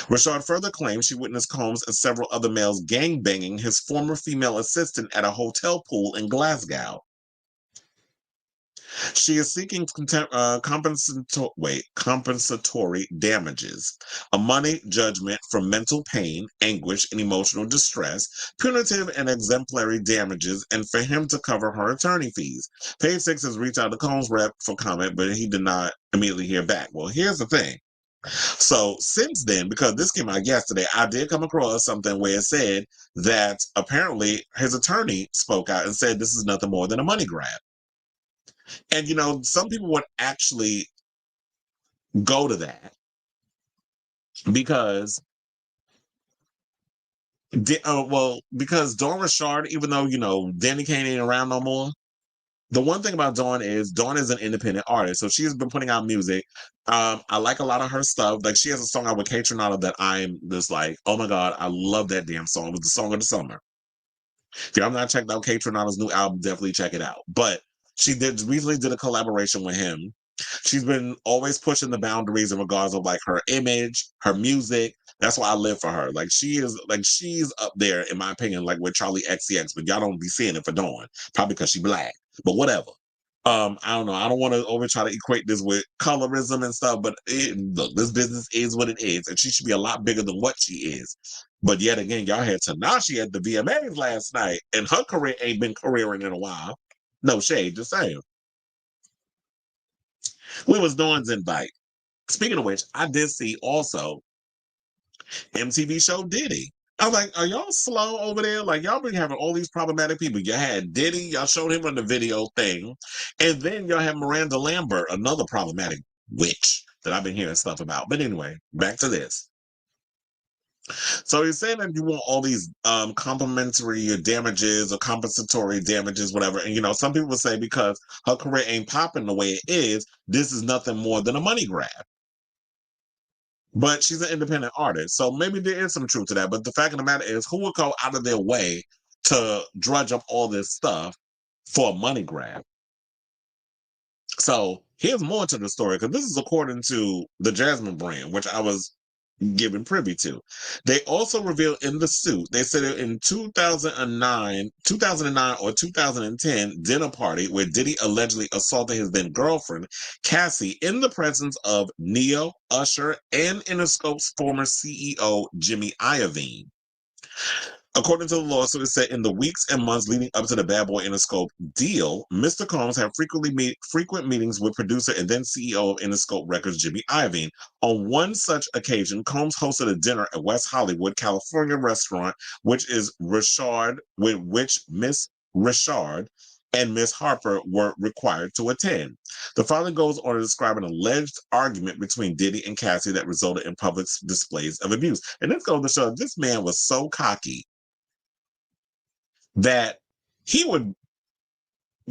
Richard further claimed she witnessed Combs and several other males gangbanging his former female assistant at a hotel pool in Glasgow. She is seeking compensatory damages, a money judgment for mental pain, anguish, and emotional distress, punitive and exemplary damages, and for him to cover her attorney fees. Page 6 has reached out to Combs' rep for comment, but he did not immediately hear back. Well, here's the thing. So since then, because this came out yesterday, I did come across something where it said that apparently his attorney spoke out and said this is nothing more than a money grab. And, some people would actually go to that because, because Dawn Richard, even though, Danity Kane ain't around no more, the one thing about Dawn is an independent artist. So she's been putting out music. I like a lot of her stuff. Like she has a song out with Katy that I'm just like, oh my God, I love that damn song. It was the song of the summer. If you have not checked out Katynada's new album, definitely check it out. But she recently did a collaboration with him. She's been always pushing the boundaries in regards of like her image, her music. That's why I live for her. She's up there, in my opinion, like with Charlie XCX, but y'all don't be seeing it for Dawn. Probably because she black, but whatever. I don't know. I don't want to over try to equate this with colorism and stuff, but look, this business is what it is, and she should be a lot bigger than what she is. But yet again, y'all had Tanashi at the VMAs last night, and her career ain't been careering in a while. No shade, just saying. We was Dawn's invite. Speaking of which, I did see also MTV show Diddy. I was like, are y'all slow over there? Like, y'all been having all these problematic people. You had Diddy, y'all showed him on the video thing. And then y'all have Miranda Lambert, another problematic witch that I've been hearing stuff about. But anyway, back to this. So he's saying that you want all these complimentary damages or compensatory damages, whatever. And, some people would say because her career ain't popping the way it is, this is nothing more than a money grab. But she's an independent artist. So maybe there is some truth to that. But the fact of the matter is, who would go out of their way to drudge up all this stuff for a money grab? So here's more to the story, because this is according to the Jasmine brand, which I was given privy to. They also revealed in the suit, they said in 2009 or 2010 dinner party where Diddy allegedly assaulted his then girlfriend, Cassie, in the presence of Neo, Usher, and Interscope's former CEO, Jimmy Iovine. According to the lawsuit, it said in the weeks and months leading up to the Bad Boy Interscope deal, Mr. Combs had frequent meetings with producer and then CEO of Interscope Records, Jimmy Iovine. On one such occasion, Combs hosted a dinner at West Hollywood, California restaurant, with which Miss Richard and Miss Harper were required to attend. The filing goes on to describe an alleged argument between Diddy and Cassie that resulted in public displays of abuse. And this goes to show this man was so cocky that he would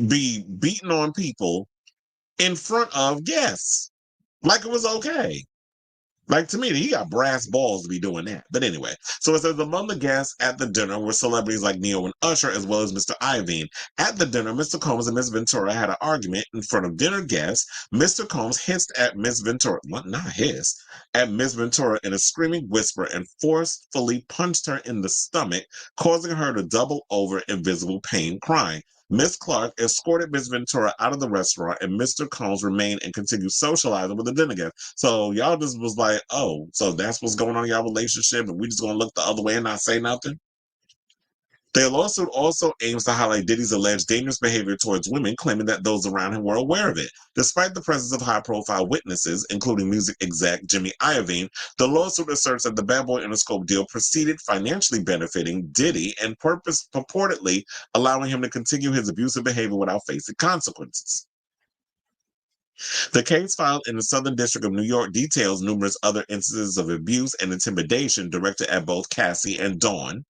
be beating on people in front of guests like it was okay. Like, to me, he got brass balls to be doing that. But anyway, so it says among the guests at the dinner were celebrities like Neo and Usher, as well as Mr. Iovine. At the dinner, Mr. Combs and Miss Ventura had an argument in front of dinner guests. Mr. Combs hissed at Miss Ventura, at Miss Ventura in a screaming whisper and forcefully punched her in the stomach, causing her to double over in visible pain, crying. Miss Clark escorted Miss Ventura out of the restaurant, and Mr. Combs remained and continued socializing with the dinner guests. So y'all just was like, oh, so that's what's going on in y'all relationship, and we just gonna look the other way and not say nothing? Their lawsuit also aims to highlight Diddy's alleged dangerous behavior towards women, claiming that those around him were aware of it. Despite the presence of high-profile witnesses, including music exec Jimmy Iovine, the lawsuit asserts that the Bad Boy Interscope deal proceeded financially benefiting Diddy and purportedly allowing him to continue his abusive behavior without facing consequences. The case filed in the Southern District of New York details numerous other instances of abuse and intimidation directed at both Cassie and Dawn,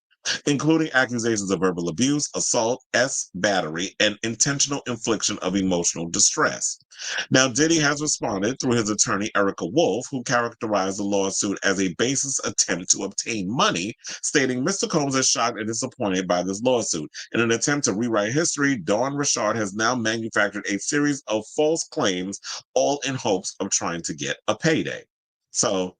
including accusations of verbal abuse, assault, battery, and intentional infliction of emotional distress. Now, Diddy has responded through his attorney, Erica Wolf, who characterized the lawsuit as a baseless attempt to obtain money, stating Mr. Combs is shocked and disappointed by this lawsuit. In an attempt to rewrite history, Dawn Richard has now manufactured a series of false claims, all in hopes of trying to get a payday. So,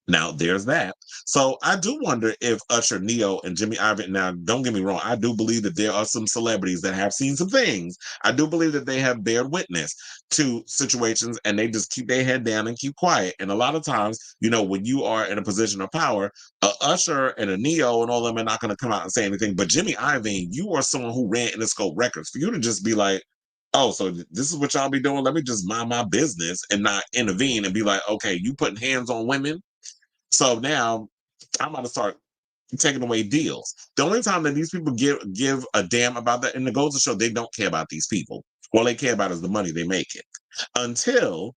now there's that. So I do wonder if Usher, Neo, and Jimmy Iovine. Now, don't get me wrong. I do believe that there are some celebrities that have seen some things. I do believe that they have bared witness to situations, and they just keep their head down and keep quiet. And a lot of times, when you are in a position of power, a Usher and a Neo and all of them are not going to come out and say anything. But Jimmy Iovine, you are someone who ran Interscope Records. For you to just be like, oh, so this is what y'all be doing? Let me just mind my business and not intervene and be like, okay, you putting hands on women? So now I'm about to start taking away deals. The only time that these people give a damn about that, and it goes to show they don't care about these people. All they care about is the money they make it. Until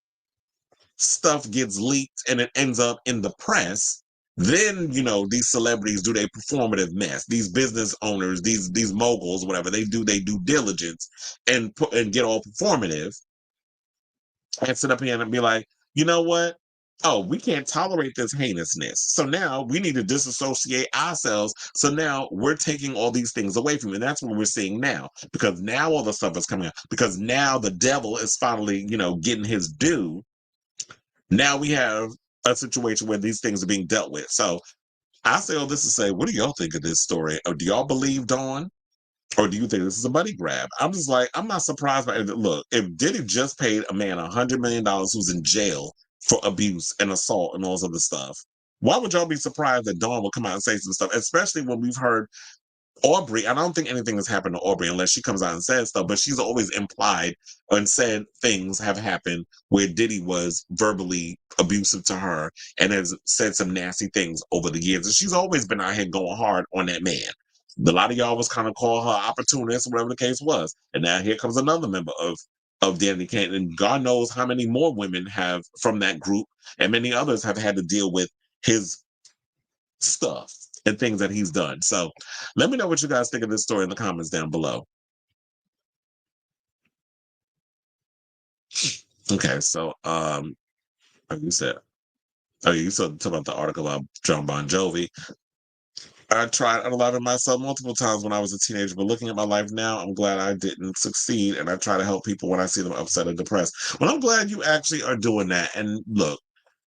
stuff gets leaked and it ends up in the press, then these celebrities do their performative mess. These business owners, these moguls, whatever, they do their due diligence and get all performative and sit up here and be like, you know what? Oh, we can't tolerate this heinousness. So now we need to disassociate ourselves. So now we're taking all these things away from you. And that's what we're seeing now, because now all the stuff is coming out, because now the devil is finally, getting his due. Now we have a situation where these things are being dealt with. So I say all this to say, what do y'all think of this story? Or do y'all believe Dawn? Or do you think this is a money grab? I'm just like, I'm not surprised by it. Look, if Diddy just paid a man $100 million who's in jail for abuse and assault and all this other stuff, why would y'all be surprised that Dawn will come out and say some stuff, especially when we've heard Aubrey? I don't think anything has happened to Aubrey unless she comes out and says stuff, but she's always implied and said things have happened where Diddy was verbally abusive to her and has said some nasty things over the years. And she's always been out here going hard on that man. A lot of y'all was kind of call her opportunist, whatever the case was. And now here comes another member of Danity Kane. And God knows how many more women have from that group, and many others have had to deal with his stuff and things that he's done. So let me know what you guys think of this story in the comments down below. Okay, so you said, you said about the article about John Bon Jovi. I tried unaliving myself multiple times when I was a teenager, but looking at my life now, I'm glad I didn't succeed, and I try to help people when I see them upset or depressed. Well, I'm glad you actually are doing that. And look,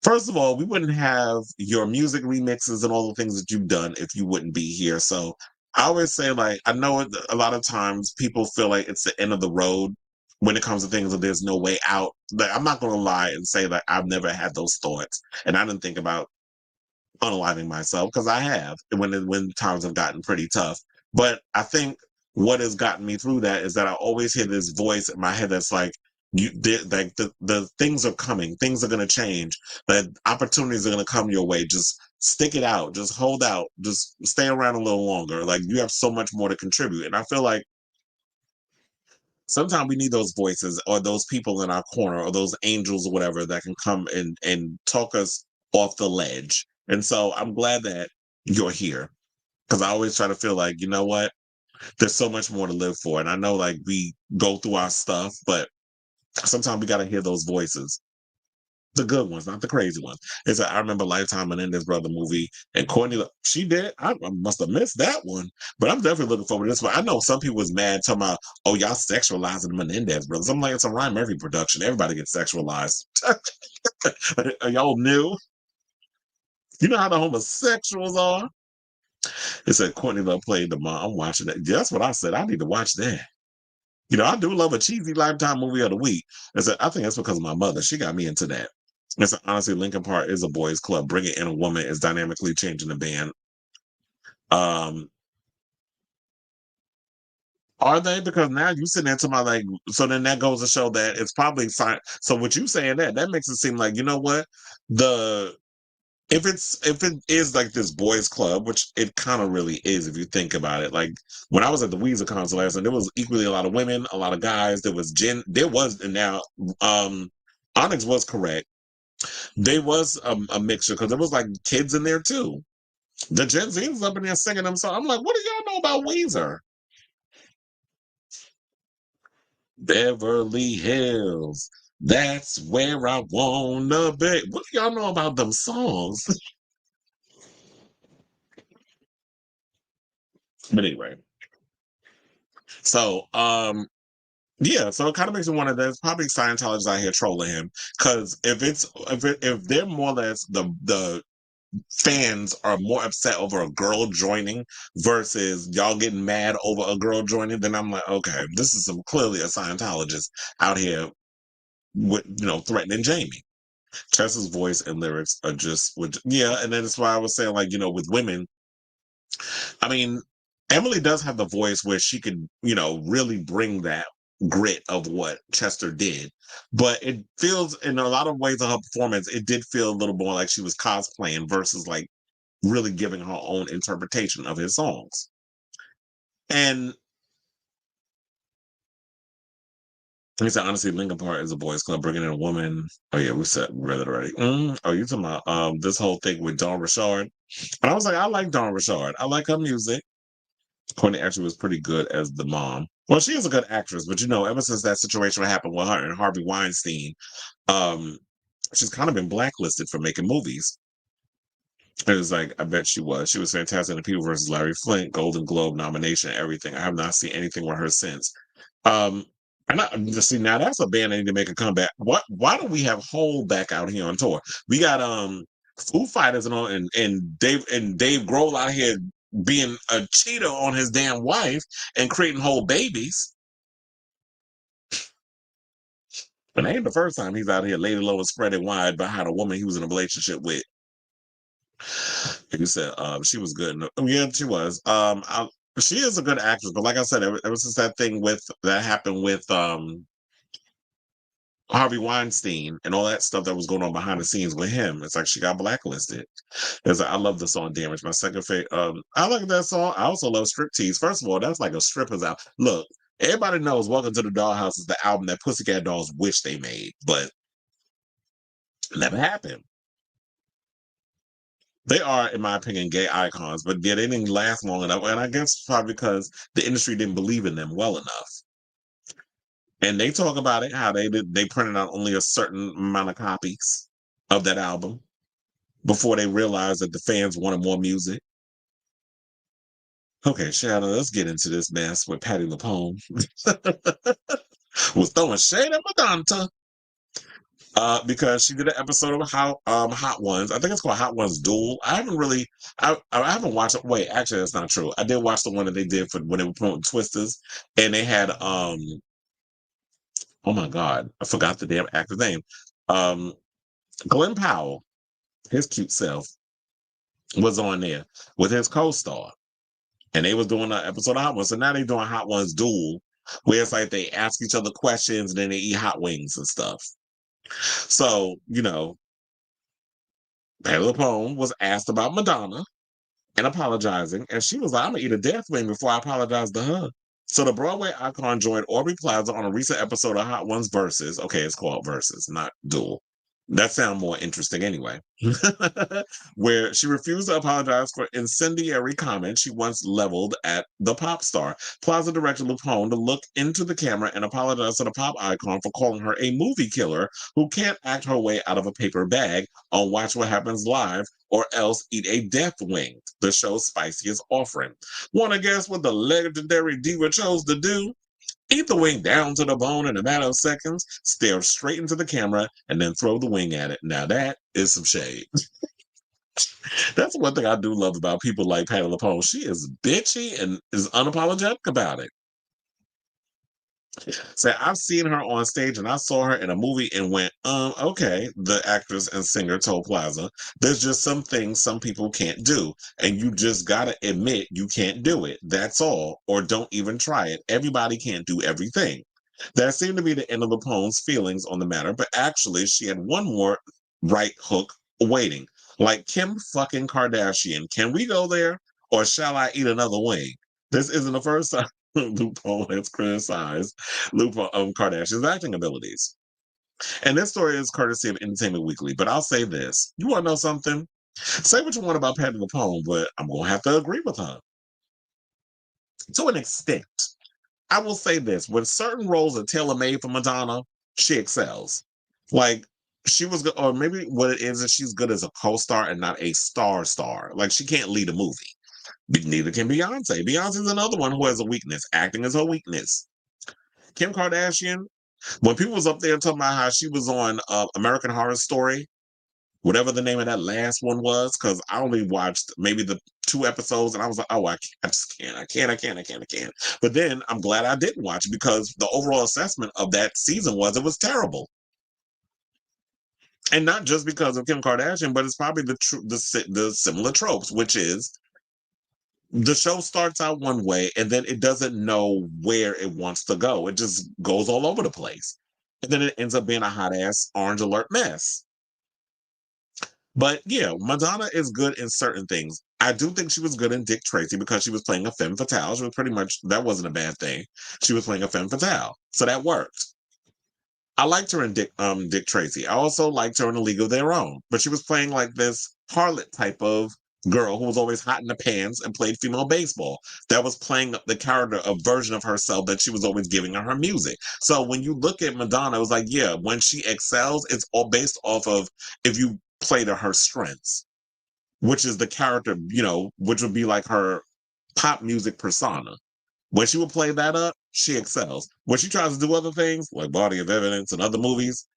first of all, we wouldn't have your music remixes and all the things that you've done if you wouldn't be here. So I always say, like, I know a lot of times people feel like it's the end of the road when it comes to things and there's no way out. Like, I'm not going to lie and say that I've never had those thoughts, and I didn't think about unaliving myself because I have when times have gotten pretty tough. But I think what has gotten me through that is that I always hear this voice in my head that's like, the things are coming, things are going to change, that opportunities are going to come your way. Just stick it out, just hold out, just stay around a little longer. Like, you have so much more to contribute. And I feel like sometimes we need those voices or those people in our corner or those angels or whatever that can come and talk us off the ledge. And so I'm glad that you're here, because I always try to feel like, you know what, there's so much more to live for. And I know, like, we go through our stuff, but sometimes we got to hear those voices. The good ones, not the crazy ones. I remember Lifetime Menendez brother movie, and Courtney, she did. I must have missed that one, but I'm definitely looking forward to this one. I know some people was mad talking about, oh, y'all sexualizing the Menendez brothers. I'm like, it's a Ryan Murphy production. Everybody gets sexualized. Are y'all new? You know how the homosexuals are? It said Courtney Love played the mom. I'm watching that. That's what I said. I need to watch that. You know, I do love a cheesy Lifetime movie of the week. I think that's because of my mother. She got me into that. Honestly, Linkin Park is a boys' club. Bringing in a woman is dynamically changing the band. Are they? Because now you sitting there to my, like, so then that goes to show that it's probably fine. So what you saying that makes it seem like, you know what, if it is like this boys' club, which it kind of really is if you think about it. Like, when I was at the Weezer concert last night, there was equally a lot of women, a lot of guys. And now Onyx was correct. There was a mixture because there was like kids in there too. The Gen Z was up in there singing them songs. I'm like, what do y'all know about Weezer? Beverly Hills, that's where I wanna be. What do y'all know about them songs? But anyway, so yeah, so it kind of makes me wonder. There's probably Scientologists out here trolling him, because if they're more or less the fans are more upset over a girl joining versus y'all getting mad over a girl joining, then I'm like, okay, this is clearly a Scientologist out here with, threatening Jaime. Tessa's voice and lyrics are just yeah, and then that's why I was saying, like, with women, I mean, Emily does have the voice where she could, really bring that grit of what Chester did. But it feels, in a lot of ways of her performance, it did feel a little more like she was cosplaying versus like really giving her own interpretation of his songs. And he said, honestly, Linkin Park is a boys' club, bringing in a woman. Oh yeah, read it already. Oh, you talking about this whole thing with Dawn Richard? And I was like, I like Dawn Richard. I like her music. Courtney actually was pretty good as the mom. Well, she is a good actress, but ever since that situation happened with her and Harvey Weinstein, she's kind of been blacklisted for making movies. It was like, I bet she was. She was fantastic in The People versus Larry Flint, Golden Globe nomination, everything. I have not seen anything with her since. And just see, now that's a band that need to make a comeback. Why don't we have Hole back out here on tour? We got Foo Fighters and Dave Grohl out here being a cheater on his damn wife and creating whole babies. But it ain't the first time he's out here laid low and spread it wide behind a woman he was in a relationship with. You said she was good. Yeah, she was. She is a good actress, but like I said, ever since that thing that happened with Harvey Weinstein and all that stuff that was going on behind the scenes with him, it's like she got blacklisted. I love the song "Damage." My second favorite. I like that song. I also love Striptease. First of all, that's like a stripper's out. Look, everybody knows "Welcome to the Dollhouse" is the album that Pussycat Dolls wish they made, but it never happened. They are, in my opinion, gay icons, but yeah, they didn't last long enough. And I guess probably because the industry didn't believe in them well enough. And they talk about it, how they printed out only a certain amount of copies of that album before they realized that the fans wanted more music. Okay, Shannon, let's get into this mess with Patti LuPone. Was throwing shade at Madonna. Because she did an episode of Hot Ones. I think it's called Hot Ones Duel. I haven't watched it. Wait, actually, that's not true. I did watch the one that they did for when they were promoting Twisters, and they had oh my god, I forgot the damn actor's name. Glenn Powell, his cute self, was on there with his co-star, and they was doing an episode of Hot Ones. So now they're doing Hot Ones Duel, where it's like they ask each other questions and then they eat hot wings and stuff. So, Patti LuPone was asked about Madonna and apologizing, and she was like, I'm going to eat a death wing before I apologize to her. So the Broadway icon joined Aubrey Plaza on a recent episode of Hot Ones Versus. Okay, it's called Versus, not Duel. That sounds more interesting anyway. Where she refused to apologize for incendiary comments she once leveled at the pop star. Plaza directed LuPone to look into the camera and apologize to the pop icon for calling her a movie killer who can't act her way out of a paper bag on Watch What Happens Live or else eat a death wing, the show's spiciest offering. Want to guess what the legendary diva chose to do? Eat the wing down to the bone in a matter of seconds, stare straight into the camera, and then throw the wing at it. Now that is some shade. That's one thing I do love about people like Patti LuPone. She is bitchy and is unapologetic about it. So I've seen her on stage and I saw her in a movie and went, okay, the actress and singer told Plaza, there's just some things some people can't do. And you just gotta admit you can't do it. That's all. Or don't even try it. Everybody can't do everything. That seemed to be the end of LuPone's feelings on the matter, but actually she had one more right hook waiting. Like Kim fucking Kardashian. Can we go there? Or shall I eat another wing? This isn't the first time LuPone has criticized Kardashian's acting abilities. And this story is courtesy of Entertainment Weekly. But I'll say this. You want to know something? Say what you want about Patti LuPone, but I'm going to have to agree with her. To an extent. I will say this. When certain roles are tailor-made for Madonna, she excels. Like, she was good, or maybe what it is she's good as a co-star and not a star. Like, she can't lead a movie. Neither can Beyonce. Beyonce's another one who has a weakness. Acting is her weakness. Kim Kardashian, when people was up there talking about how she was on American Horror Story, whatever the name of that last one was, because I only watched maybe the 2 episodes and I was like, oh, I just can't. I can't. But then I'm glad I didn't watch it because the overall assessment of that season was it was terrible. And not just because of Kim Kardashian, but it's probably the similar tropes, which is the show starts out one way and then it doesn't know where it wants to go. It just goes all over the place. And then it ends up being a hot ass Orange Alert mess. But yeah, Madonna is good in certain things. I do think she was good in Dick Tracy because she was playing a femme fatale. She was pretty much, that wasn't a bad thing. She was playing a femme fatale. So that worked. I liked her in Dick Tracy. I also liked her in A League of Their Own. But she was playing like this harlot type of girl who was always hot in the pants and played female baseball. That was playing the character, a version of herself that she was always giving her music. So when you look at Madonna, it was like, yeah, when she excels, it's all based off of if you play to her strengths, which is the character, which would be like her pop music persona. When she will play that up, she excels. When she tries to do other things, like Body of Evidence and other movies,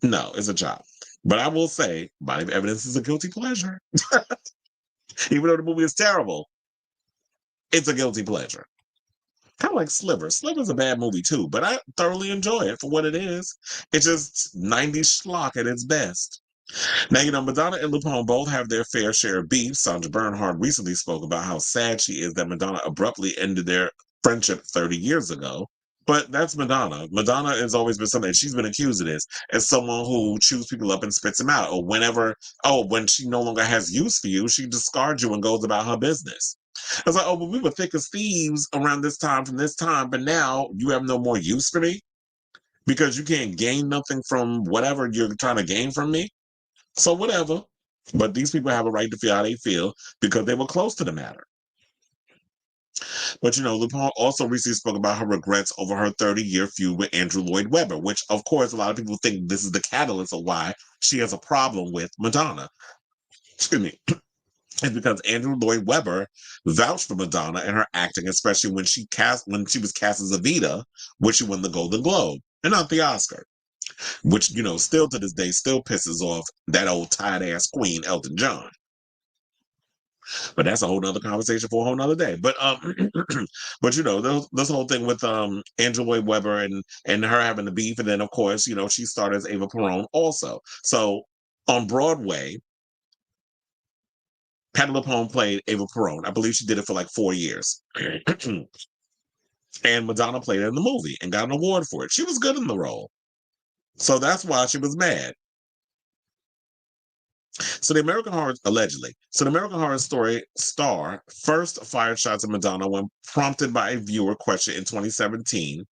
no, it's a job. But I will say, Body of Evidence is a guilty pleasure. Even though the movie is terrible, it's a guilty pleasure. Kind of like Sliver. Sliver's a bad movie too, but I thoroughly enjoy it for what it is. It's just 90s schlock at its best. Now, Madonna and LuPone both have their fair share of beef. Sandra Bernhard recently spoke about how sad she is that Madonna abruptly ended their friendship 30 years ago. But that's Madonna. Madonna has always been something, she's been accused of this, as someone who chews people up and spits them out. Or when she no longer has use for you, she discards you and goes about her business. I was like, oh, but we were thick as thieves around this time from this time, but now you have no more use for me because you can't gain nothing from whatever you're trying to gain from me. So whatever. But these people have a right to feel how they feel because they were close to the matter. But LuPone also recently spoke about her regrets over her 30-year feud with Andrew Lloyd Webber, which of course a lot of people think this is the catalyst of why she has a problem with Madonna. Excuse me. It's because Andrew Lloyd Webber vouched for Madonna and her acting, especially when she was cast as Evita, when she won the Golden Globe and not the Oscar. Which, still to this day, still pisses off that old tired-ass queen, Elton John. But that's a whole nother conversation for a whole nother day. But but this whole thing with Andrew Lloyd Webber and her having the beef, and then of course, she started as Ava Perón also. So on Broadway, Patti LuPone played Ava Perón. I believe she did it for like 4 years. And Madonna played it in the movie and got an award for it. She was good in the role. So that's why she was mad. So the American Horror Story star first fired shots at Madonna when prompted by a viewer question in 2017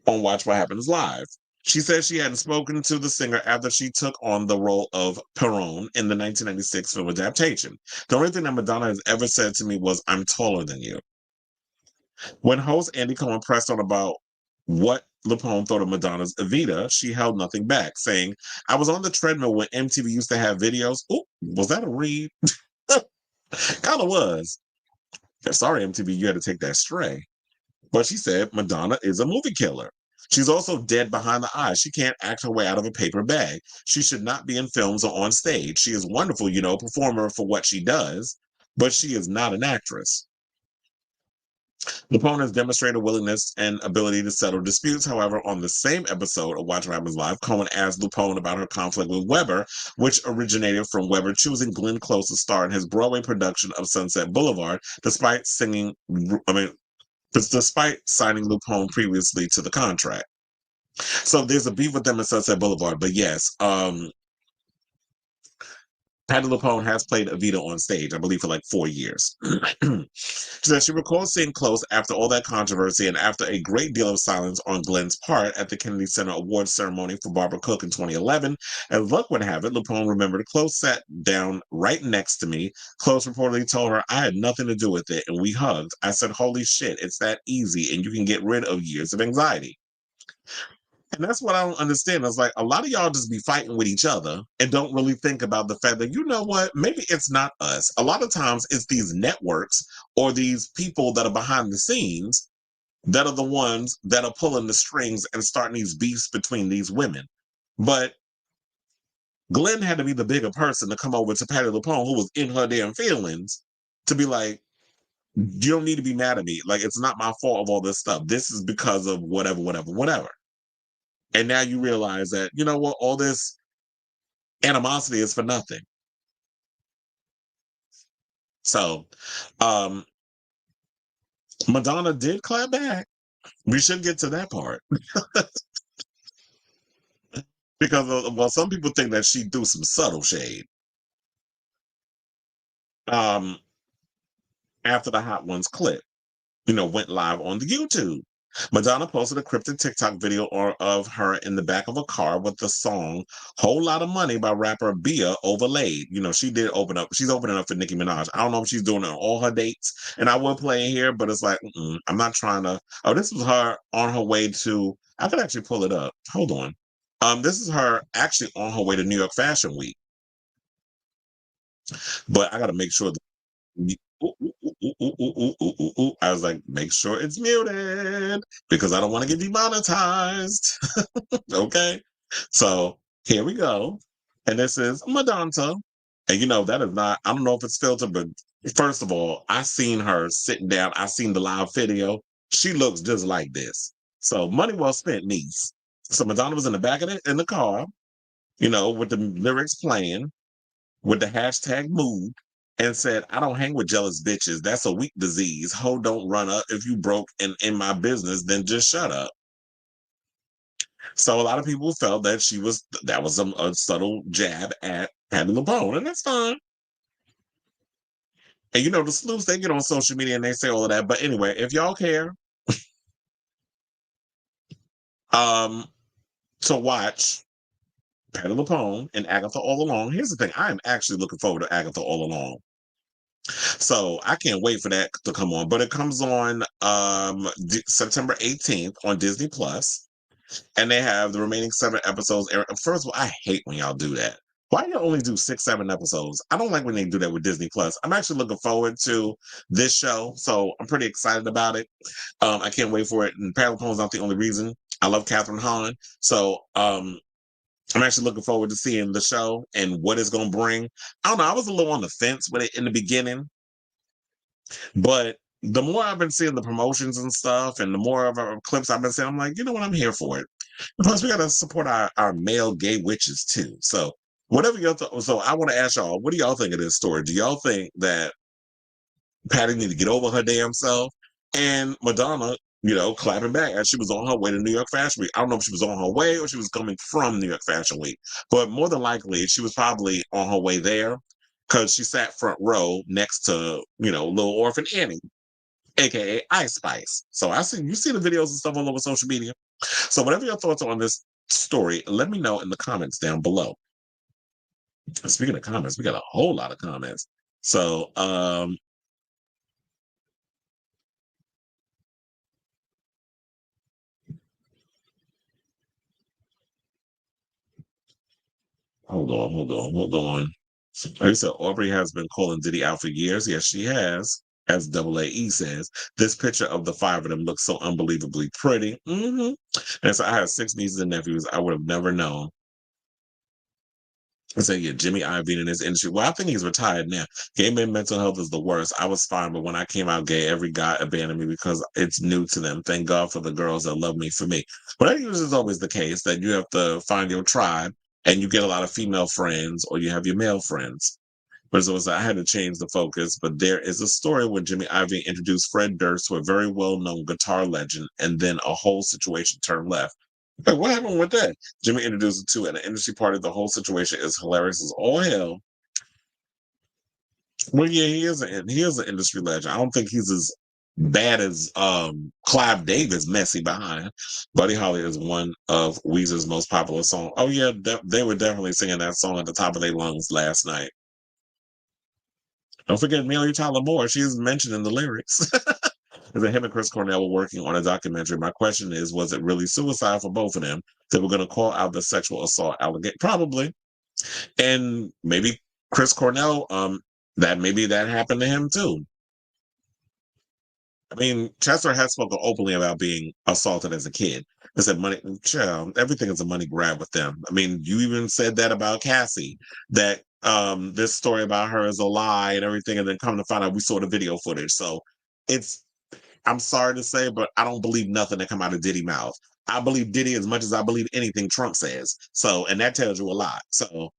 on Watch What Happens Live. She said she hadn't spoken to the singer after she took on the role of Perón in the 1996 film adaptation. The only thing that Madonna has ever said to me was, "I'm taller than you." When host Andy Cohen pressed on about what LuPone thought of Madonna's Evita, she held nothing back, saying, "I was on the treadmill when MTV used to have videos." Oh, was that a read? Kind of was. Sorry, MTV, you had to take that stray. But she said Madonna is a movie killer. She's also dead behind the eyes. She can't act her way out of a paper bag. She should not be in films or on stage. She is wonderful, performer for what she does, but she is not an actress. LuPone has demonstrated a willingness and ability to settle disputes. However, on the same episode of Watch What Happens Live, Cohen asked LuPone about her conflict with Webber, which originated from Webber choosing Glenn Close to star in his Broadway production of Sunset Boulevard, despite signing LuPone previously to the contract. So there's a beef with them in Sunset Boulevard, but yes, Patti LuPone has played Evita on stage, I believe, for like 4 years. She said she recalls seeing Close after all that controversy and after a great deal of silence on Glenn's part at the Kennedy Center Awards ceremony for Barbara Cook in 2011. As luck would have it, LuPone remembered Close sat down right next to me. Close reportedly told her I had nothing to do with it, and we hugged. I said, "Holy shit, it's that easy, and you can get rid of years of anxiety." And that's what I don't understand. It's like a lot of y'all just be fighting with each other and don't really think about the fact that, maybe it's not us. A lot of times it's these networks or these people that are behind the scenes that are the ones that are pulling the strings and starting these beefs between these women. But Glenn had to be the bigger person to come over to Patti LuPone, who was in her damn feelings, to be like, "You don't need to be mad at me. Like, it's not my fault of all this stuff. This is because of whatever, whatever, whatever." And now you realize that, all this animosity is for nothing. So, Madonna did clap back. We should get to that part. Because, some people think that she threw some subtle shade. After the Hot Ones clip, went live on the YouTube. Madonna posted a cryptic TikTok video of her in the back of a car with the song "Whole Lot of Money" by rapper Bia overlaid. She did open up. She's opening up for Nicki Minaj. I don't know if she's doing it on all her dates, and I will play it here, but it's like, I'm not trying to. Oh, this was her on her way to. I could actually pull it up. Hold on. This is her actually on her way to New York Fashion Week. But I got to make sure that. I was like, make sure it's muted because I don't want to get demonetized. Okay. So here we go. And this is Madonna. And that is not, I don't know if it's filtered, but First of all, I seen her sitting down. I seen the live video. She looks just like this. So money well spent, niece. So Madonna was in the back of it in the car, with the lyrics playing, with the hashtag mood, and said, "I don't hang with jealous bitches. That's a weak disease. Ho, don't run up. If you broke in my business, then just shut up." So a lot of people felt that that was a subtle jab at Patti LuPone, and that's fine. And the sleuths, they get on social media and they say all of that. But anyway, if y'all care, um, to watch Patti LuPone and Agatha All Along, here's the thing: I am actually looking forward to Agatha All Along. So I can't wait for that to come on. But it comes on September 18th on Disney Plus. And they have the remaining 7 episodes. First of all, I hate when y'all do that. Why do you only do 6, 7 episodes? I don't like when they do that with Disney Plus. I'm actually looking forward to this show, so I'm pretty excited about it. I can't wait for it. And Patti is not the only reason. I love Catherine Hahn, so I'm actually looking forward to seeing the show and what it's going to bring. I don't know. I was a little on the fence with it in the beginning, but the more I've been seeing the promotions and stuff, and the more of our clips I've been seeing, I'm like, you know what? I'm here for it. Plus, we got to support our male gay witches too. So, whatever your so I want to ask y'all, what do y'all think of this story? Do y'all think that Patti need to get over her damn self? And Madonna, clapping back as she was on her way to New York Fashion Week. I don't know if she was on her way or she was coming from New York Fashion Week, but more than likely, she was probably on her way there because she sat front row next to, little orphan Annie, aka Ice Spice. So you see the videos and stuff all over social media. So whatever your thoughts are on this story, let me know in the comments down below. Speaking of comments, we got a whole lot of comments. So hold on. Like I said, Aubrey has been calling Diddy out for years. Yes, she has. As Double AE says, this picture of the 5 of them looks so unbelievably pretty. And so I have 6 nieces and nephews. I would have never known. I say, yeah, Jimmy Iovine in this industry. Well, I think he's retired now. Gay men mental health is the worst. I was fine, but when I came out gay, every guy abandoned me because it's new to them. Thank God for the girls that love me for me. But that usually is always the case, that you have to find your tribe and you get a lot of female friends or you have your male friends. But as always, I had to change the focus. But there is a story where Jimmy Iovine introduced Fred Durst to a very well-known guitar legend, and then a whole situation turned left. Like, what happened with that? Jimmy introduced it to an industry party. The whole situation is hilarious as all hell. Well, yeah, he is an industry legend. I don't think he's as bad as Clive Davis messy behind. Buddy Holly is one of Weezer's most popular songs. Oh yeah, they were definitely singing that song at the top of their lungs last night. Don't forget Mary Tyler Moore. She is mentioned in the lyrics. As him and Chris Cornell were working on a documentary. My question is, was it really suicide for both of them? They were going to call out the sexual assault allegation? Probably. And maybe Chris Cornell, maybe that happened to him too. I mean, Chester has spoken openly about being assaulted as a kid. He said, money, child, everything is a money grab with them. I mean, you even said that about Cassie, that this story about her is a lie and everything, and then come to find out we saw the video footage. So I'm sorry to say, but I don't believe nothing that come out of Diddy mouth. I believe Diddy as much as I believe anything Trump says. So, and that tells you a lot. So,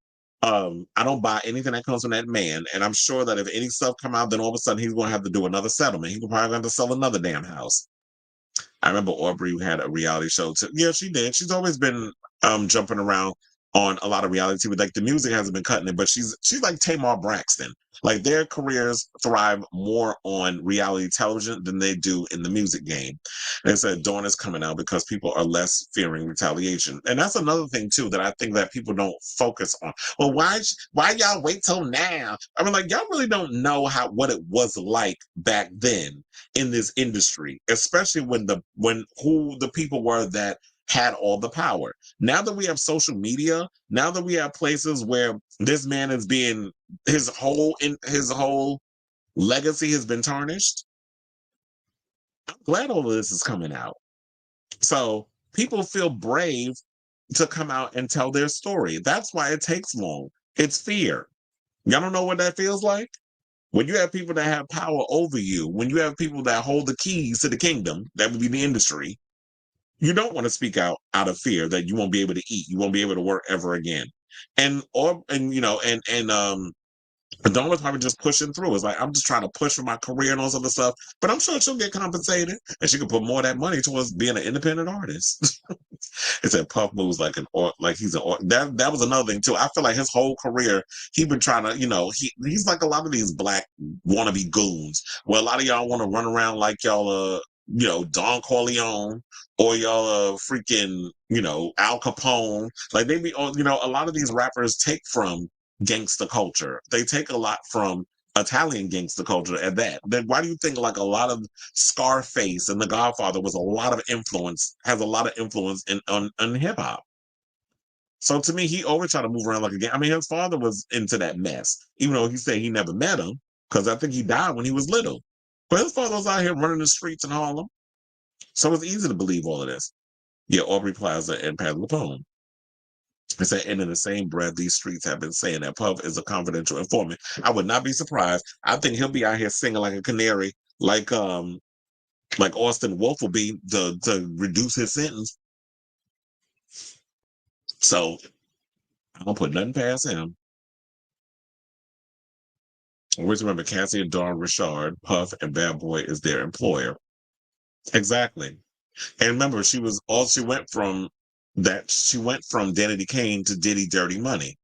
I don't buy anything that comes from that man. And I'm sure that if any stuff come out, then all of a sudden he's going to have to do another settlement. He's probably going to sell another damn house. I remember Aubrey had a reality show too. Yeah, she did. She's always been jumping around on a lot of reality TV. Like the music hasn't been cutting it, but she's like Tamar Braxton. Like their careers thrive more on reality television than they do in the music game. They said Dawn is coming out because people are less fearing retaliation. And that's another thing too that I think that people don't focus on. Well, why y'all wait till now? I mean, like y'all really don't know what it was like back then in this industry, especially when who the people were that had all the power. Now that we have social media, now that we have places where this man is being his whole legacy has been tarnished. I'm glad all of this is coming out. So people feel brave to come out and tell their story. That's why it takes long. It's fear. Y'all don't know what that feels like? When you have people that have power over you, when you have people that hold the keys to the kingdom, that would be the industry, you don't want to speak out of fear that you won't be able to eat, you won't be able to work ever again. And Dawn was probably just pushing through. It's like, I'm just trying to push for my career and all this other stuff. But I'm sure she'll get compensated and she can put more of that money towards being an independent artist. It said Puff moves like like he's an that was another thing too. I feel like his whole career, he been trying to, he's like a lot of these black wannabe goons where a lot of y'all want to run around like y'all Don Corleone or y'all freaking, Al Capone. Like they be a lot of these rappers take from gangster culture. They take a lot from Italian gangster culture at that. Then why do you think like a lot of Scarface and The Godfather has a lot of influence on hip hop? So to me, he always tried to move around like a gang. I mean, his father was into that mess, even though he said he never met him because I think he died when he was little. But his father was out here running the streets in Harlem. So it's easy to believe all of this. Yeah, Aubrey Plaza and Pat LuPone. I said, and in the same breath, these streets have been saying that Puff is a confidential informant. I would not be surprised. I think he'll be out here singing like a canary, like Austin Wolf will be to reduce his sentence. So I don't put nothing past him. Always remember Cassie and Dawn Richard, Puff and Bad Boy is their employer. Exactly. And remember, she went from Danity Kane to Diddy Dirty Money.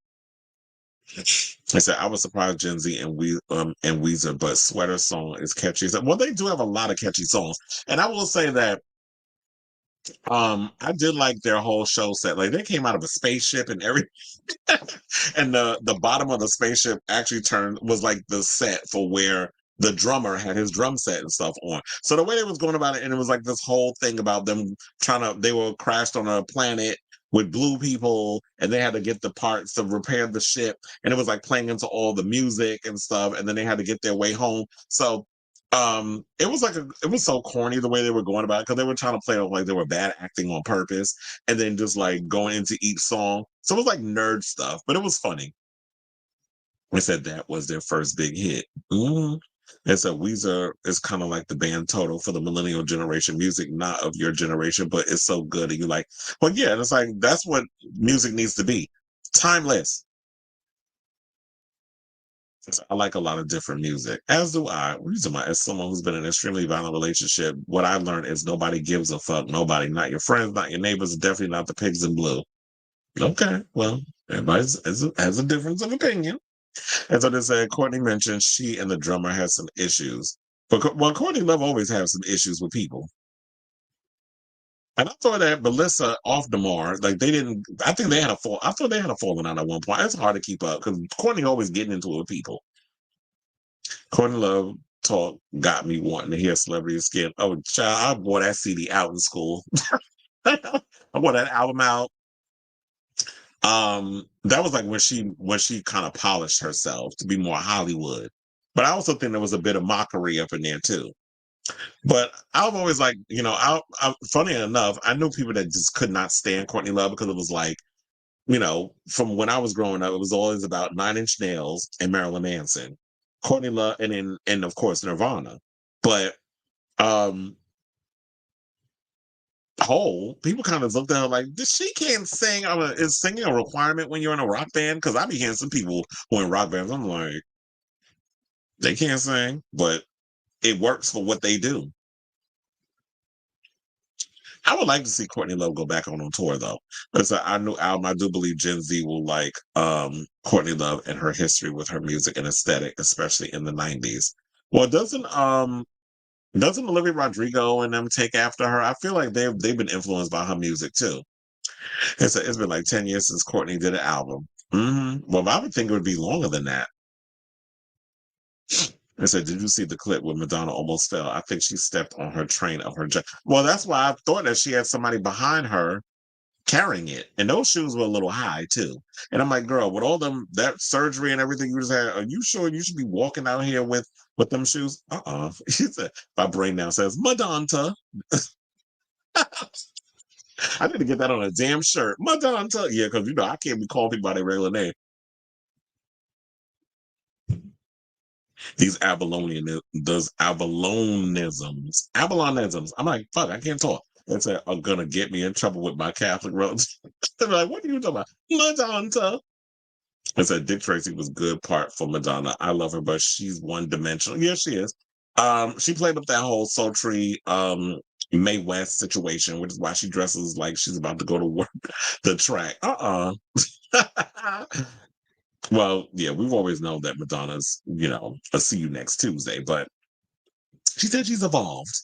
I said I was surprised Gen Z and Weezer, but Sweater Song is catchy. So, well, they do have a lot of catchy songs, and I will say that I did like their whole show set. Like they came out of a spaceship and everything, and the bottom of the spaceship actually was like the set for where the drummer had his drum set and stuff on. So the way they was going about it, and it was like this whole thing about them they were crashed on a planet with blue people and they had to get the parts to repair the ship, and it was like playing into all the music and stuff, and then they had to get their way home. So it was so corny the way they were going about it because they were trying to play it like they were bad acting on purpose and then just like going into each song. So it was like nerd stuff, but it was funny. They said that was their first big hit. Mm-hmm. And so Weezer is kind of like the band Total for the millennial generation. Music not of your generation, but it's so good. And you're like, well, yeah, and it's like that's what music needs to be. Timeless. I like a lot of different music, as do I. As someone who's been in an extremely violent relationship, what I learned is nobody gives a fuck. Nobody, not your friends, not your neighbors, definitely not the pigs in blue. Okay, well, everybody has a difference of opinion. And so they said Courtney mentioned she and the drummer had some issues. But Courtney Love always has some issues with people. And I thought that Melissa off Demar, like they didn't. I think they had a fall. I thought they had a falling out at one point. It's hard to keep up because Courtney always getting into it with people. Courtney Love talk got me wanting to hear Celebrity Skin. Oh, child, I wore that CD out in school. I wore that album out. That was like when she kind of polished herself to be more Hollywood. But I also think there was a bit of mockery up in there too. But I've always like, funny enough, I knew people that just could not stand Courtney Love because it was like, from when I was growing up, it was always about 9 Inch Nails and Marilyn Manson, Courtney Love, and of course Nirvana. But people kind of looked at her like, she can't sing. Is singing a requirement when you're in a rock band? Because I be hearing some people who are in rock bands, I'm like, they can't sing, but it works for what they do. I would like to see Courtney Love go back on tour though. It's a new album. I do believe Gen Z will like Courtney Love and her history with her music and aesthetic, especially in the 90s. Well, doesn't Olivia Rodrigo and them take after her? I feel like they've been influenced by her music too. It's been like 10 years since Courtney did an album. Mm-hmm. Well, I would think it would be longer than that. I said, did you see the clip where Madonna almost fell? I think she stepped on her train of her jet. Well, that's why I thought that she had somebody behind her carrying it. And those shoes were a little high too. And I'm like, girl, with all that surgery and everything you just had, are you sure you should be walking out here with them shoes? She said, my brain now says, Madonna. I need to get that on a damn shirt. Madonna. Yeah, because I can't be calling people by their regular name. these Abalonisms. I'm like, fuck, I can't talk. They said are gonna get me in trouble with my Catholic relatives. They're like, what are you talking about? Madonna. I said Dick Tracy was good part for Madonna. I love her, but she's one dimensional. Yeah, she is. She played up that whole sultry Mae West situation, which is why she dresses like she's about to go to work the track. Well, yeah, we've always known that Madonna's, a see you next Tuesday, but she said she's evolved.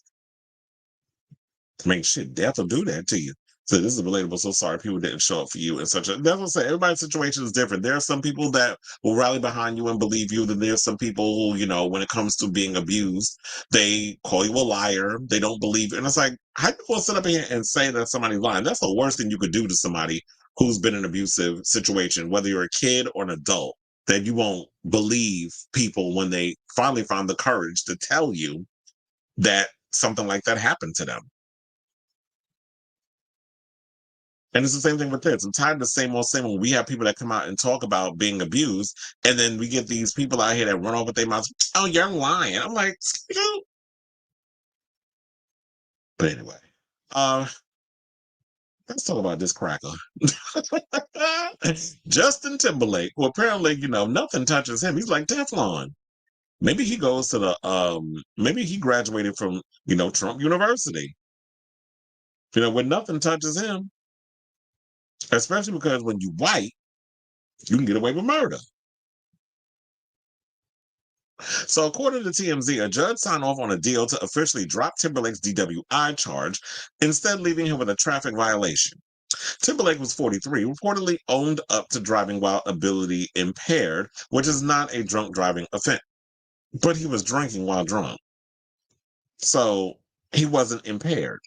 I mean, shit, death will do that to you. So this is relatable. So sorry people didn't show up for you in such a. That's what I'm saying. Everybody's situation is different. There are some people that will rally behind you and believe you. Then there's some people who, when it comes to being abused, they call you a liar. They don't believe you. And it's like, how you gonna sit up here and say that somebody's lying? That's the worst thing you could do to somebody who's been in an abusive situation, whether you're a kid or an adult, that you won't believe people when they finally find the courage to tell you that something like that happened to them. And it's the same thing with this. I'm tired of the same old when we have people that come out and talk about being abused, and then we get these people out here that run off with their mouths. Oh, you're lying. I'm like, But anyway, let's talk about this cracker. Justin Timberlake, who apparently, nothing touches him. He's like Teflon. Maybe he goes to maybe he graduated from, Trump University. When nothing touches him. Especially because when you white, you can get away with murder. So according to TMZ, a judge signed off on a deal to officially drop Timberlake's DWI charge, instead leaving him with a traffic violation. Timberlake was 43, reportedly owned up to driving while ability impaired, which is not a drunk driving offense. But he was drinking while drunk. So he wasn't impaired.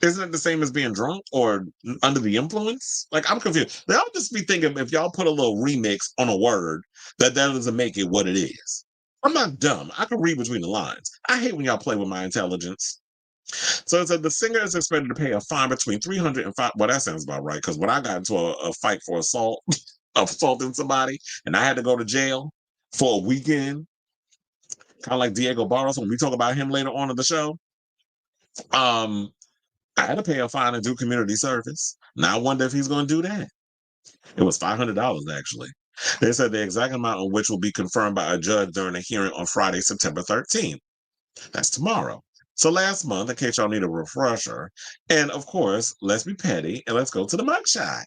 Isn't it the same as being drunk or under the influence? Like, I'm confused. I'll just be thinking if y'all put a little remix on a word, that doesn't make it what it is. I'm not dumb. I can read between the lines. I hate when y'all play with my intelligence. So it said the singer is expected to pay a fine between $300 and $500. Well, that sounds about right. Because when I got into a fight for assault, assaulting somebody, and I had to go to jail for a weekend, kind of like Diego Barros when we talk about him later on in the show. I had to pay a fine and do community service. Now I wonder if he's going to do that. It was $500 actually. They said the exact amount of which will be confirmed by a judge during a hearing on Friday, September 13th. That's tomorrow. So last month, in case y'all need a refresher, and of course, let's be petty and let's go to the mugshot.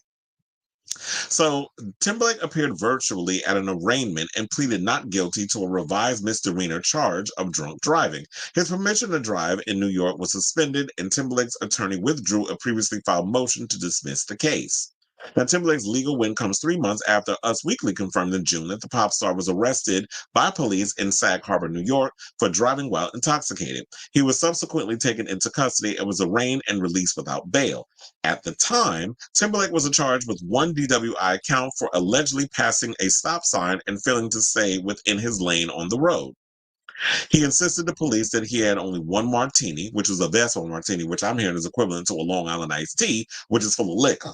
So Timberlake appeared virtually at an arraignment and pleaded not guilty to a revised misdemeanor charge of drunk driving. His permission to drive in New York was suspended, and Timberlake's attorney withdrew a previously filed motion to dismiss the case. Now, Timberlake's legal win comes 3 months after Us Weekly confirmed in June that the pop star was arrested by police in Sag Harbor, New York, for driving while intoxicated. He was subsequently taken into custody and was arraigned and released without bail. At the time, Timberlake was charged with 1 DWI count for allegedly passing a stop sign and failing to stay within his lane on the road. He insisted to police that he had only 1 martini, which was a Vespa martini, which I'm hearing is equivalent to a Long Island iced tea, which is full of liquor.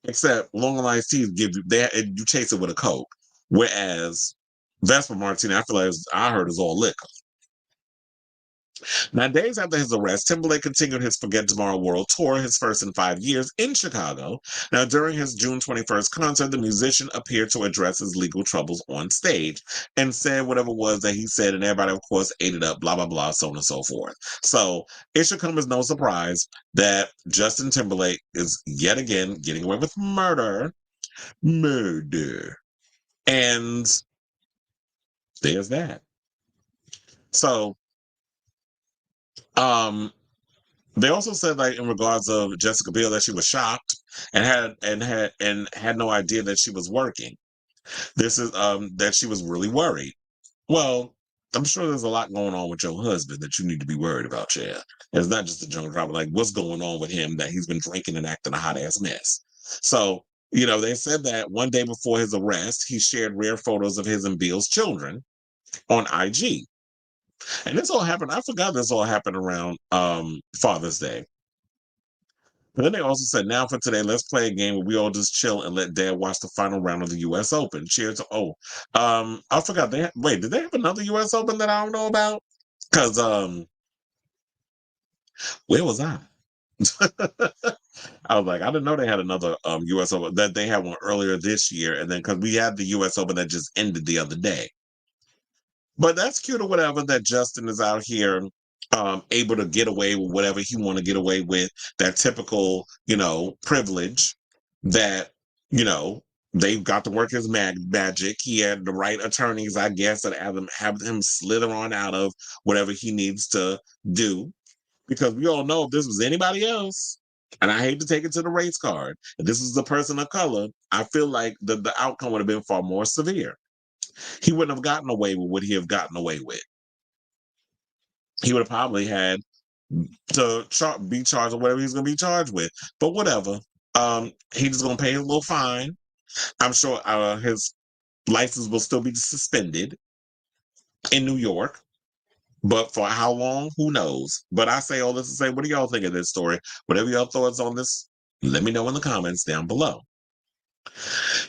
Except Long Island iced teas give you you chase it with a Coke, whereas Vespa martini, I feel like I heard is all liquor. Now, days after his arrest, Timberlake continued his Forget Tomorrow World Tour, his first in 5 years, in Chicago. Now, during his June 21st concert, the musician appeared to address his legal troubles on stage and said whatever it was that he said, and everybody, of course, ate it up, blah, blah, blah, so on and so forth. So it should come as no surprise that Justin Timberlake is yet again getting away with murder. Murder. And there's that. So, they also said, like, in regards of Jessica Biel, that she was shocked and had no idea that she was working. This is that she was really worried. Well, I'm sure there's a lot going on with your husband that you need to be worried about, yeah. It's not just a drunk driver. Like, what's going on with him that he's been drinking and acting a hot ass mess? So, they said that one day before his arrest, he shared rare photos of his and Biel's children on IG. And this all happened, I forgot this all happened around Father's Day. But then they also said, now for today, let's play a game where we all just chill and let Dad watch the final round of the U.S. Open. Cheers. I forgot. Wait, did they have another U.S. Open that I don't know about? Because where was I? I was like, I didn't know they had another U.S. Open. That they had one earlier this year, and then because we had the U.S. Open that just ended the other day. But that's cute or whatever that Justin is out here able to get away with whatever he want to get away with. That typical, privilege that, they've got to work his magic. He had the right attorneys, I guess, that have him slither on out of whatever he needs to do. Because we all know if this was anybody else, and I hate to take it to the race card, if this was a person of color, I feel like the outcome would have been far more severe. He wouldn't have gotten away with what he have gotten away with. He would have probably had to be charged with whatever he's going to be charged with. But whatever. He's just going to pay a little fine. I'm sure his license will still be suspended in New York. But for how long, who knows? But I say all this to say, what do y'all think of this story? Whatever your thoughts on this, let me know in the comments down below.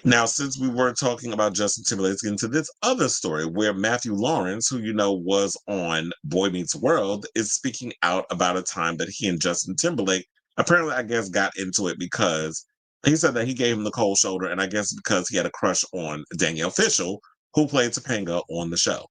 Now, since we were talking about Justin Timberlake, let's get into this other story where Matthew Lawrence, who was on Boy Meets World, is speaking out about a time that he and Justin Timberlake apparently, I guess, got into it because he said that he gave him the cold shoulder, and I guess because he had a crush on Danielle Fishel, who played Topanga on the show.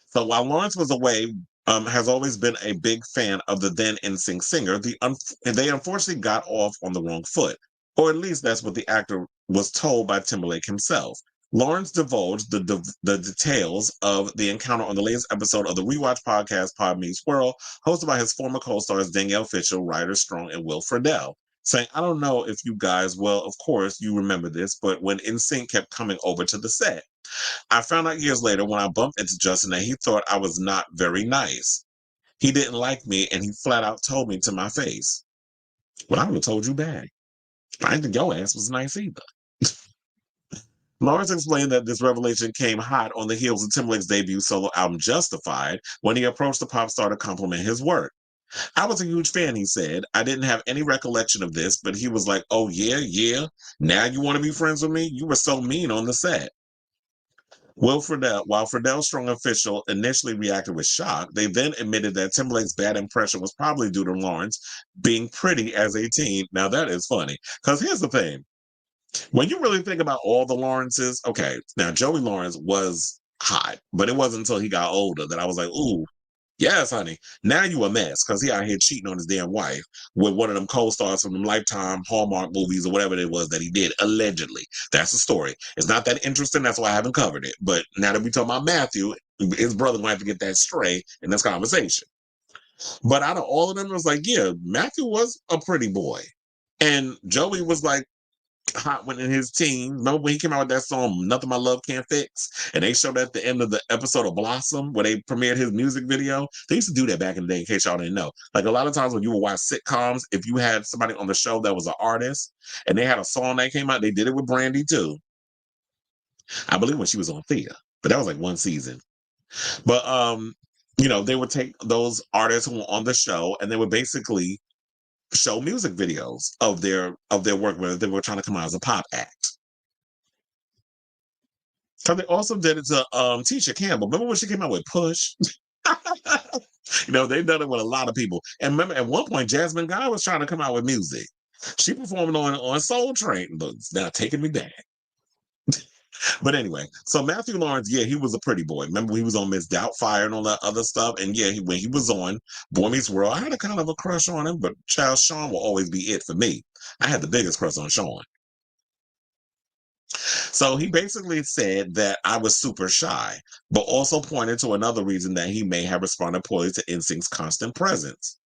So while Lawrence was away, has always been a big fan of the then NSYNC singer, they unfortunately got off on the wrong foot. Or at least that's what the actor was told by Timberlake himself. Lawrence divulged the details of the encounter on the latest episode of the Rewatch podcast Pod Meets World, hosted by his former co-stars Danielle Fishel, Ryder Strong, and Will Friedle, saying, I don't know if you guys, well, of course you remember this, but when NSYNC kept coming over to the set, I found out years later when I bumped into Justin that he thought I was not very nice. He didn't like me, and he flat out told me to my face. Well, I would have told you back. I didn't think your ass was nice either. Lawrence explained that this revelation came hot on the heels of Timberlake's debut solo album Justified when he approached the pop star to compliment his work. I was a huge fan, he said. I didn't have any recollection of this, but he was like, oh, yeah. Now you want to be friends with me? You were so mean on the set. While Friedle, Strong, and Fishel initially reacted with shock, they then admitted that Timberlake's bad impression was probably due to Lawrence being pretty as a teen. Now that is funny, because here's the thing. When you really think about all the Lawrences, okay, now Joey Lawrence was hot, but it wasn't until he got older that I was like, ooh, yes, honey. Now you a mess because he out here cheating on his damn wife with one of them co-stars from them Lifetime Hallmark movies or whatever it was that he did, allegedly. That's the story. It's not that interesting. That's why I haven't covered it. But now that we talk about Matthew, his brother might have to get that straight in this conversation. But out of all of them, it was like, yeah, Matthew was a pretty boy. And Joey was like, hot when in his teens. Remember when he came out with that song "Nothing My Love Can't Fix"? And they showed at the end of the episode of Blossom where they premiered his music video. They used to do that back in the day, in case y'all didn't know. Like a lot of times when you would watch sitcoms, if you had somebody on the show that was an artist and they had a song that came out, they did it with Brandy too. I believe when she was on Thea, but that was like one season. But they would take those artists who were on the show and they would basically show music videos of their work where they were trying to come out as a pop act. So they also did it to Tisha Campbell. Remember when she came out with Push? They've done it with a lot of people. And remember at one point Jasmine Guy was trying to come out with music. She performed on Soul Train, but it's now taking me back. But anyway, so Matthew Lawrence, yeah, he was a pretty boy. Remember he was on Miss Doubtfire and all that other stuff. And yeah, when he was on Boy Meets World, I had a kind of a crush on him, but Child Sean will always be it for me. I had the biggest crush on Sean. So he basically said that I was super shy, but also pointed to another reason that he may have responded poorly to NSYNC's constant presence.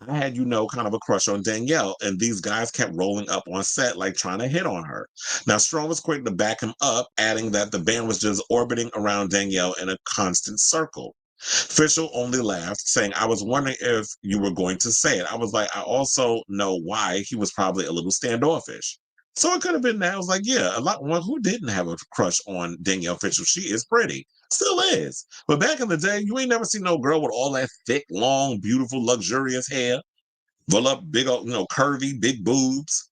I had, kind of a crush on Danielle, and these guys kept rolling up on set, like trying to hit on her. Now, Strong was quick to back him up, adding that the band was just orbiting around Danielle in a constant circle. Fishel only laughed, saying, I was wondering if you were going to say it. I was like, I also know why he was probably a little standoffish. So it could have been that. I was like, yeah, who didn't have a crush on Danielle Fishel? She is pretty. Still is. But back in the day, you ain't never seen no girl with all that thick, long, beautiful, luxurious hair, big old, curvy, big boobs,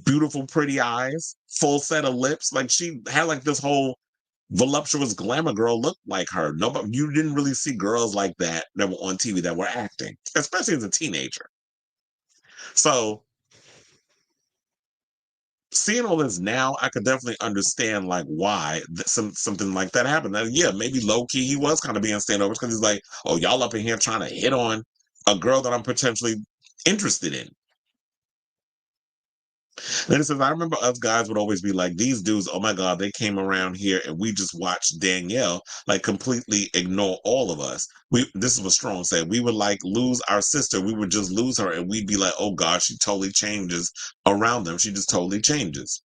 beautiful, pretty eyes, full set of lips. Like she had like this whole voluptuous glamour girl look like her. Nobody, you didn't really see girls like that were on TV that were acting, especially as a teenager. So seeing all this now, I could definitely understand like why something like that happened. And yeah, maybe low key he was kind of being standover because he's like, oh, y'all up in here trying to hit on a girl that I'm potentially interested in. Then it says, I remember us guys would always be like, these dudes, oh my God, they came around here and we just watched Danielle like completely ignore all of us. This is what Strong said. We would like lose our sister. We would just lose her and we'd be like, oh God, she totally changes around them. She just totally changes.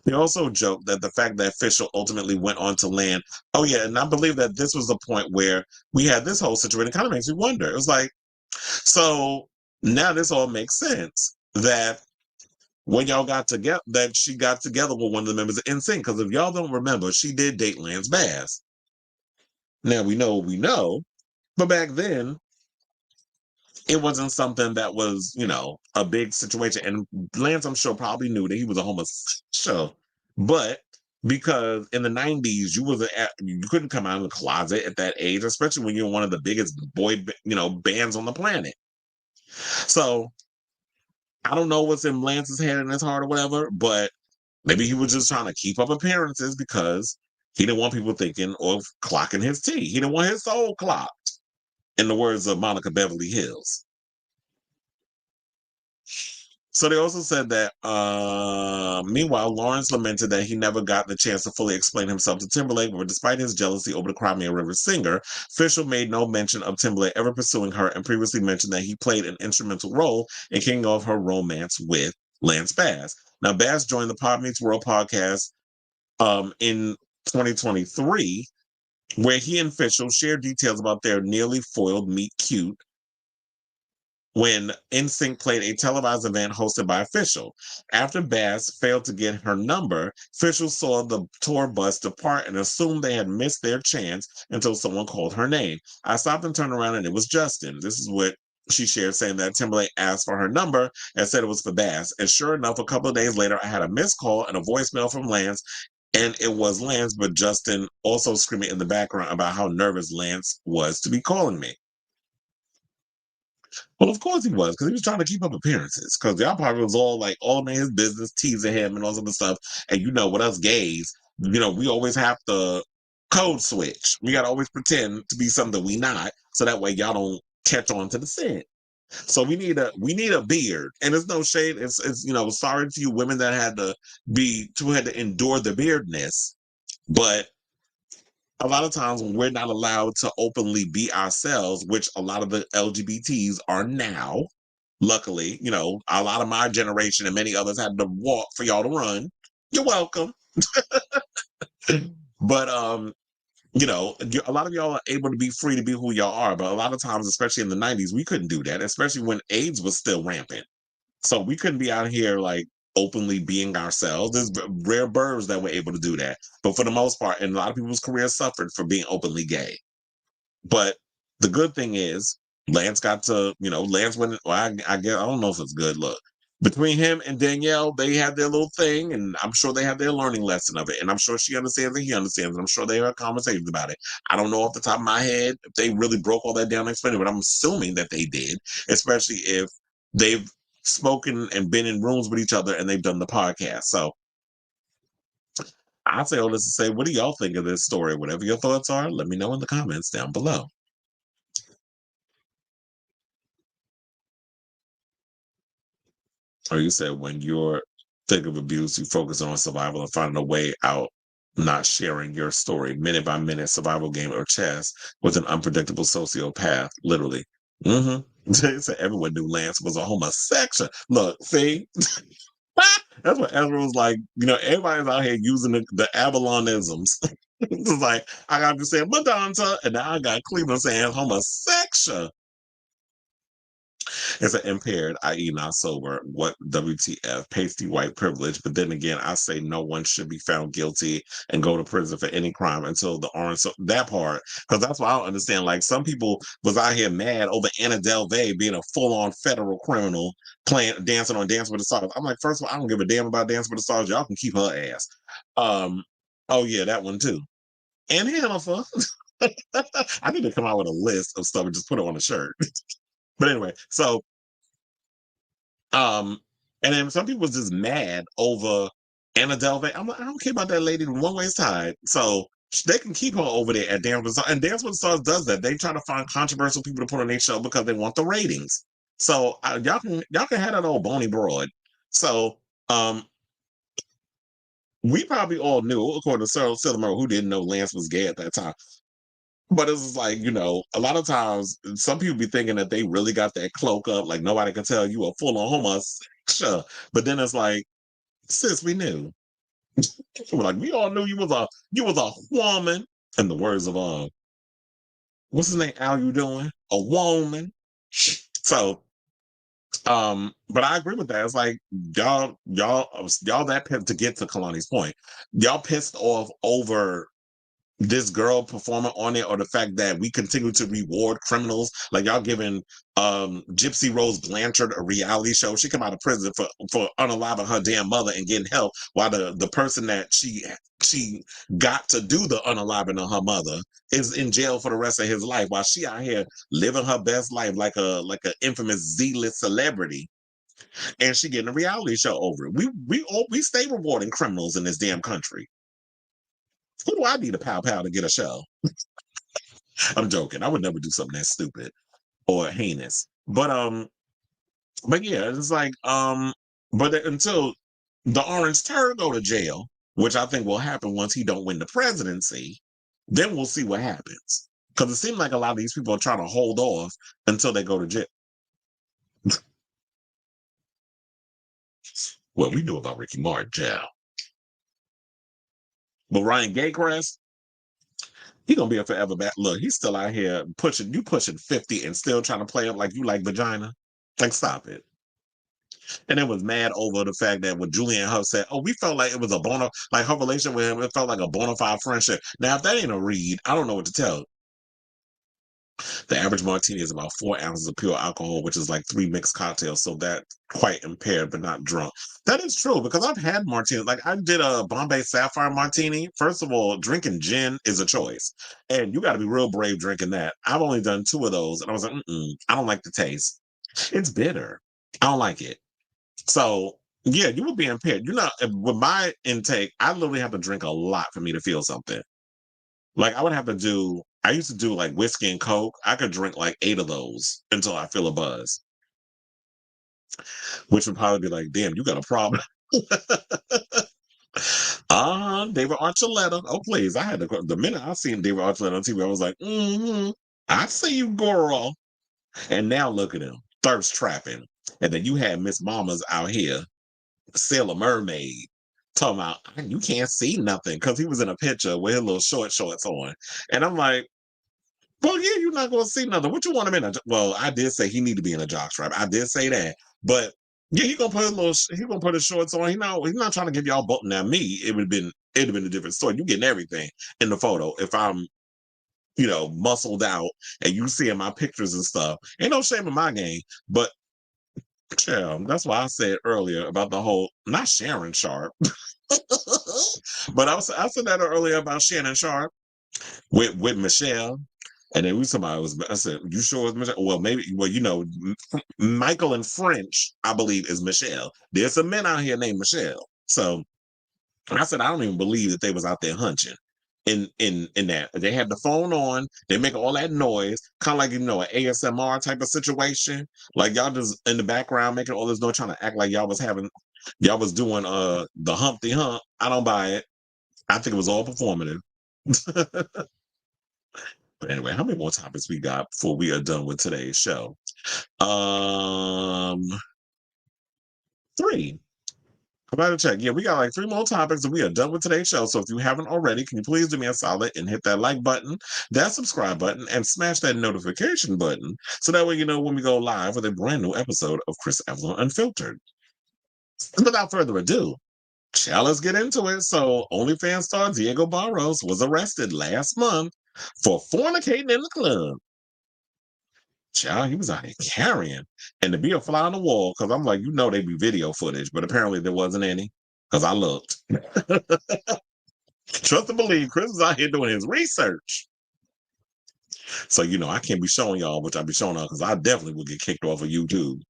They also joked that the fact that Fishel ultimately went on to land. Oh yeah, and I believe that this was the point where we had this whole situation. It kind of makes me wonder. It was like, so now this all makes sense that when y'all got together, that she got together with one of the members of NSYNC. Because if y'all don't remember, she did date Lance Bass. Now we know, but back then it wasn't something that was, a big situation. And Lance, I'm sure, probably knew that he was a homosexual, but because in the 90s you couldn't come out of the closet at that age, especially when you're one of the biggest boy bands on the planet. So I don't know what's in Lance's head and his heart or whatever, but maybe he was just trying to keep up appearances because he didn't want people thinking of clocking his tea. He didn't want his soul clocked, in the words of Monica Beverly Hills. So they also said that, meanwhile, Lawrence lamented that he never got the chance to fully explain himself to Timberlake, but despite his jealousy over the Crimea River singer, Fishel made no mention of Timberlake ever pursuing her and previously mentioned that he played an instrumental role in kicking off her romance with Lance Bass. Now, Bass joined the Pod Meets World podcast in 2023, where he and Fishel shared details about their nearly foiled meet cute when NSYNC played a televised event hosted by Fishel. After Bass failed to get her number, Fishel saw the tour bus depart and assumed they had missed their chance until someone called her name. I stopped and turned around and it was Justin. This is what she shared, saying that Timberlake asked for her number and said it was for Bass. And sure enough, a couple of days later, I had a missed call and a voicemail from Lance. And it was Lance, but Justin also screaming in the background about how nervous Lance was to be calling me. Well, of course he was, because he was trying to keep up appearances. Because y'all probably was all like all in his business, teasing him and all this other stuff. And with us gays, we always have to code switch. We gotta always pretend to be something we not, so that way y'all don't catch on to the scent. So we need a beard, and it's no shade. It's sorry to you women that had to endure the beardness, but a lot of times when we're not allowed to openly be ourselves, which a lot of the LGBTs are now, luckily, a lot of my generation and many others had to walk for y'all to run. You're welcome. But a lot of y'all are able to be free to be who y'all are, but a lot of times, especially in the 90s, we couldn't do that, especially when AIDS was still rampant. So we couldn't be out here like openly being ourselves. There's rare birds that were able to do that. But for the most part, and a lot of people's careers suffered for being openly gay. But the good thing is Lance got to, Lance went, well, I guess, I don't know if it's good. Look, between him and Danielle, they had their little thing, and I'm sure they have their learning lesson of it. And I'm sure she understands and he understands, and I'm sure they have conversations about it. I don't know off the top of my head if they really broke all that down and explained it, but I'm assuming that they did, especially if they've spoken and been in rooms with each other and they've done the podcast. So I say all this to say, what do y'all think of this story? Whatever your thoughts are, let me know in the comments down below. Or you said when you're thick of abuse, you focus on survival and finding a way out, not sharing your story. Minute by minute survival game or chess with an unpredictable sociopath, literally. So everyone knew Lance was a homosexual. Look, see? That's what Ezra was like. Everybody's out here using the Avallonisms. It's like, I got to say Madonna, and now I got Cleveland saying homosexual. It's an impaired, i.e., not sober. What WTF? Pasty white privilege. But then again, I say no one should be found guilty and go to prison for any crime until the orange. So that part, because that's why I don't understand. Like some people was out here mad over Anna Delvey being a full-on federal criminal dancing on Dance with the Stars. I'm like, first of all, I don't give a damn about Dance with the Stars. Y'all can keep her ass. Oh yeah, that one too. And Hannaford. I need to come out with a list of stuff and just put it on a shirt. But anyway, so and then some people was just mad over Anna Delvey. I'm like, I don't care about that lady one way tied. So they can keep her over there at Dance with the Stars. And Dance with the Stars does that. They try to find controversial people to put on their show because they want the ratings. So y'all can have that old bony broad. So we probably all knew, according to Sarah Silverman, who didn't know Lance was gay at that time. But it's like, a lot of times some people be thinking that they really got that cloak up, like nobody can tell you a full-on homosexual. But then it's like, sis, we knew. We're like, we all knew you was a woman. In the words of what's his name? Al, you doing? A woman. So but I agree with that. It's like y'all that pissed, to get to Kalani's point. Y'all pissed off over this girl performing on it, or the fact that we continue to reward criminals. Like y'all giving Gypsy Rose Blanchard a reality show. She come out of prison for unaliving her damn mother and getting help, while the person that she got to do the unaliving of her mother is in jail for the rest of his life, while she out here living her best life like a infamous Z-list celebrity, and she getting a reality show over it. We stay rewarding criminals in this damn country. Who do I need a pow pow to get a show? I'm joking. I would never do something that stupid or heinous. But yeah, it's like but until the orange turd go to jail, which I think will happen once he don't win the presidency, then we'll see what happens. Because it seems like a lot of these people are trying to hold off until they go to jail. Well, we knew about Ricky Martin jail. But Ryan Gaycrest, he gonna be a forever bad. Look, he's still out here pushing 50 and still trying to play up like you like vagina. Like, stop it. And it was mad over the fact that when Julian and her said, "Oh, we felt like it was like her relationship with him, it felt like a bona fide friendship." Now, if that ain't a read, I don't know what to tell. The average martini is about 4 ounces of pure alcohol, which is like 3 mixed cocktails. So that quite impaired, but not drunk. That is true, because I've had martinis. Like I did a Bombay Sapphire martini. First of all, drinking gin is a choice, and you got to be real brave drinking that. I've only done 2 of those, and I was like, I don't like the taste. It's bitter. I don't like it. So yeah, you would be impaired. With my intake, I literally have to drink a lot for me to feel something. Like I used to do like whiskey and Coke. I could drink like 8 of those until I feel a buzz. Which would probably be like, damn, you got a problem. David Archuleta. Oh, please. I had to the minute I seen David Archuleta on TV, I was like, I see you, girl. And now look at him, thirst trapping. And then you had Miss Mamas out here, Sailor Mermaid, talking about you can't see nothing, because he was in a picture with his little shorts on. And I'm like, well, yeah, you're not going to see nothing. What you want him in? Well, I did say he need to be in a jockstrap. I did say that, but yeah, he gonna put his shorts on. He's not trying to give y'all both. Now, me, it'd have been a different story. You getting everything in the photo. If I'm, muscled out and you seeing my pictures and stuff, ain't no shame in my game. But yeah, that's why I said earlier about the whole not Sharon Sharp, but I said that earlier about Shannon Sharp with Michelle. And then I said, you sure it's Michelle? Well, maybe, Michael in French, I believe, is Michelle. There's some men out here named Michelle. So I said, I don't even believe that they was out there hunching in that. They had the phone on, they make all that noise, kind of like, an ASMR type of situation. Like y'all just in the background making all this noise, trying to act like y'all was doing the Humpty Hump. I don't buy it. I think it was all performative. But anyway, how many more topics we got before we are done with today's show? 3. About to check. Yeah, we got like 3 more topics and we are done with today's show. So if you haven't already, can you please do me a solid and hit that like button, that subscribe button, and smash that notification button so that way you know when we go live with a brand new episode of Chris Evelyn Unfiltered. And without further ado, let's get into it. So OnlyFans star Diego Barros was arrested last month for fornicating in the club. Child, he was out here carrying. And to be a fly on the wall, because I'm like, they be video footage, but apparently there wasn't any, because I looked. Trust and believe, Chris is out here doing his research. So, I can't be showing y'all, which I be showing y'all, because I definitely will get kicked off of YouTube.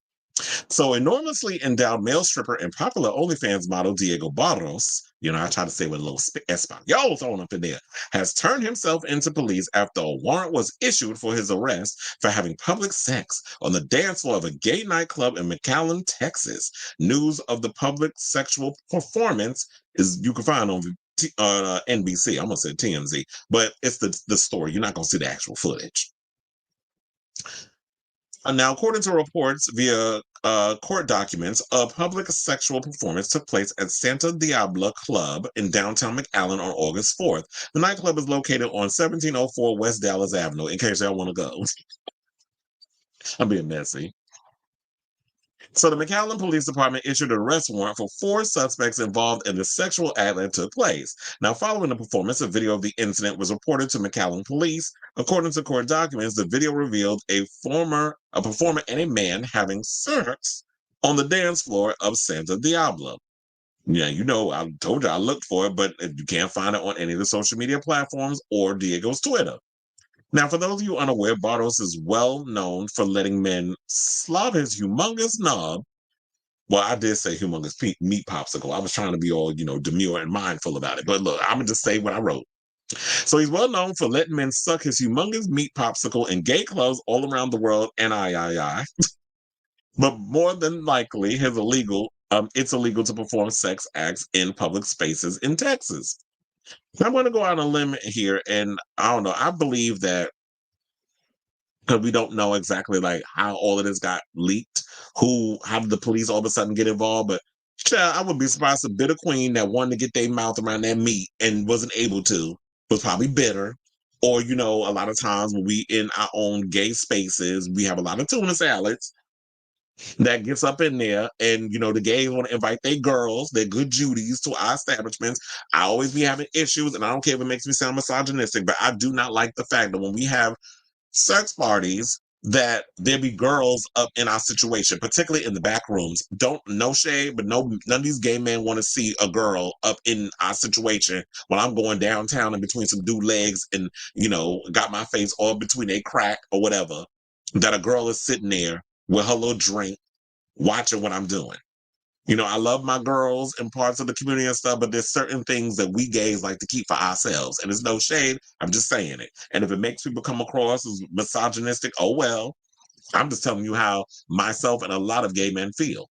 So, enormously endowed male stripper and popular OnlyFans model Diego Barros, I try to say with a little Espanol thrown up in there, has turned himself into police after a warrant was issued for his arrest for having public sex on the dance floor of a gay nightclub in McAllen, Texas. News of the public sexual performance you can find on NBC. I'm going to say TMZ, but it's the story. You're not going to see the actual footage. Now, according to reports via court documents, a public sexual performance took place at Santa Diabla Club in downtown McAllen on August 4th. The nightclub is located on 1704 West Dallas Avenue, in case y'all want to go. I'm being messy. So the McAllen Police Department issued an arrest warrant for 4 suspects involved in the sexual act that took place. Now, following the performance, a video of the incident was reported to McAllen police. According to court documents, the video revealed a performer and a man having sex on the dance floor of Santa Diabla. Yeah, I told you I looked for it, but you can't find it on any of the social media platforms or Diego's Twitter. Now, for those of you unaware, Barros is well known for letting men slob his humongous knob. Well, I did say humongous meat popsicle. I was trying to be all, demure and mindful about it. But look, I'm going to just say what I wrote. So he's well known for letting men suck his humongous meat popsicle in gay clubs all around the world, and But more than likely, it's illegal to perform sex acts in public spaces in Texas. I'm going to go out on a limb here, and I don't know. I believe that because we don't know exactly like how all of this got leaked. How did the police all of a sudden get involved? But I would be surprised if bitter queen that wanted to get their mouth around that meat and wasn't able to was probably bitter. Or, a lot of times when we in our own gay spaces, we have a lot of tuna salads that gets up in there, and the gays want to invite their girls, their good Judies, to our establishments. I always be having issues, and I don't care if it makes me sound misogynistic, but I do not like the fact that when we have sex parties, that there be girls up in our situation, particularly in the back rooms. No shade, but none of these gay men want to see a girl up in our situation when I'm going downtown in between some dude legs and got my face all between a crack or whatever. That a girl is sitting there with her little drink, watching what I'm doing. I love my girls and parts of the community and stuff, but there's certain things that we gays like to keep for ourselves. And it's no shade. I'm just saying it. And if it makes people come across as misogynistic, oh well. I'm just telling you how myself and a lot of gay men feel.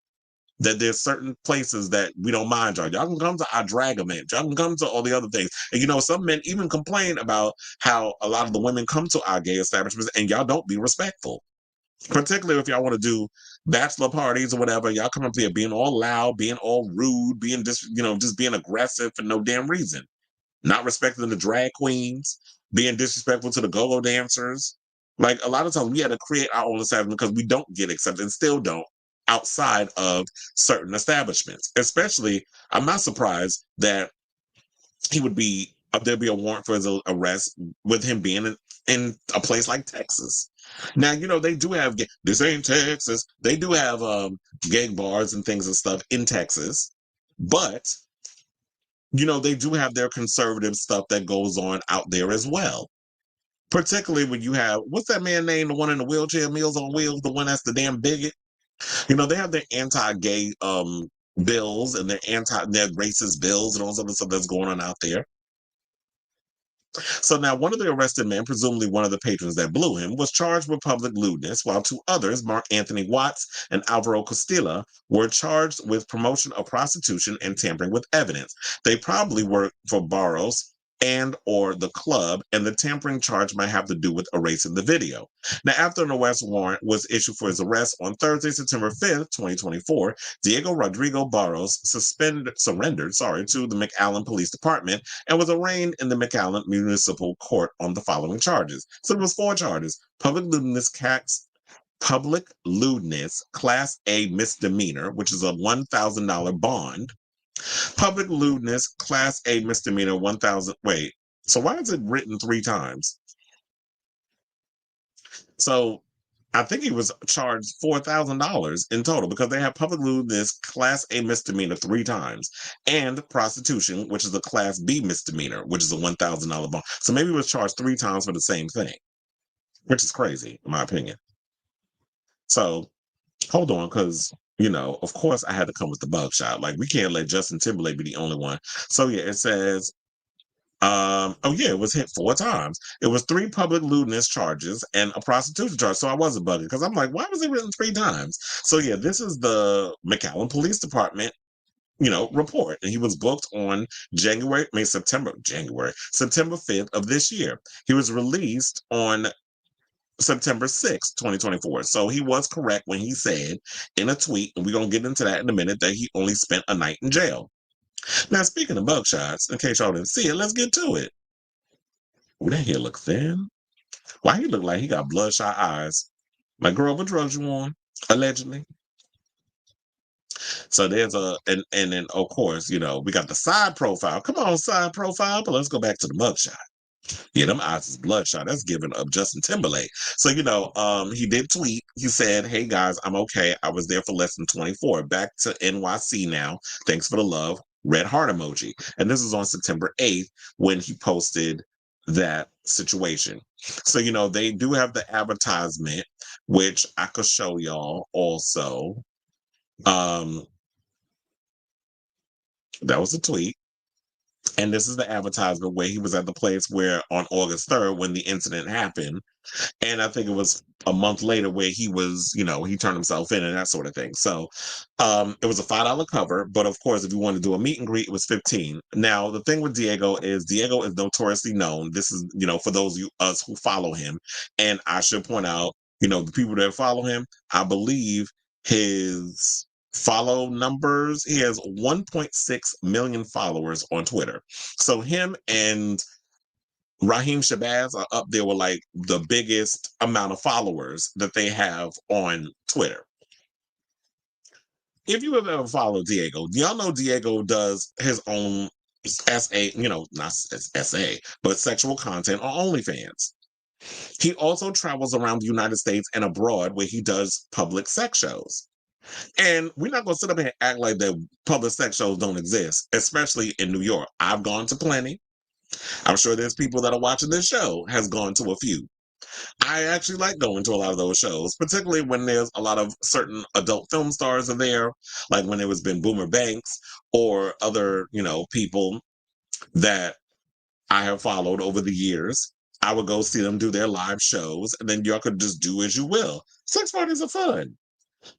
That there's certain places that we don't mind y'all. Y'all can come to our drag event. Y'all can come to all the other things. And some men even complain about how a lot of the women come to our gay establishments and y'all don't be respectful. Particularly if y'all want to do bachelor parties or whatever, y'all come up here being all loud, being all rude, being just being aggressive for no damn reason. Not respecting the drag queens, being disrespectful to the go-go dancers. Like a lot of times we had to create our own establishment because we don't get accepted and still don't outside of certain establishments. Especially, I'm not surprised that there'd be a warrant for his arrest with him being in a place like Texas. Now, they do have, this ain't Texas. They do have gay bars and things and stuff in Texas. But, they do have their conservative stuff that goes on out there as well. Particularly when you have, what's that man name, the one in the wheelchair, Meals on Wheels, the one that's the damn bigot? They have their anti-gay bills and their racist bills and all this other stuff that's going on out there. So now one of the arrested men, presumably one of the patrons that blew him, was charged with public lewdness, while 2 others, Mark Anthony Watts and Alvaro Costilla, were charged with promotion of prostitution and tampering with evidence. They probably worked for Barros and or the club, and the tampering charge might have to do with erasing the video. Now, after an arrest warrant was issued for his arrest on Thursday, September 5th, 2024, Diego Rodrigo Barros surrendered to the McAllen Police Department and was arraigned in the McAllen Municipal Court on the following charges. So there was 4 charges: public lewdness, Class A misdemeanor, which is a $1,000 bond. Public lewdness, Class A misdemeanor, 1,000. Wait, so why is it written 3 times? So I think he was charged $4,000 in total because they have public lewdness, Class A misdemeanor 3 times, and prostitution, which is a Class B misdemeanor, which is a $1,000 bond. So maybe he was charged 3 times for the same thing, which is crazy, in my opinion. So hold on, because of course I had to come with the bug shot. Like, we can't let Justin Timberlake be the only one. So yeah, it says, it was hit 4 times. It was 3 public lewdness charges and a prostitution charge. So I wasn't bugging because I'm like, why was it written 3 times? So yeah, this is the McAllen Police Department, report. And he was booked on September 5th of this year. He was released on September 6th, 2024. So he was correct when he said in a tweet, and we're going to get into that in a minute, that he only spent a night in jail. Now, speaking of bug shots, in case y'all didn't see it, let's get to it. Ooh, that hair look thin. Why he look like he got bloodshot eyes? My girl, what drugs you on? Allegedly. So there's and then of course, we got the side profile. Come on, side profile, but let's go back to the mugshot. Yeah, them eyes is bloodshot. That's giving up Justin Timberlake. So, he did tweet. He said, "Hey guys, I'm okay. I was there for less than 24. Back to NYC now. Thanks for the love. Red heart emoji." And this is on September 8th when he posted that situation. So, they do have the advertisement, which I could show y'all also. That was a tweet. And this is the advertisement where he was at the place where on August 3rd when the incident happened. And I think it was a month later where he was, he turned himself in and that sort of thing. So it was a $5 cover. But of course, if you want to do a meet and greet, it was $15. Now, the thing with Diego is notoriously known. This is, for those of us who follow him. And I should point out, the people that follow him, I believe his follow numbers, he has 1.6 million followers on Twitter. So him and Raheem Shabazz are up there with like the biggest amount of followers that they have on Twitter. If you have ever followed Diego, y'all know Diego does his own not SA, but sexual content on OnlyFans. He also travels around the United States and abroad where he does public sex shows. And we're not going to sit up here and act like that public sex shows don't exist, especially in New York. I've gone to plenty. I'm sure there's people that are watching this show has gone to a few. I actually like going to a lot of those shows, particularly when there's a lot of certain adult film stars are there, like when it was been Boomer Banks or other, people that I have followed over the years. I would go see them do their live shows, and then y'all could just do as you will. Sex parties are fun.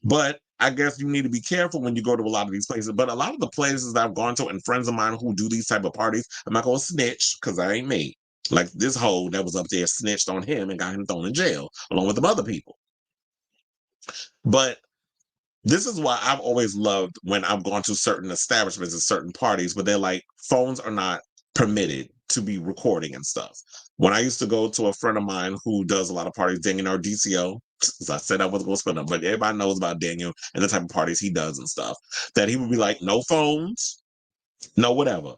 But I guess you need to be careful when you go to a lot of these places. But a lot of the places that I've gone to and friends of mine who do these type of parties, I'm not going to snitch because I ain't me. Like this hoe that was up there snitched on him and got him thrown in jail along with the other people. But this is why I've always loved when I've gone to certain establishments and certain parties where they're like, phones are not permitted to be recording and stuff. When I used to go to a friend of mine who does a lot of parties, Danielle DCO, as I said I wasn't going to spend them, but everybody knows about Daniel and the type of parties he does and stuff, that he would be like, no phones, no whatever.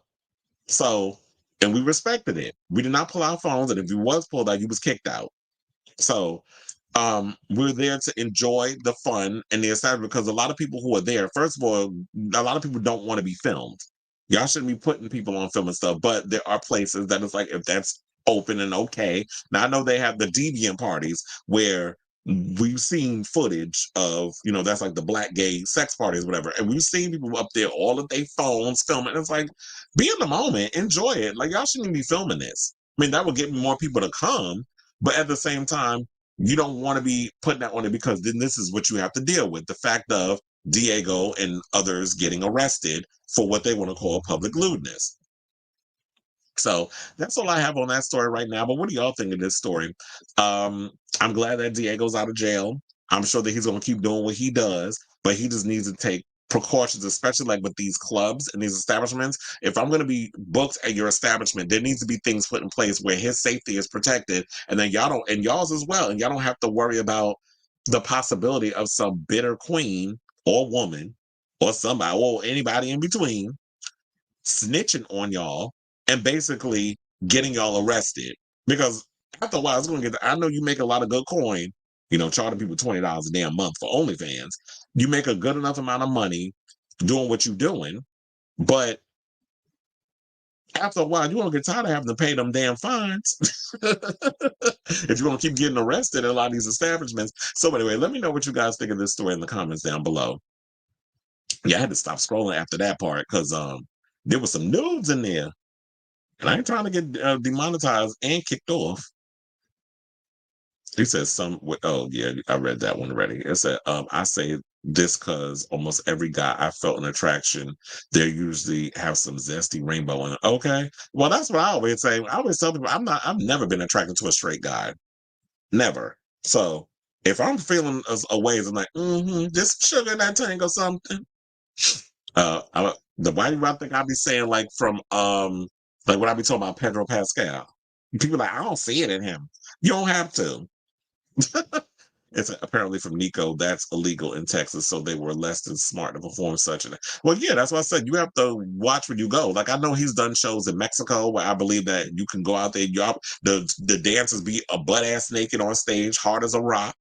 So, and we respected it. We did not pull out phones, and if you was pulled out, you was kicked out. So, we're there to enjoy the fun and the establishment because a lot of people who are there, first of all, a lot of people don't want to be filmed. Y'all shouldn't be putting people on film and stuff, but there are places that it's like, if that's open and okay. Now, I know they have the deviant parties where we've seen footage of, that's like the black gay sex parties, whatever. And we've seen people up there, all of their phones filming. It's like, be in the moment, enjoy it. Like, y'all shouldn't be filming this. I mean, that would get more people to come, but at the same time, you don't want to be putting that on it because then this is what you have to deal with. The fact of Diego and others getting arrested for what they want to call public lewdness. So that's all I have on that story right now. But what do y'all think of this story? I'm glad that Diego's out of jail. I'm sure that he's going to keep doing what he does, but he just needs to take precautions, especially like with these clubs and these establishments. If I'm going to be booked at your establishment, there needs to be things put in place where his safety is protected, and then y'all don't, and y'all's as well, and y'all don't have to worry about the possibility of some bitter queen or woman or somebody or anybody in between snitching on y'all and basically getting y'all arrested. Because after a while, it's going to get. I know you make a lot of good coin, charging people $20 a damn month for OnlyFans. You make a good enough amount of money doing what you're doing, but after a while, you're going to get tired of having to pay them damn fines if you're going to keep getting arrested in a lot of these establishments. So anyway, let me know what you guys think of this story in the comments down below. Yeah, I had to stop scrolling after that part because there was some nudes in there. And I ain't trying to get demonetized and kicked off. He says oh yeah, I read that one already. It said, I say this because almost every guy I felt an attraction, they usually have some zesty rainbow in it. Okay. Well, that's what I always say. I always tell people I've never been attracted to a straight guy. Never. So if I'm feeling a ways, I'm like, just sugar in that tank or something. Why do I think I'll be saying like from like what I be talking about Pedro Pascal? People like, I don't see it in him. You don't have to. It's apparently from Nico. That's illegal in Texas, so they were less than smart to perform such an. Well, yeah, that's what I said. You have to watch where you go. Like I know he's done shows in Mexico where I believe that you can go out there. The dancers be a butt ass naked on stage, hard as a rock.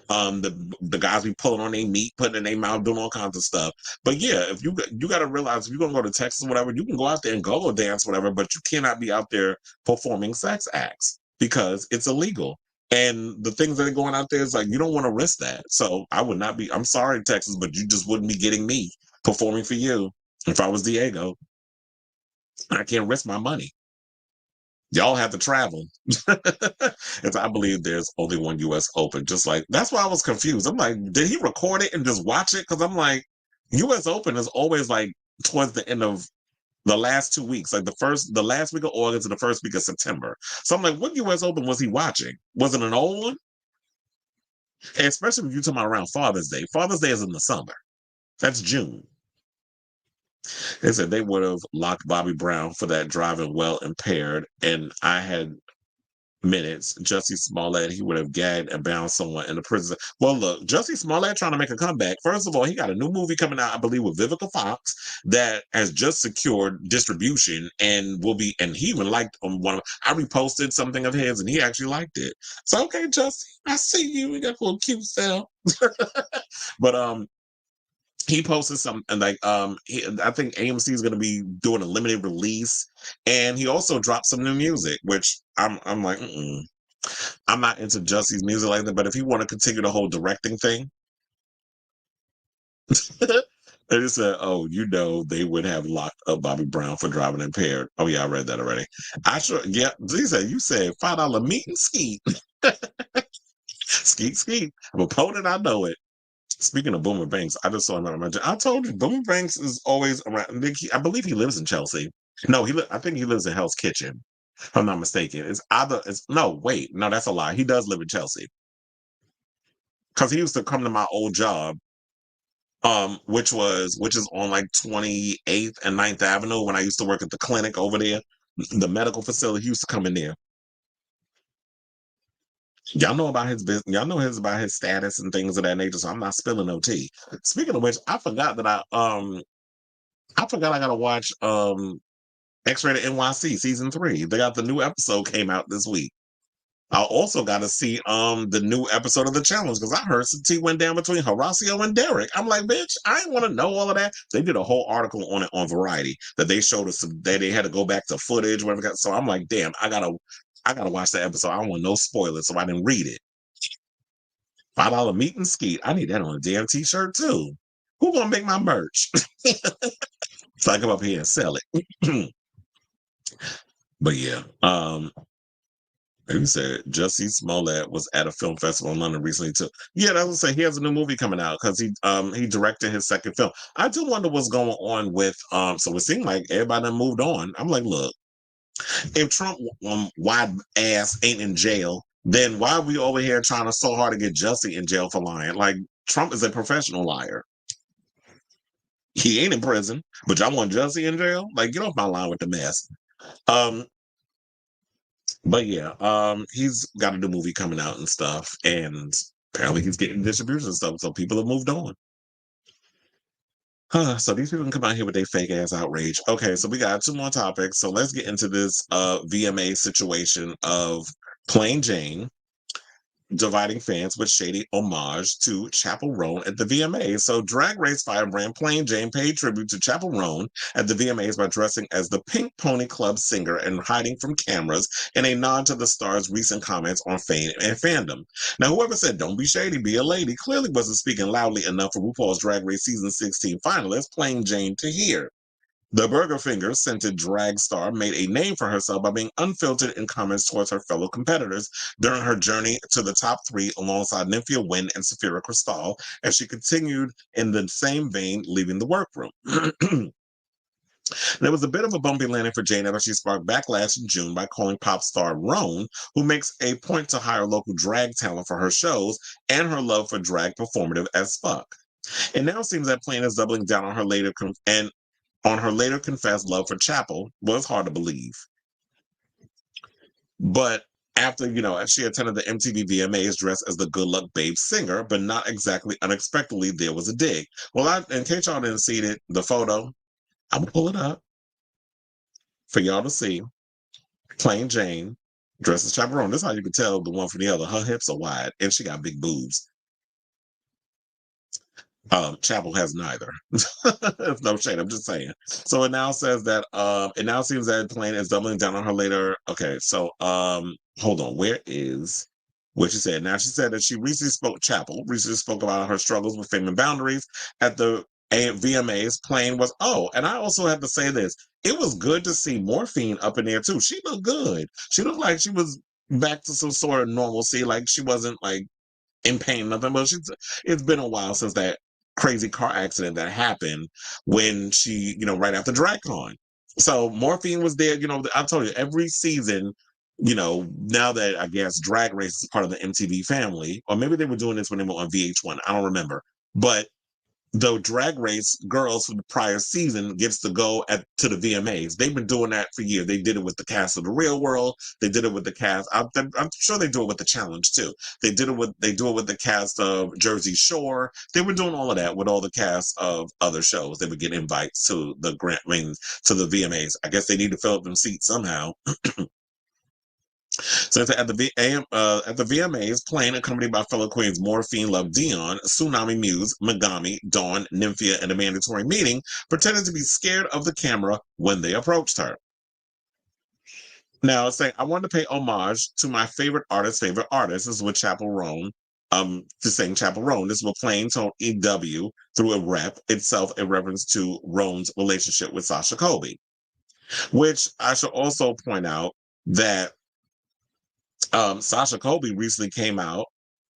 The guys be pulling on their meat, putting in their mouth, doing all kinds of stuff. But yeah, if you got to realize if you're gonna go to Texas, whatever, you can go out there and go dance, whatever, but you cannot be out there performing sex acts because it's illegal. And the things that are going out there is like you don't want to risk that. So I would not be. I'm sorry, Texas, but you just wouldn't be getting me performing for you if I was Diego. I can't risk my money. Y'all have to travel. And I believe there's only one US Open. Just like that's why I was confused. I'm like, did he record it and just watch it? Because I'm like, US Open is always like towards the end of the last 2 weeks, like the last week of August and the first week of September. So I'm like, what US Open was he watching? Was it an old one? And especially if you're talking about around Father's Day. Father's Day is in the summer. That's June. They said they would have locked Bobby Brown for that driving well impaired, and I had minutes. Jussie Smollett, he would have gagged and bound someone in the prison. Well, look, Jussie Smollett trying to make a comeback. First of all, he got a new movie coming out, I believe, with Vivica Fox that has just secured distribution and will be. And he even liked I reposted something of his, and he actually liked it. So okay, Jussie, I see you. We got a little cute self. But he posted something like I think AMC is going to be doing a limited release, and he also dropped some new music, which I'm like, I'm not into Jussie's music like that. But if he want to continue the whole directing thing, they just said, oh, they would have locked up Bobby Brown for driving impaired. Oh yeah, I read that already. Yeah. You said $5 meat and skeet, skeet. I'm a opponent. I know it. Speaking of Boomer Banks, I just saw him. I told you, Boomer Banks is always around. I believe he lives in Chelsea. No, I think he lives in Hell's Kitchen. If I'm not mistaken. No, that's a lie. He does live in Chelsea. Because he used to come to my old job, which is on like 28th and 9th Avenue when I used to work at the clinic over there, the medical facility. He used to come in there. Y'all know about his business. Y'all know about his status and things of that nature. So I'm not spilling no tea. Speaking of which, I forgot that I gotta watch X-Rated NYC season 3. They got the new episode came out this week. I also got to see the new episode of The Challenge because I heard some tea went down between Horacio and Derek. I'm like, bitch, I didn't want to know all of that. They did a whole article on it on Variety that they showed us that they had to go back to footage, whatever. So I'm like, damn, I gotta watch that episode. I don't want no spoilers, so I didn't read it. $5 meat and skeet. I need that on a damn t-shirt too. Who gonna make my merch? So I come up here and sell it. But yeah, you said Jussie Smollett was at a film festival in London recently too. Yeah, that's what I say. He has a new movie coming out because he directed his second film. I do wonder what's going on with so it seemed like everybody done moved on. I'm like, look, If Trump wide ass ain't in jail, then why are we over here trying to so hard to get Jussie in jail for lying? Like, Trump is a professional liar. He ain't in prison, but y'all want Jussie in jail? Like, get off my line with the mess. Um, but yeah, he's got a new movie coming out and stuff, and apparently he's getting distribution and stuff, so people have moved on. So these people can come out here with their fake ass outrage. Okay, so we got two more topics. So let's get into this VMA situation of Plain Jane dividing fans with shady homage to Chappell Roan at the VMAs. So Drag Race firebrand Plain Jane paid tribute to Chappell Roan at the VMAs by dressing as the Pink Pony Club singer and hiding from cameras in a nod to the star's recent comments on fame and fandom. Now, whoever said don't be shady, be a lady, clearly wasn't speaking loudly enough for RuPaul's Drag Race Season 16 finalist Plain Jane to hear. The Burger Finger scented drag star made a name for herself by being unfiltered in comments towards her fellow competitors during her journey to the top three alongside Nymphia Wynn and Safira Cristal, as she continued in the same vein, leaving the workroom. There was a bit of a bumpy landing for Jane after she sparked backlash in June by calling pop star Roan, who makes a point to hire local drag talent for her shows, and her love for drag performative as fuck. It now seems that Plain is doubling down on her later confessed love for Chappell. Was hard to believe. But after, she attended the MTV VMAs dressed as the Good Luck Babe singer, but not exactly unexpectedly, there was a dig. Well, in case y'all didn't see it, the photo, I'm gonna pull it up for y'all to see. Plain Jane dressed as Chaperone. This is how you can tell the one from the other. Her hips are wide, and she got big boobs. Chappell has neither. It's no shade. I'm just saying. So it now says that it now seems that Plain is doubling down on her later. Okay, so hold on. Where is what she said? Now she said that Chappell recently spoke about her struggles with fame and boundaries at the VMAs. Plain was and I also have to say this. It was good to see Morphine up in there too. She looked good. She looked like she was back to some sort of normalcy. Like she wasn't like in pain, nothing. But it's been a while since that crazy car accident that happened when she, right after DragCon. So Morphine was there. I told you every season. Now that I guess Drag Race is part of the MTV family, or maybe they were doing this when they were on VH1. I don't remember, but the Drag Race girls from the prior season gets to go to the VMAs. They've been doing that for years. They did it with the cast of The Real World. They did it with the cast. I'm sure they do it with the Challenge too. They do it with the cast of Jersey Shore. They were doing all of that with all the cast of other shows. They would get invites to the to the VMAs. I guess they need to fill up them seats somehow. So at the VMAs, Plain, accompanied by fellow queens Morphine Love Dion, Tsunami Muse, Megami, Dawn, Nymphia, and a mandatory meeting, pretended to be scared of the camera when they approached her. Now, it's saying, I wanted to pay homage to my favorite artist's favorite artist. This is with Chappell Roan. To saying Chappell Roan. This is what Plain told EW through a rep, itself a reference to Roan's relationship with Sasha Colby. Which I should also point out that Sasha Colby recently came out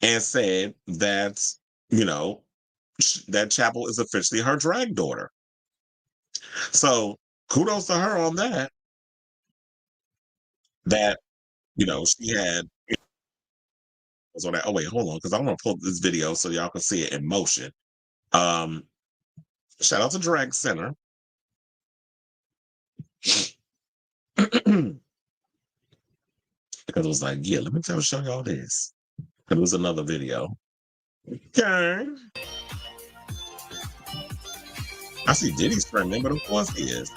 and said that, that Chappell is officially her drag daughter. So kudos to her on that. That, she had. So that, oh, wait, hold on, because I want to pull up this video so y'all can see it in motion. Shout out to Drag Center. Because it was like, yeah, let me show y'all this. It was another video. Okay. I see Diddy's trending, but of course he is.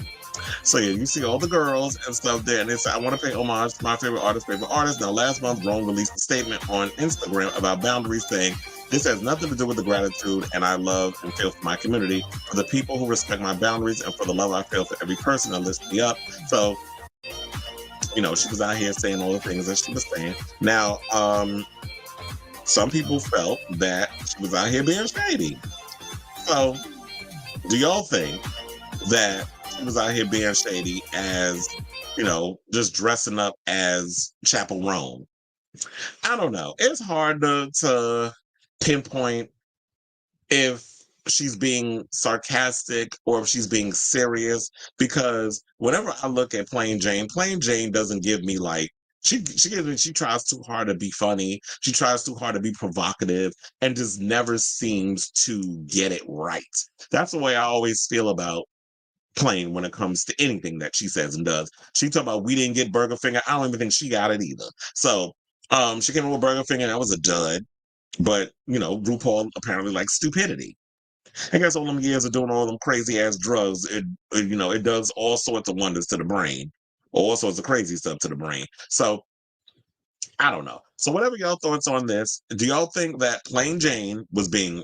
So yeah, you see all the girls and stuff there, and it's I want to pay homage to my favorite artist. Now, last month, Rome released a statement on Instagram about boundaries, saying this has nothing to do with the gratitude and I love and feel for my community, for the people who respect my boundaries, and for the love I feel for every person that lifts me up. So, she was out here saying all the things that she was saying. Now, some people felt that she was out here being shady. So, do y'all think that she was out here being shady as, just dressing up as Chappell Roan? I don't know. It's hard to pinpoint if she's being sarcastic or if she's being serious. Because whenever I look at Plain Jane doesn't give me like she tries too hard to be funny. She tries too hard to be provocative and just never seems to get it right. That's the way I always feel about Plain when it comes to anything that she says and does. She talked about we didn't get Burger Finger. I don't even think she got it either. So she came up with Burger Finger. That was a dud. But RuPaul apparently likes stupidity. I guess all them years of doing all them crazy ass drugs, it does all sorts of wonders to the brain, all sorts of crazy stuff to the brain. So I don't know. So whatever y'all thoughts on this, do y'all think that Plain Jane was being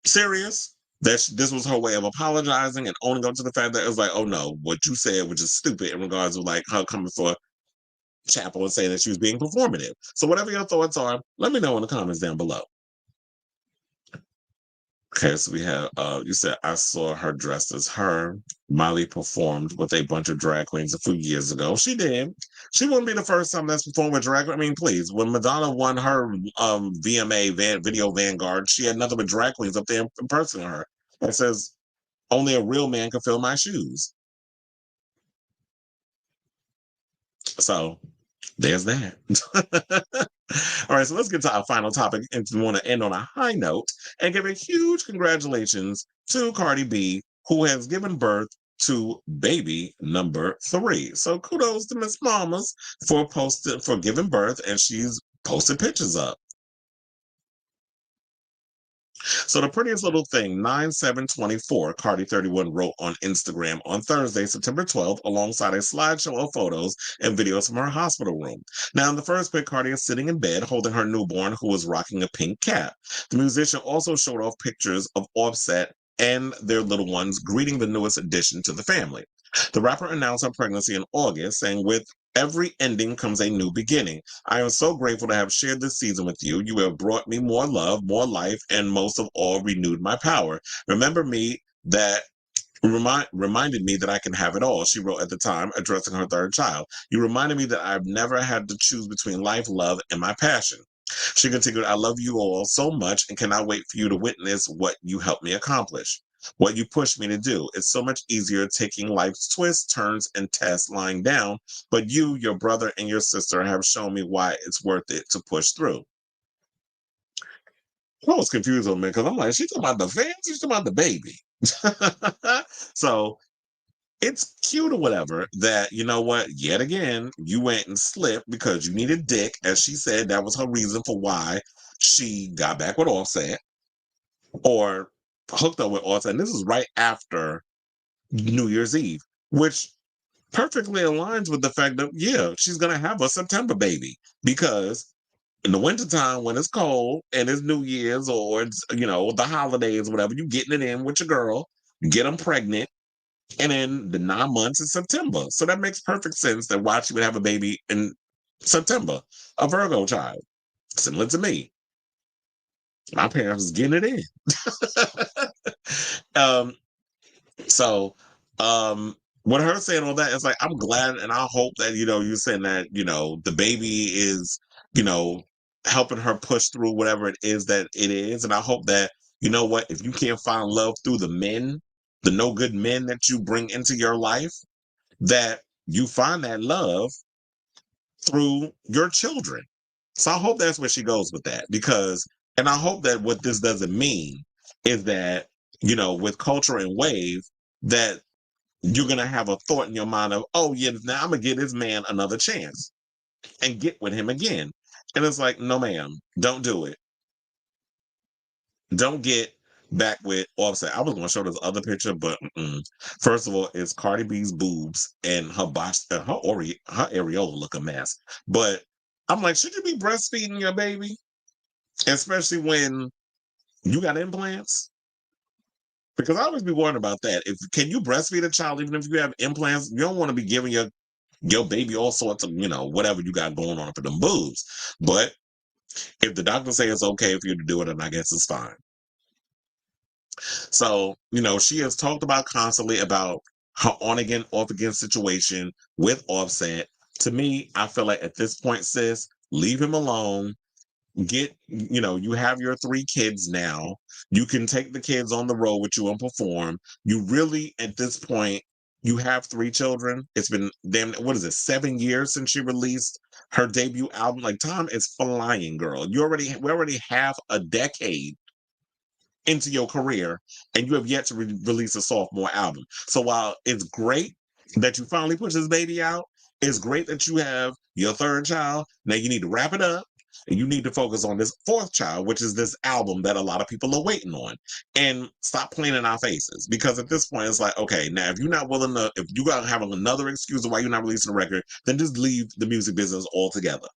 serious? That this was her way of apologizing and owning up to the fact that it was like, oh no, what you said was just stupid in regards to like her coming for Chapel and saying that she was being performative. So whatever your thoughts are, let me know in the comments down below. Okay, so we have, you said, I saw her dressed as her. Miley performed with a bunch of drag queens a few years ago. She did. She wouldn't be the first time that's performed with drag. I mean, please, when Madonna won her VMA Video Vanguard, she had nothing but drag queens up there impersonating her. It says, only a real man can fill my shoes. So there's that. All right, so let's get to our final topic. And we want to end on a high note and give a huge congratulations to Cardi B, who has given birth to baby number 3. So kudos to Miss Mamas for giving birth, and she's posted pictures up. So the prettiest little thing, 9/7/24, Cardi 31 wrote on Instagram on Thursday, September 12th, alongside a slideshow of photos and videos from her hospital room. Now, in the first pic, Cardi is sitting in bed holding her newborn, who is rocking a pink cap. The musician also showed off pictures of Offset and their little ones greeting the newest addition to the family. The rapper announced her pregnancy in August, saying, with every ending comes a new beginning. I am so grateful to have shared this season with you. You have brought me more love, more life, and most of all, renewed my power. Reminded me that I can have it all, she wrote at the time, addressing her third child. You reminded me that I've never had to choose between life, love, and my passion. She continued, I love you all so much and cannot wait for you to witness what you helped me accomplish. What you pushed me to do. It's so much easier taking life's twists, turns, and tests lying down, but you, your brother, and your sister have shown me why it's worth it to push through. I was confused on me because I'm like, she's talking about the fans, she's talking about the baby. So it's cute or whatever that, you know what, yet again, you went and slipped because you needed dick. As she said, that was her reason for why she got back with Offset or hooked up with Offset. And this is right after New Year's Eve, which perfectly aligns with the fact that, yeah, she's going to have a September baby because in the wintertime when it's cold and it's New Year's or it's, the holidays or whatever, you getting it in with your girl, you get them pregnant, and then the 9 months is September. So that makes perfect sense that why she would have a baby in September, a Virgo child, similar to me. My parents was getting it in. With her saying all that, it's like, I'm glad and I hope that, you're saying that, the baby is, helping her push through whatever it is that it is. And I hope that, if you can't find love through the men, the no good men that you bring into your life, that you find that love through your children. So I hope that's where she goes with that and I hope that what this doesn't mean is that, with culture and wave, that you're going to have a thought in your mind of, oh yeah, now I'm going to give this man another chance and get with him again. And it's like, no, ma'am, don't do it. Don't get back with Offset. I was going to show this other picture, but first of all, it's Cardi B's boobs and her areola look a mess. But I'm like, should you be breastfeeding your baby? Especially when you got implants? Because I always be worried about that. Can you breastfeed a child even if you have implants? You don't want to be giving your baby all sorts of, whatever you got going on for them boobs. But if the doctor says it's okay for you to do it, then I guess it's fine. So, she has talked about constantly about her on again, off again situation with Offset. To me, I feel like at this point, sis, leave him alone. you have your 3 kids now. You can take the kids on the road with you and perform. You really, at this point, you have 3 children. It's been what is it, 7 years since she released her debut album? Like, time is flying, girl. We already have a decade into your career, and you have yet to release a sophomore album. So while it's great that you finally put this baby out, it's great that you have your 3rd child. Now you need to wrap it up, and you need to focus on this 4th child, which is this album that a lot of people are waiting on. And stop playing in our faces, because at this point it's like, okay, now if you're not willing to, if you gotta have another excuse of why you're not releasing a record, then just leave the music business altogether.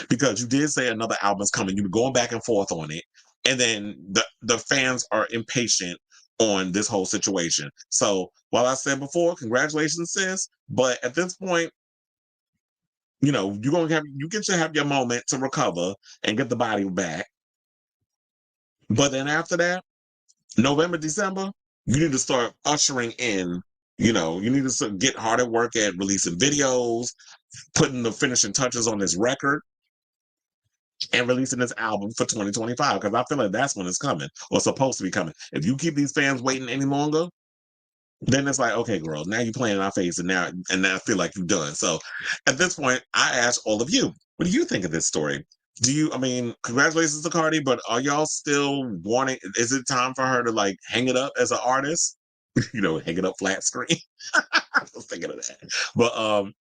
Because you did say another album is coming. You've been going back and forth on it. And then the fans are impatient on this whole situation. So while I said before, congratulations, sis. But at this point, you get to have your moment to recover and get the body back. But then after that, November, December, you need to start ushering in, you need to get hard at work at releasing videos, putting the finishing touches on this record, and releasing this album for 2025, because I feel like that's when it's coming, or supposed to be coming. If you keep these fans waiting any longer, then it's like, okay, girl, now you're playing in our face, and now I feel like you're done. So at this point, I ask all of you, what do you think of this story? Congratulations to Cardi, but are y'all still wanting, is it time for her to like hang it up as an artist? Hang it up flat screen. I was thinking of that. But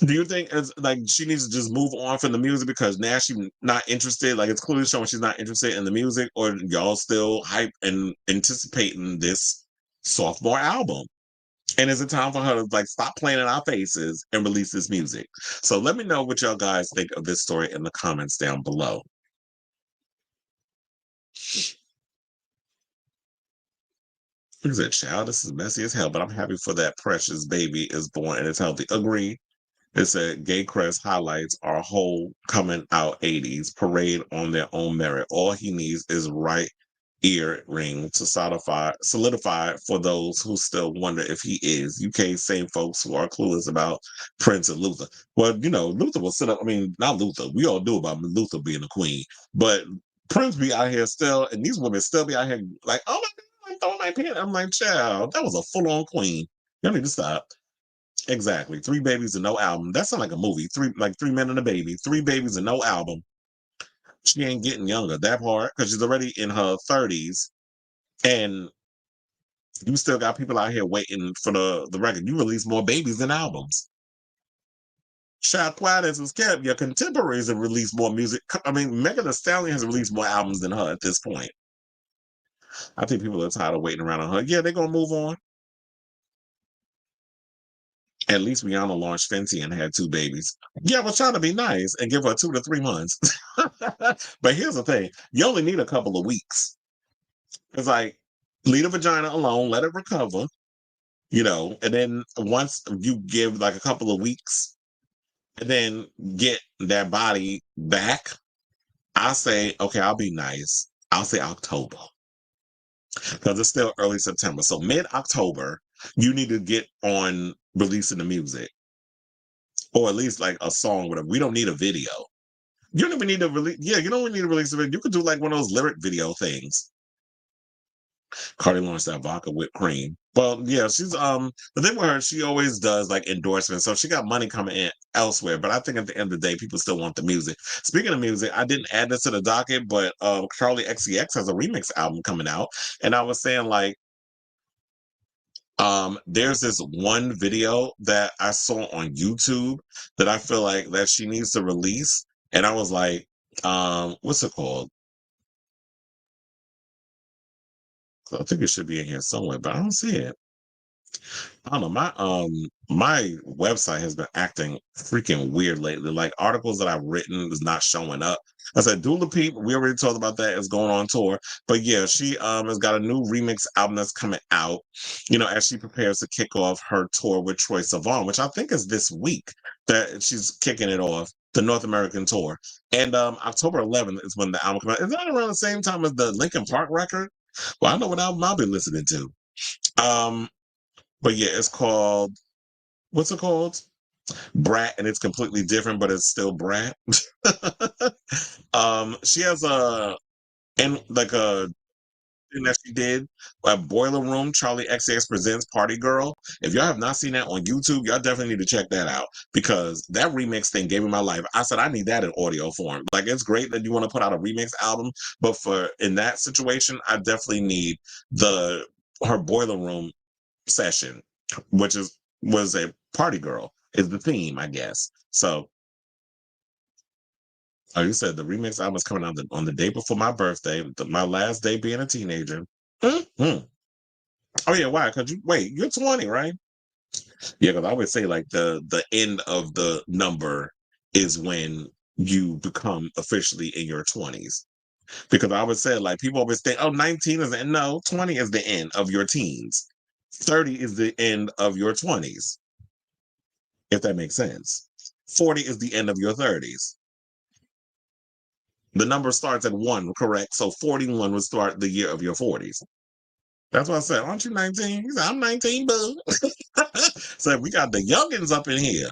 do you think it's like she needs to just move on from the music because now she's not interested? Like, it's clearly showing she's not interested in the music, or y'all still hype and anticipating this sophomore album? And is it time for her to like stop playing in our faces and release this music? So let me know what y'all guys think of this story in the comments down below. Look at that, child. This is messy as hell, but I'm happy for that precious baby is born and is healthy. Agreed. It said Gay Crest highlights our whole coming out 80s parade on their own merit. All he needs is right ear ring to solidify for those who still wonder if he is. UK same folks who are clueless about Prince and Luther. Well, Luther will sit up. I mean, not Luther. We all do about Luther being a queen, but Prince be out here still, and these women still be out here like, oh my God, I'm throwing my pen. I'm like, child, that was a full-on queen. You need to stop. Exactly. 3 babies and no album. That sounds like a movie. 3 men and a baby. 3 babies and no album. She ain't getting younger. That part, because she's already in her 30s, and you still got people out here waiting for the record. You release more babies than albums. Child, quiet as was kept, your contemporaries have released more music. I mean, Megan Thee Stallion has released more albums than her at this point. I think people are tired of waiting around on her. Yeah, they're gonna move on. At least Rihanna launched Fenty and had 2 babies. Yeah, we're trying to be nice and give her 2 to 3 months. But here's the thing. You only need a couple of weeks. It's like, leave the vagina alone, let it recover, and then once you give like a couple of weeks and then get that body back, I say, okay, I'll be nice. I'll say October. Because it's still early September. So mid-October, you need to get on releasing the music. Or at least like a song, whatever. We don't need a video. You don't even need to release. Yeah, you don't even need to release a video. You could do like one of those lyric video things. Cardi launched that vodka whipped cream. Well, yeah, she's the thing with her, she always does like endorsements. So she got money coming in elsewhere. But I think at the end of the day, people still want the music. Speaking of music, I didn't add this to the docket, but Charlie XCX has a remix album coming out. And I was saying like, there's this one video that I saw on YouTube that I feel like that she needs to release. And I was like, what's it called? I think it should be in here somewhere, but I don't see it. I don't know. My website has been acting freaking weird lately. Like, articles that I've written is not showing up. I said Dula Peep, we already talked about that, is going on tour. But yeah, she has got a new remix album that's coming out, as she prepares to kick off her tour with Troye Sivan, which I think is this week that she's kicking it off, the North American tour. And October 11th is when the album comes out. Is that around the same time as the Linkin Park record? Well, I know what album I'll be listening to. But yeah, it's called, what's it called? Brat, and it's completely different, but it's still Brat. She has a thing that she did, a Boiler Room, Charlie XCX Presents Party Girl. If y'all have not seen that on YouTube, y'all definitely need to check that out because that remix thing gave me my life. I said I need that in audio form. Like it's great that you want to put out a remix album, but for in that situation, I definitely need her Boiler Room session, which was a Party Girl is the theme, I guess. So oh, you said the remix album is coming out on the day before my birthday, my last day being a teenager. Mhm. Oh yeah, why? Because you're 20, right? Yeah, because I would say like the end of the number is when you become officially in your 20s. Because I would say like people always think, oh, 19 is the end. No, 20 is the end of your teens. 30 is the end of your 20s, if that makes sense. 40 is the end of your 30s. The number starts at 1, correct? So 41 would start the year of your 40s. That's what I said. Aren't you 19? He said, I'm 19, boo. So we got the youngins up in here.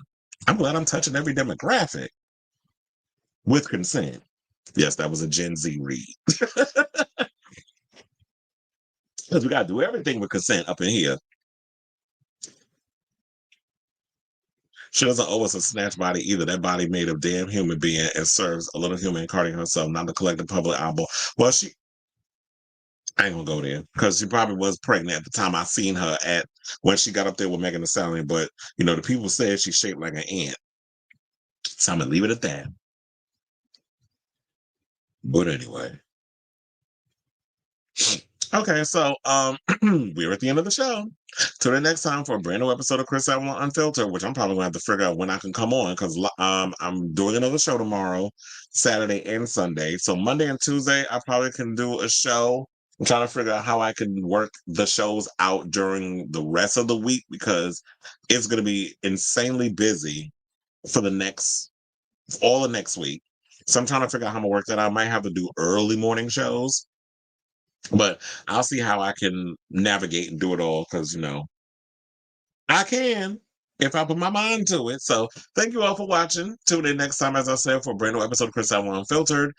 I'm glad I'm touching every demographic with consent. Yes, that was a Gen Z read. Because we got to do everything with consent up in here. She doesn't owe us a snatch body either. That body made of damn human being and serves a little human Cardi herself, not the collective public eyeball. Well, I ain't gonna go there because she probably was pregnant at the time I seen her at when she got up there with Megan Thee Stallion. But the people said she's shaped like an ant, so I'm gonna leave it at that. But anyway, okay, so we're at the end of the show. Till the next time for a brand new episode of Chris Allen Unfiltered, which I'm probably gonna have to figure out when I can come on because I'm doing another show tomorrow, Saturday and Sunday. So Monday and Tuesday I probably can do a show. I'm trying to figure out how I can work the shows out during the rest of the week because it's gonna be insanely busy for all the next week. So I'm trying to figure out how I'm gonna work that out. I might have to do early morning shows, but I'll see how I can navigate and do it all because I can if I put my mind to it. So thank you all for watching. Tune in next time, as I said, for a brand new episode of Chris Allen Unfiltered.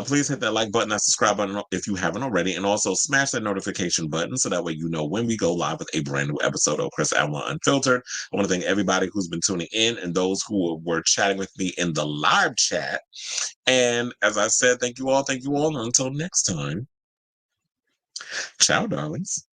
Please hit that like button, that subscribe button if you haven't already, and also smash that notification button so that way you know when we go live with a brand new episode of Chris Allen Unfiltered. I want to thank everybody who's been tuning in and those who were chatting with me in the live chat. And as I said, thank you all, and until next time. Ciao, darlings.